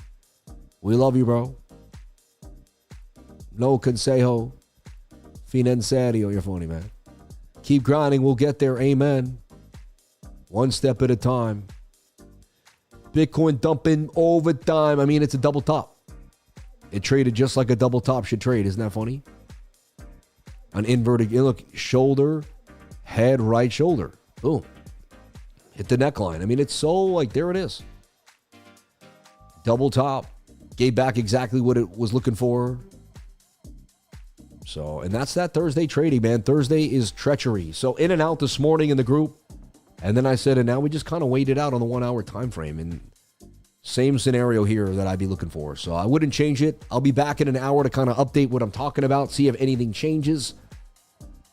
We love you, bro. No consejo. Financerio. You're funny, man. Keep grinding. We'll get there. Amen. One step at a time. Bitcoin dumping overtime. I mean, it's a double top. It traded just like a double top should trade. Isn't that funny? An inverted, look, shoulder, head, right shoulder. Boom. Hit the neckline. I mean, it's so like, there it is. Double top. Gave back exactly what it was looking for. So, and that's that Thursday trading, man. Thursday is treachery. So in and out this morning in the group. And then I said, and now we just kind of wait it out on the 1 hour time frame. And same scenario here that I'd be looking for. So I wouldn't change it. I'll be back in an hour to kind of update what I'm talking about, see if anything changes.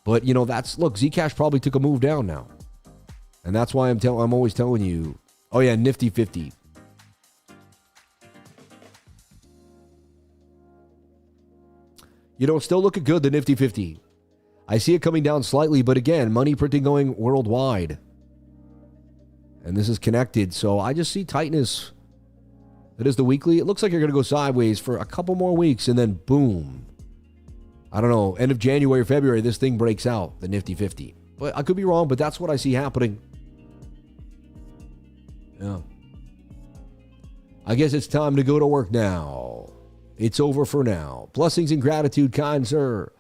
But, you know, look, Zcash probably took a move down now. And that's why I'm always telling you, oh yeah, Nifty 50. You know, still looking good, the Nifty 50. I see it coming down slightly, but again, money printing going worldwide. And this is connected, so I just see tightness. That is the weekly. It looks like you're going to go sideways for a couple more weeks, and then boom. I don't know, end of January, February, this thing breaks out, the Nifty 50. But I could be wrong, but that's what I see happening. Yeah. I guess it's time to go to work now. It's over for now. Blessings and gratitude, kind sir.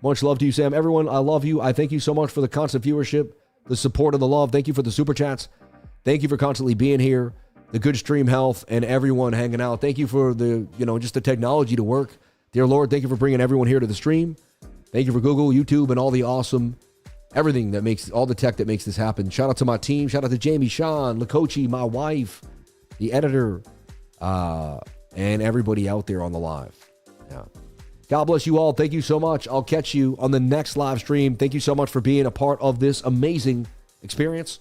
Much love to you, Sam. Everyone, I love you. I thank you so much for the constant viewership, the support, and the love. Thank you for the super chats. Thank you for constantly being here, the good stream health, and everyone hanging out. Thank you for the, just the technology to work. Dear Lord, thank you for bringing everyone here to the stream. Thank you for Google, YouTube, and all the awesome, everything that makes, all the tech that makes this happen. Shout out to my team. Shout out to Jamie, Sean, Lakochi, my wife, the editor, and everybody out there on the live. Yeah. God bless you all. Thank you so much. I'll catch you on the next live stream. Thank you so much for being a part of this amazing experience.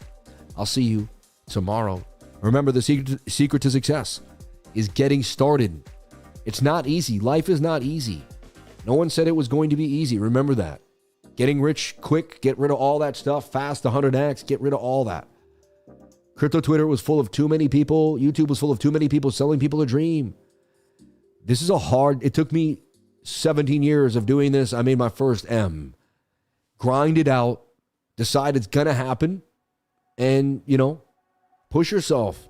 I'll see you tomorrow. Remember, the secret to success is getting started. It's not easy. Life is not easy. No one said it was going to be easy. Remember that. Getting rich quick, get rid of all that stuff, fast 100x, get rid of all that. Crypto Twitter was full of too many people. YouTube was full of too many people selling people a dream. This is it took me 17 years of doing this. I made my first M. Grind it out. Decide it's going to happen. And, push yourself.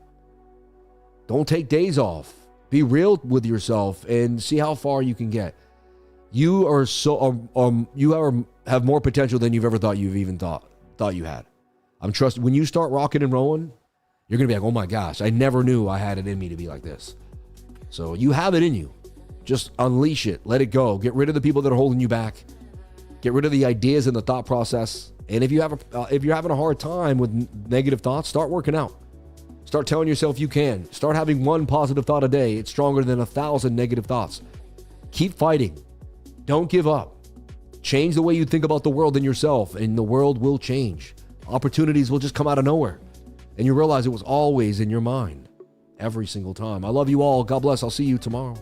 Don't take days off. Be real with yourself and see how far you can get. You are have more potential than you've ever thought you had. I'm trusting when you start rocking and rolling, you're going to be like, oh my gosh, I never knew I had it in me to be like this. So you have it in you. Just unleash it. Let it go. Get rid of the people that are holding you back. Get rid of the ideas and the thought process. And if you're having a hard time with negative thoughts, start working out. Start telling yourself you can. Start having one positive thought a day. It's stronger than 1,000 negative thoughts. Keep fighting. Don't give up. Change the way you think about the world and yourself, and the world will change. Opportunities will just come out of nowhere. And you realize it was always in your mind. Every single time. I love you all. God bless. I'll see you tomorrow.